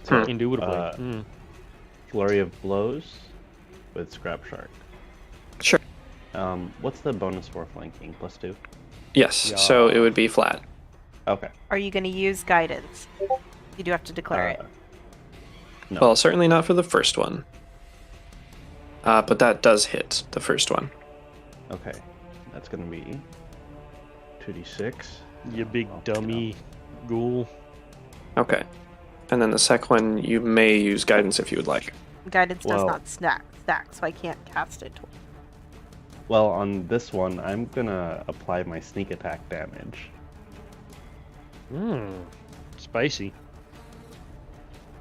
Indubitably. Flurry of blows with Scrap Shark. Sure. What's the bonus for flanking? +2? Yes, Yeah. so it would be flat. Okay. Are you going to use guidance? You do have to declare it. No. Well, certainly not for the first one. But that does hit the first one. Okay. That's going to be 2d6. You big dummy ghoul. Okay. And then the second one, you may use guidance if you would like. Guidance does Well- not stack, so I can't cast it. Well, on this one, I'm going to apply my sneak attack damage. Spicy.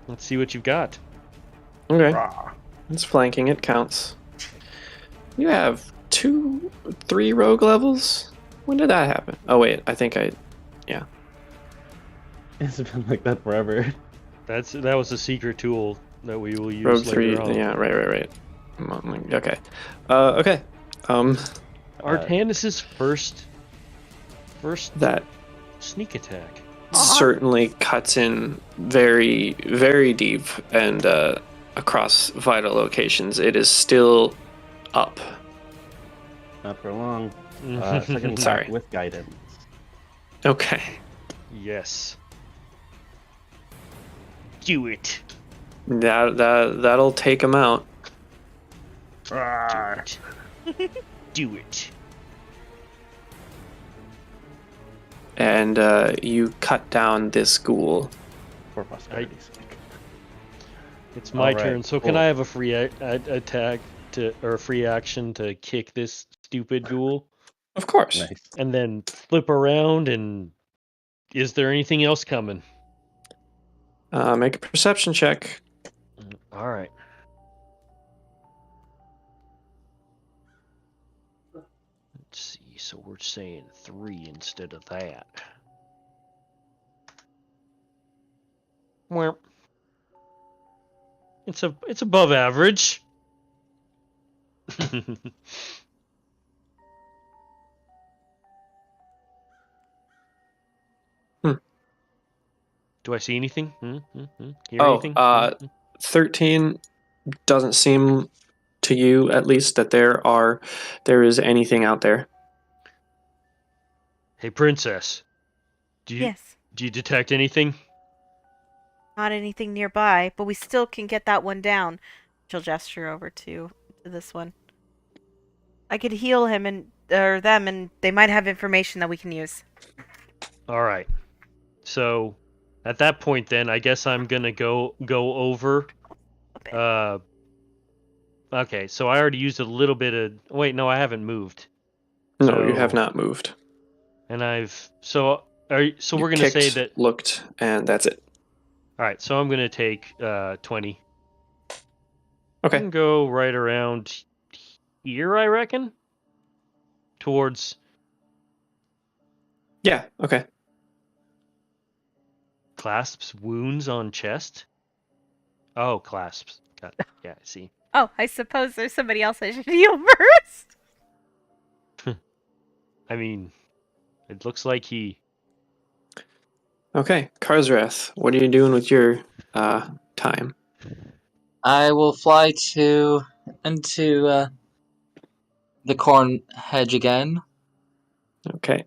Let's see what you've got. Okay. Rah. It's flanking, it counts. You have 3 rogue levels? When did that happen? Oh, wait, I think It's been like that forever. That was a secret tool that we will use Rogue later 3. on. Yeah, right. Okay. Okay. Artanis's first That sneak attack. certainly cuts in very, very deep and across vital locations. It is still up. Not for long. Second Sorry. attack with guidance. Okay. Yes. Do it. That'll take him out. Do it. Do it. And you cut down this ghoul. For posterity's sake. It's my Alright, turn. So cool. can I have a free attack or a free action to kick this stupid ghoul, Of course. Nice. and then flip around? And is there anything else coming? Make a perception check. All right. Let's see. So we're saying 3 instead of that. Well, it's above average. Do I see anything? Hear anything? 13 doesn't seem to you, at least, that there is anything out there. Hey, princess. Yes. Do you detect anything? Not anything nearby, but we still can get that one down. She'll gesture over to this one. I could heal him or them, and they might have information that we can use. All right. So, at that point, then I guess I'm gonna go over. Okay. So I already used a little bit of. Wait, no, I haven't moved. No, you So- have not moved. And I've so we're You gonna kicked, say that. looked, and that's it. All right. So I'm gonna take 20. Okay. And go right around here, I reckon. Towards Yeah, okay. clasps wounds on chest. Oh, clasps. Got it. Yeah, I see. Oh, I suppose there's somebody else I should heal first. I mean, it looks like he. Okay, Karzrath, what are you doing with your time? I will fly into the corn hedge again. Okay.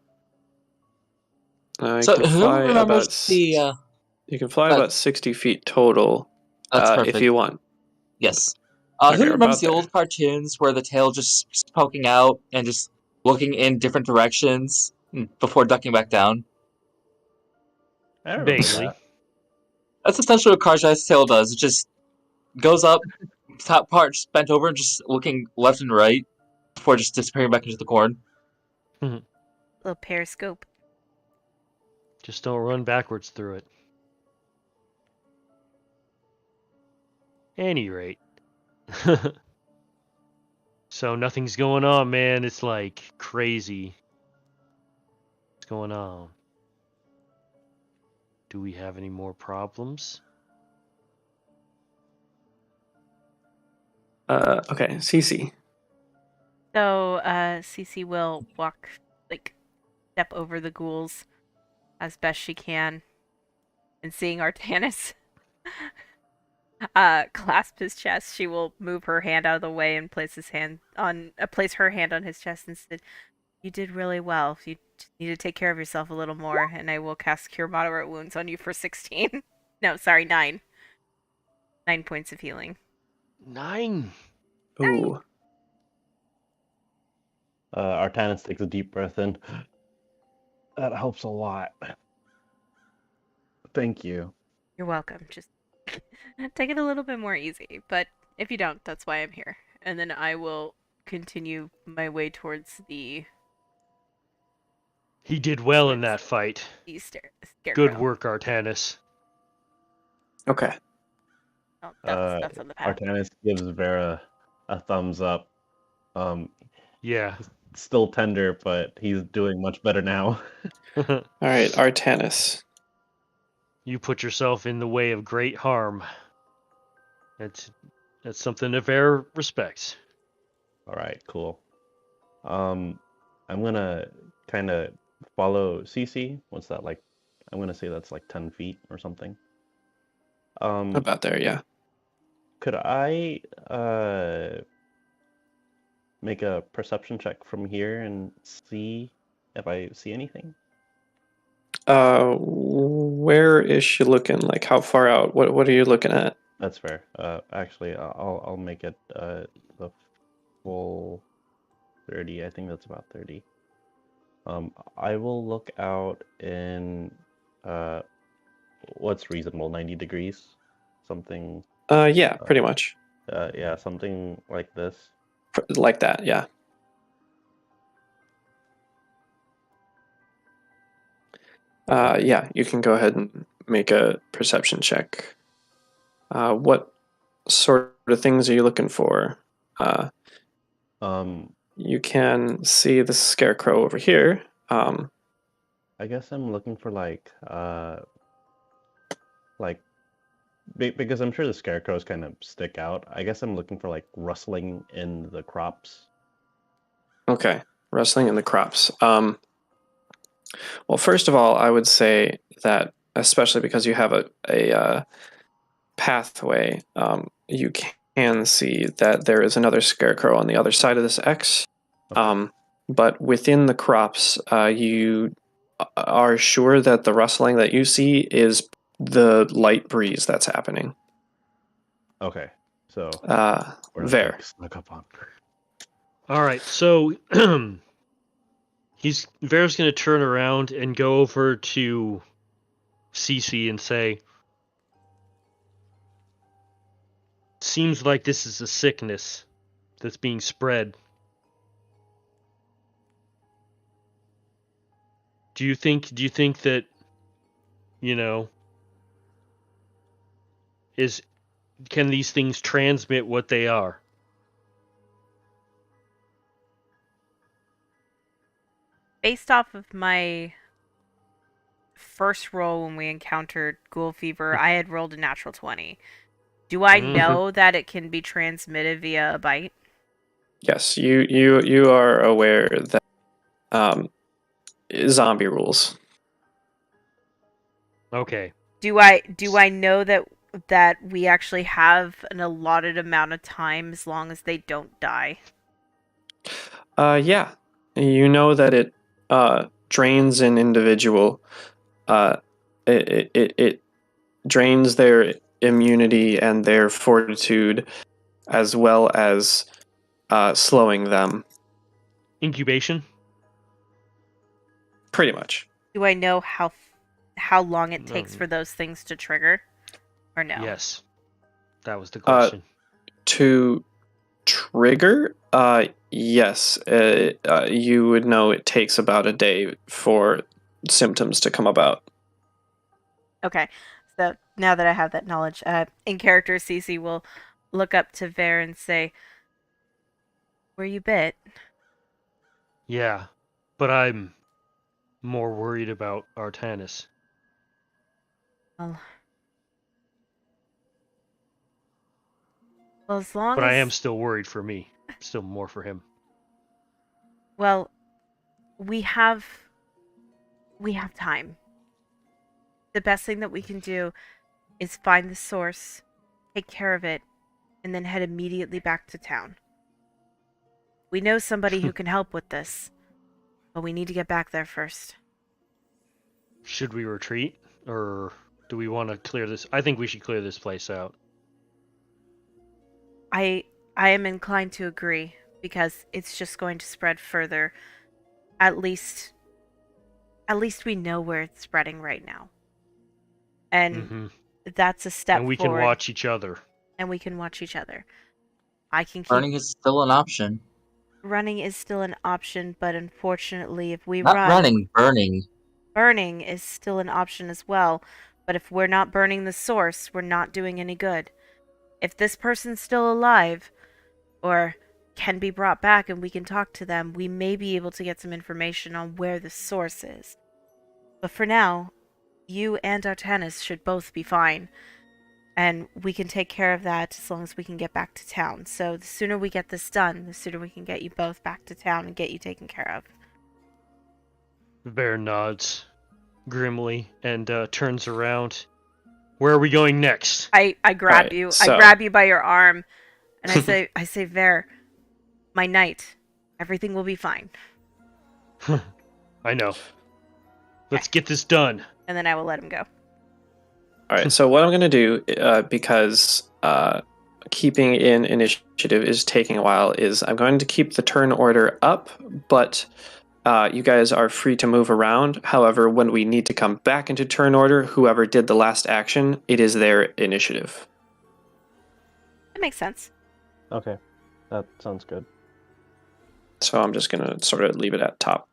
You So can who fly remembers about the? you can fly but- about 60 feet total That's perfect. if you want. Yes. Okay, Who we're remembers about the there. old cartoons where the tail just poking out and just looking in different directions before ducking back down? I remember Vaguely. that. That's essentially what Karjai's tail does. It just goes up, top part just bent over, and just looking left and right before just disappearing back into the corn. Little periscope. Just don't run backwards through it. Any rate. So nothing's going on, man. It's like crazy. What's going on? Do we have any more problems? Okay, Cece. So, Cece will step over the ghouls as best she can. And seeing Artanis clasp his chest, she will move her hand out of the way and place her hand on his chest and said, "You did really well. You just need to take care of yourself a little more, and I will cast Cure Moderate Wounds on you for 16. No, sorry, 9. 9 points of healing." 9. Ooh. Artanis takes a deep breath in. That helps a lot. Thank you. You're welcome. Just take it a little bit more easy. But if you don't, that's why I'm here. And then I will continue my way towards the He did well in that fight. scarecrow. Good work, Artanis. Okay. Oh, that's on the path. Artanis gives Vera a thumbs up. Yeah. Still tender, but he's doing much better now. All right, Artanis. You put yourself in the way of great harm. That's something that Vare respects. All right, cool. I'm gonna kind of follow CC. What's that like? I'm gonna say that's like 10 feet or something. About there, yeah. Could I make a perception check from here and see if I see anything? Where is she looking? Like, how far out? What are you looking at? That's fair. Actually, I'll make it the full 30. I think that's about 30. I will look out in what's reasonable, 90 degrees, something. Yeah, pretty much. Yeah, something like this. Like that, yeah. Yeah, you can go ahead and make a perception check. What sort of things are you looking for? You can see the scarecrow over here. I guess I'm looking for like because I'm sure the scarecrows kind of stick out. I guess I'm looking for like rustling in the crops. Okay, rustling in the crops. Well, first of all, I would say that, especially because you have a pathway, you can see that there is another scarecrow on the other side of this X. Okay. But within the crops, you are sure that the rustling that you see is the light breeze that's happening. Okay. So we're There. like snuck up on. All right, so Vare's going to turn around and go over to Cece and say, "Seems like this is a sickness that's being spread. Do you think that, can these things transmit what they are?" Based off of my first roll when we encountered ghoul fever, I had rolled a natural 20. Do I know that it can be transmitted via a bite? Yes, you are aware that zombie rules. Okay. Do I know that we actually have an allotted amount of time as long as they don't die? Yeah, you know that it drains an individual. It drains their immunity and their fortitude, as well as slowing them. Incubation? Pretty much. Do I know how long it takes for those things to trigger? Or no? Yes. That was the question. To trigger, yes. You would know it takes about a day for symptoms to come about. Okay. So now that I have that knowledge, in character, Cece will look up to Vare and say, "Were you bit?" Yeah, but I'm more worried about Artanis. Well, as long But as I am still worried for me. Still more for him. well, we have time. The best thing that we can do is find the source, take care of it, and then head immediately back to town. We know somebody who can help with this, but we need to get back there first. Should we retreat? Or do we want to clear this? I think we should clear this place out. I am inclined to agree, because it's just going to spread further. At least we know where it's spreading right now. And that's a step and we forward. can watch each other. And we can watch each other. I can keep... Running is still an option. Running is still an option, but unfortunately, if we Not run... running, burning. Burning is still an option as well, but if we're not burning the source, we're not doing any good. If this person's still alive, or can be brought back and we can talk to them, we may be able to get some information on where the source is. But for now, you and Artanis should both be fine. And we can take care of that as long as we can get back to town. So the sooner we get this done, the sooner we can get you both back to town and get you taken care of. Bear nods grimly and turns around. Where are we going next? I grab Right, you. so- I grab you by your arm, and I say, Ver, my knight, everything will be fine. I know. Let's get this done. And then I will let him go. All right, so what I'm going to do, because keeping in initiative is taking a while, is I'm going to keep the turn order up, but you guys are free to move around. However, when we need to come back into turn order, whoever did the last action, it is their initiative. That makes sense. Okay, that sounds good. So I'm just going to sort of leave it at top.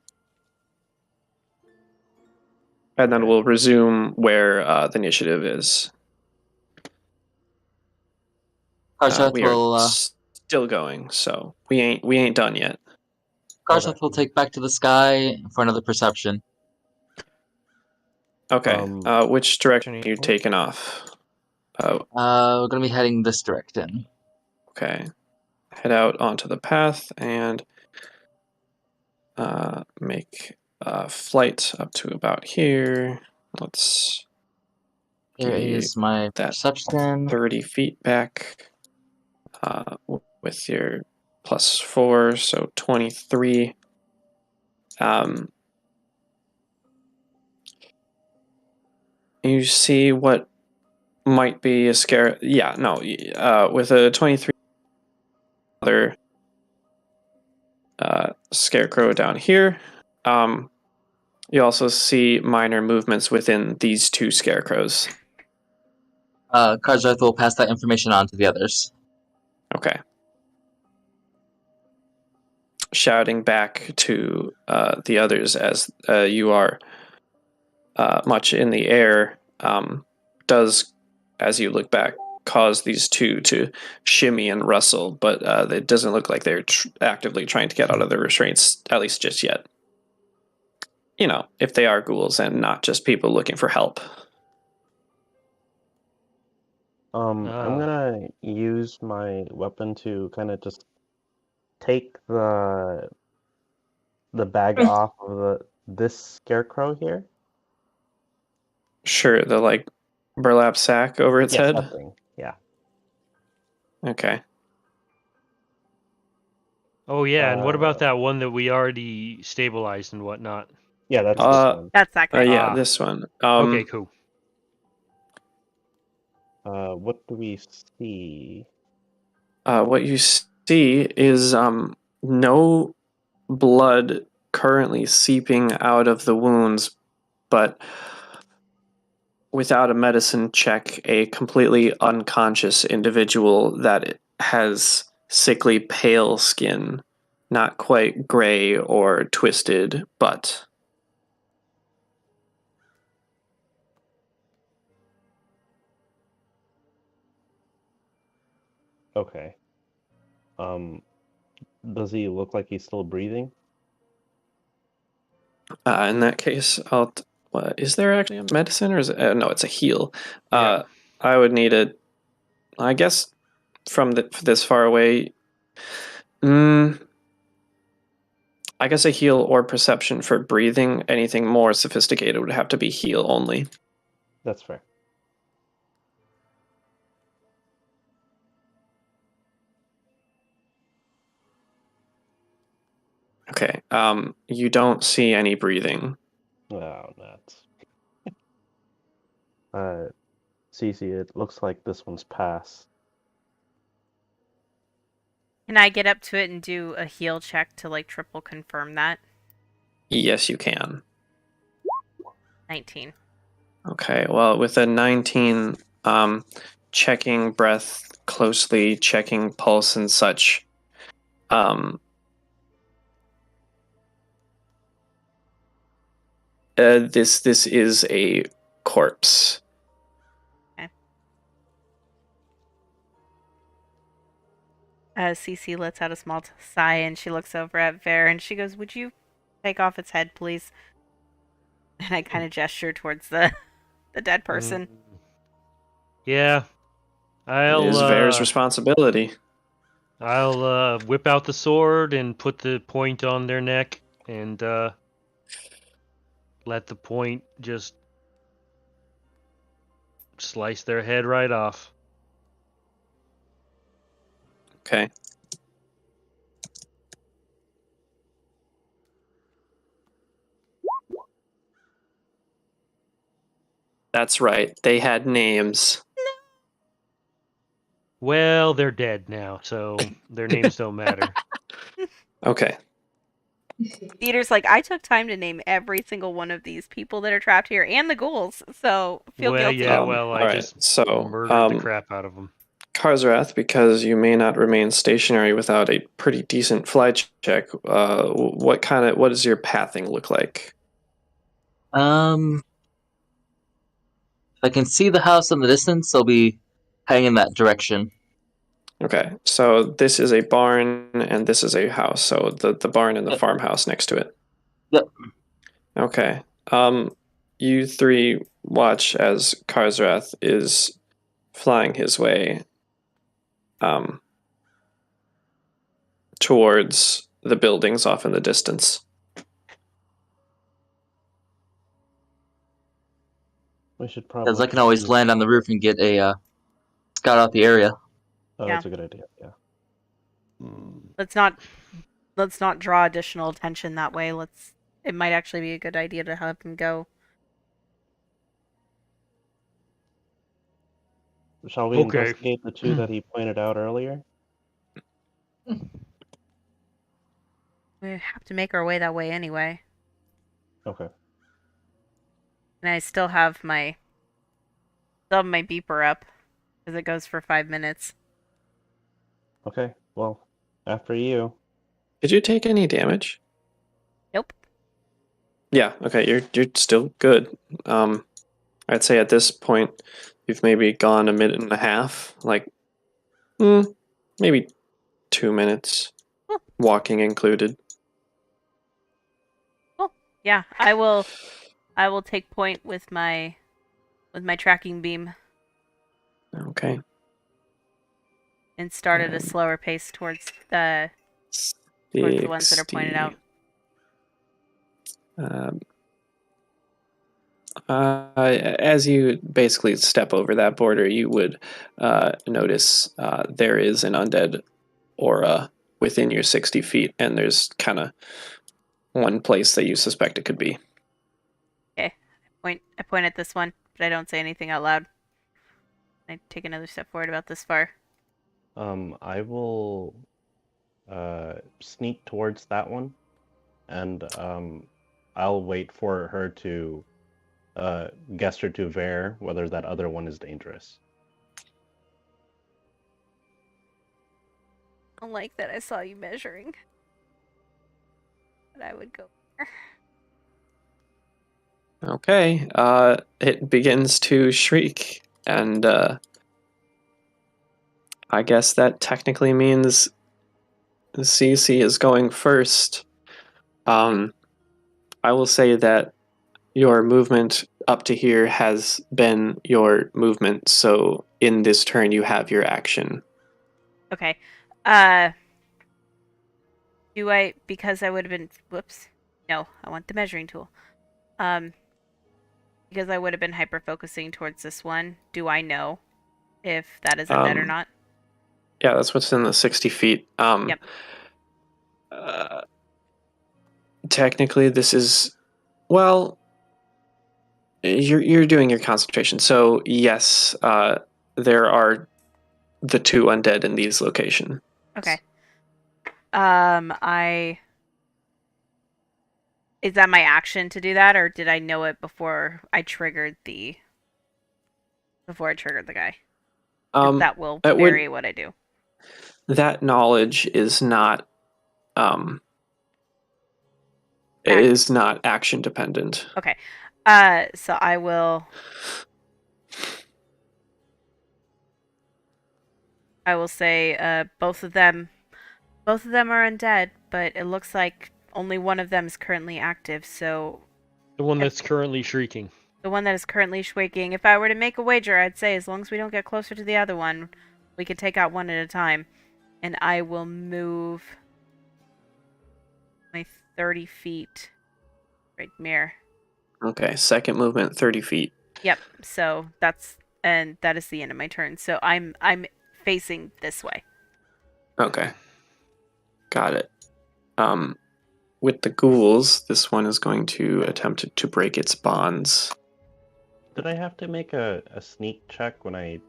And then we'll resume where the initiative is. Karsheth We are will still going, so we ain't done yet. Karsheth will take back to the sky for another perception. Okay. Which direction are you taking off? We're gonna be heading this direction. Okay. Head out onto the path and make a flight up to about here. Let's Here give you is my that perception. 30 feet back with your +4, so 23. You see what might be a scare. Yeah, no. With a 23, other scarecrow down here. You also see minor movements within these two scarecrows. Karsheth will pass that information on to the others. Okay. Shouting back to the others as you are much in the air does, as you look back, cause these two to shimmy and rustle, but it doesn't look like they're actively trying to get out of their restraints, at least just yet. You know, if they are ghouls and not just people looking for help. I'm gonna use my weapon to kind of just take the bag off of this scarecrow here. Sure, the like burlap sack over its head. That thing. Yeah. Okay. Oh yeah, and what about that one that we already stabilized and whatnot? Yeah, that's this one. That's that guy. Yeah, this one. Okay, cool. What do we see? What you see is no blood currently seeping out of the wounds, but without a medicine check, a completely unconscious individual that has sickly pale skin, not quite gray or twisted, but Okay. Does he look like he's still breathing? in that case, what, is there actually a medicine, or is it? No, it's a heal. Yeah. I would need a. I guess from this far away. I guess a heal or perception for breathing. Anything more sophisticated would have to be heal only. That's fair. Okay. You don't see any breathing. Oh, nuts. Cece, it looks like this one's passed. Can I get up to it and do a heal check to like triple confirm that? Yes, you can. 19. Okay. Well, with a 19, checking breath closely, checking pulse and such. This is a corpse. Cece lets out a small sigh and she looks over at Ver and she goes, "Would you take off its head, please?" And I kind of gesture towards the the dead person. Yeah. It is Vare's responsibility. I'll whip out the sword and put the point on their neck and let the point just slice their head right off. Okay. That's right. They had names. Well, they're dead now, so their names don't matter. Okay. Theater's like, I took time to name every single one of these people that are trapped here and the ghouls, so feel Well, guilty. yeah, all I right. just So, murdered the crap out of them. Karzarath, because you may not remain stationary without a pretty decent flight check, what does your pathing look like? If I can see the house in the distance, I'll be heading in that direction. Okay, so this is a barn and this is a house. So the barn and the farmhouse next to it. Yep. Okay. You three watch as Karzrath is flying his way towards the buildings off in the distance. We should probably. Because I can always land on the roof and get a scout out the area. Oh, Yeah. that's a good idea. Yeah. Let's not draw additional attention that way. It might actually be a good idea to have him go. Shall we Okay. investigate the two that he pointed out earlier? We have to make our way that way anyway. Okay. And I still have my beeper up because it goes for 5 minutes. Okay. Well, after you. Did you take any damage? Nope. Yeah. Okay. You're still good. I'd say at this point you've maybe gone a minute and a half, like maybe 2 minutes, walking included. Cool. Yeah, I will take point with my tracking beam Okay. and start at a slower pace towards the ones that are pointed out. As you basically step over that border, you would notice there is an undead aura within your 60 feet, and there's kind of one place that you suspect it could be. Okay. I point at this one, but I don't say anything out loud. I take another step forward about this far. I will sneak towards that one, and I'll wait for her to gesture to Vare whether that other one is dangerous. I don't like that I saw you measuring. But I would go there. Okay. It begins to shriek, and I guess that technically means CC is going first. I will say that your movement up to here has been your movement, so in this turn you have your action. Okay. Do I, because I would have been, whoops. No, I want the measuring tool. Because I would have been hyper-focusing towards this one, do I know if that is undead or not? Yeah, that's what's in the 60 feet. Yep. Technically, this is, well, you're doing your concentration. So yes, there are the two undead in these locations. Okay. Is that my action to do that, or did I know it before I triggered the guy? That will vary what I do. That knowledge is not is not action dependent. Okay. So I will say both of them are undead, but it looks like only one of them is currently active, so The one that's currently shrieking. The one that is currently shaking. If I were to make a wager, I'd say as long as we don't get closer to the other one, we could take out one at a time. And I will move my 30 feet. Right, mirror. Okay, second movement, 30 feet. Yep. So that is the end of my turn. So I'm facing this way. Okay. Got it. With the ghouls, this one is going to attempt to break its bonds. Did I have to make a sneak check when I...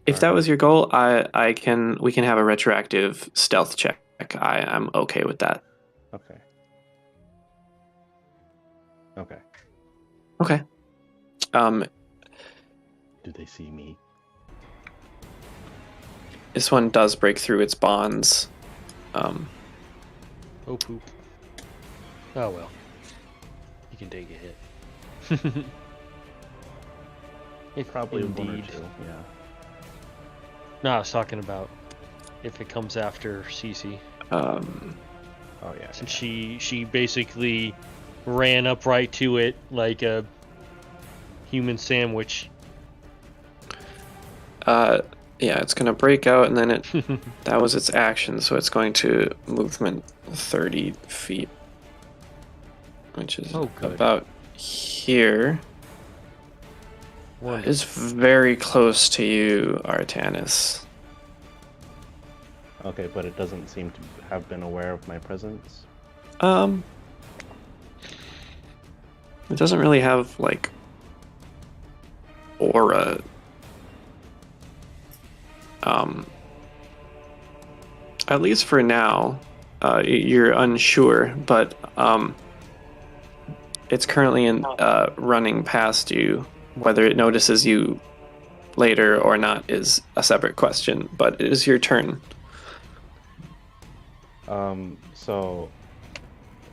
If that was your goal, we can have a retroactive stealth check. I'm okay with that. Okay. Okay. Okay. Do they see me? This one does break through its bonds. Oh, poop. Oh, well. You can take a hit. If Probably one or indeed. two, yeah. No, I was talking about if it comes after Cece. Oh, yeah. Since she basically ran up right to it like a human sandwich. Yeah, it's gonna break out, and then that was its action, so it's going to movement 30 feet, which is good. about here. Wonderful. It's very close to you, Artanis. Okay, but it doesn't seem to have been aware of my presence. It doesn't really have like aura. At least for now, you're unsure, but it's currently running past you. Whether it notices you later or not is a separate question, but it is your turn. So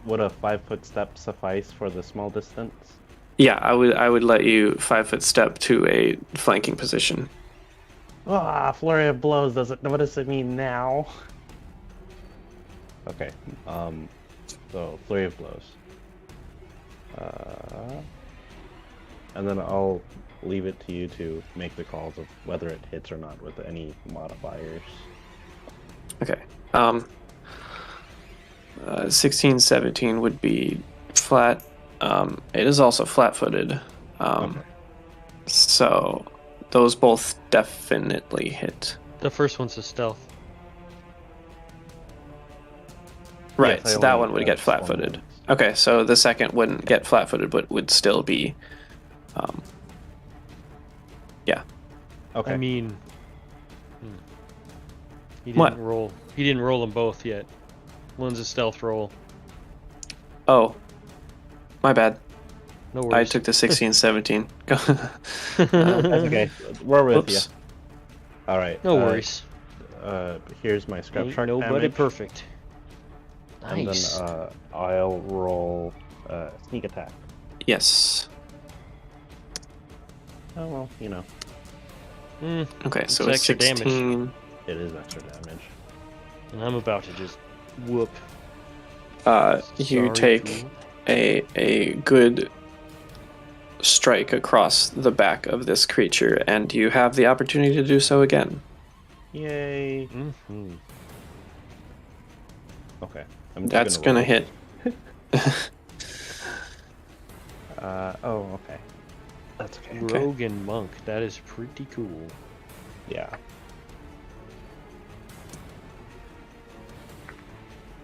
would a 5-foot step suffice for the small distance? Yeah, I would let you 5-foot step to a flanking position. Ah, flurry of blows. What does it mean now? Okay. So flurry of blows. And then I'll leave it to you to make the calls of whether it hits or not with any modifiers. Okay. 16, 17 would be flat. It is also flat-footed. Okay. So those both definitely hit. The first one's a stealth. Right, Yes, I so that only one would have get one flat-footed. bonus. Okay, so the second wouldn't get flat-footed, but would still be... yeah. Okay. I mean, he didn't What? roll. He didn't roll them both yet. One's a stealth roll. Oh, my bad. No I worries. took the 16, 17. That's okay. We're with you. Whoops. All right. No worries. Here's my scrap Ain't shark nobody damage. perfect. And Nice. then I'll roll sneak attack. Yes. Oh well, you know, Okay, so It's it's extra damage. 16. it is extra damage. And I'm about to just whoop. You Sorry, take fool. a good strike across the back of this creature, and you have the opportunity to do so again. Yay! Mhm. Okay, I'm just That's gonna roll. hit. Oh, okay. That's okay. Okay. Rogue and monk. That is pretty cool. Yeah.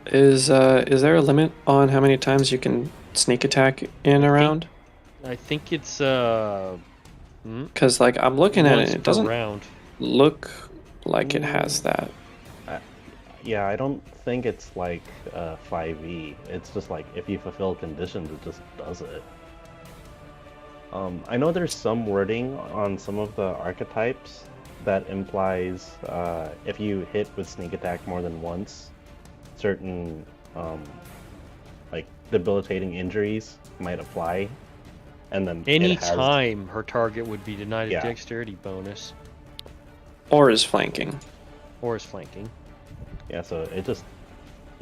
Is there a limit on how many times you can sneak attack in a round? I think it's Because like I'm looking at once it, per it doesn't round. look like it has that. Yeah, I don't think it's like 5e. It's just like if you fulfill conditions, it just does it. I know there's some wording on some of the archetypes that implies if you hit with sneak attack more than once, certain like debilitating injuries might apply, and then Any it has- time her target would be denied a Yeah. dexterity bonus Or is flanking. or is flanking. Yeah, so it just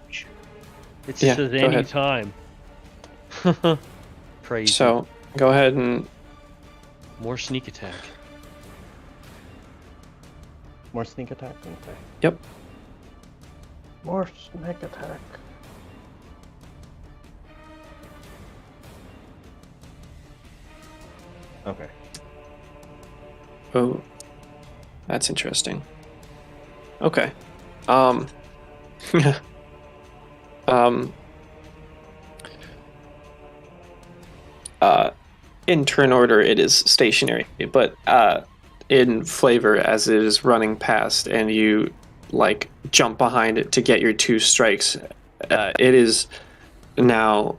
It just Yeah, says go any ahead. time. Crazy. So Go ahead and More sneak attack. More sneak attack? Okay. Yep. More sneak attack. Okay. Oh, that's interesting. Okay. Um. um. In turn order, it is stationary, but in flavor, as it is running past, and you like jump behind it to get your 2 strikes, it is now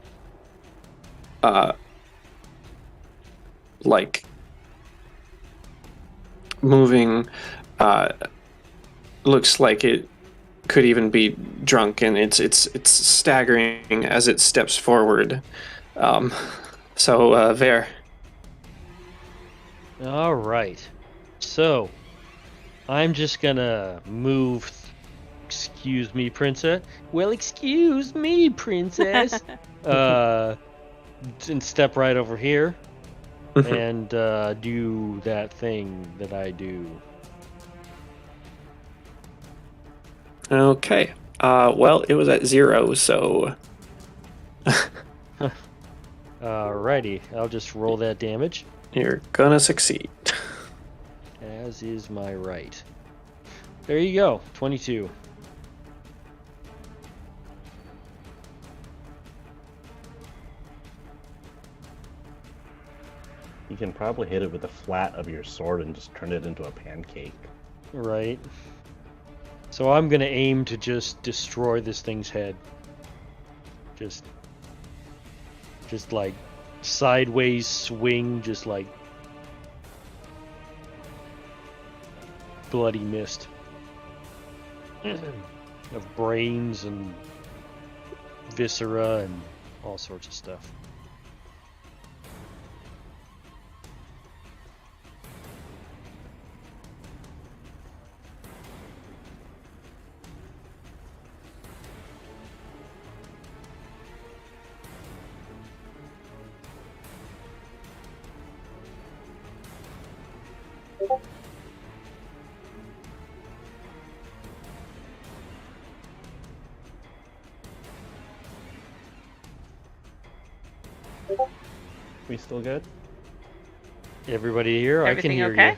like moving. Looks like it could even be drunk, and it's staggering as it steps forward. So Ver. All right. So, I'm just gonna move. Excuse me, princess. Well, excuse me, princess. And step right over here and do that thing that I do. Okay. Well, it was at 0, so Alrighty, I'll just roll that damage, you're gonna succeed. as is my right. There you go, 22. You can probably hit it with the flat of your sword and just turn it into a pancake. Right. So I'm gonna aim to just destroy this thing's head. Just like sideways swing, just like bloody mist of brains and viscera and all sorts of stuff. We still good? Everybody here? Everything I can hear okay? you.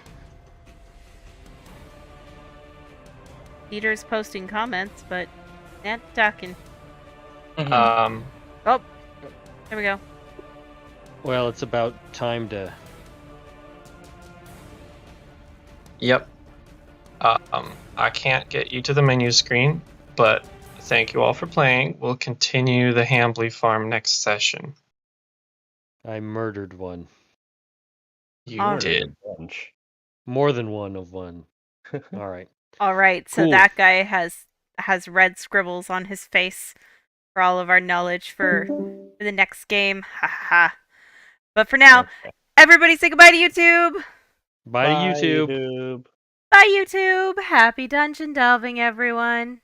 Peter's posting comments, but not talking. Um. Oh, there we go. Well, it's about time to... Yep. I can't get you to the menu screen, but thank you all for playing. We'll continue the Hambly Farm next session. I murdered one. You All did. Bunch. More than one of one. All right. All right, so Cool. that guy has red scribbles on his face for all of our knowledge for the next game. Ha ha ha. But for now, everybody say goodbye to YouTube. Bye to YouTube. YouTube. Bye YouTube. Happy dungeon delving, everyone.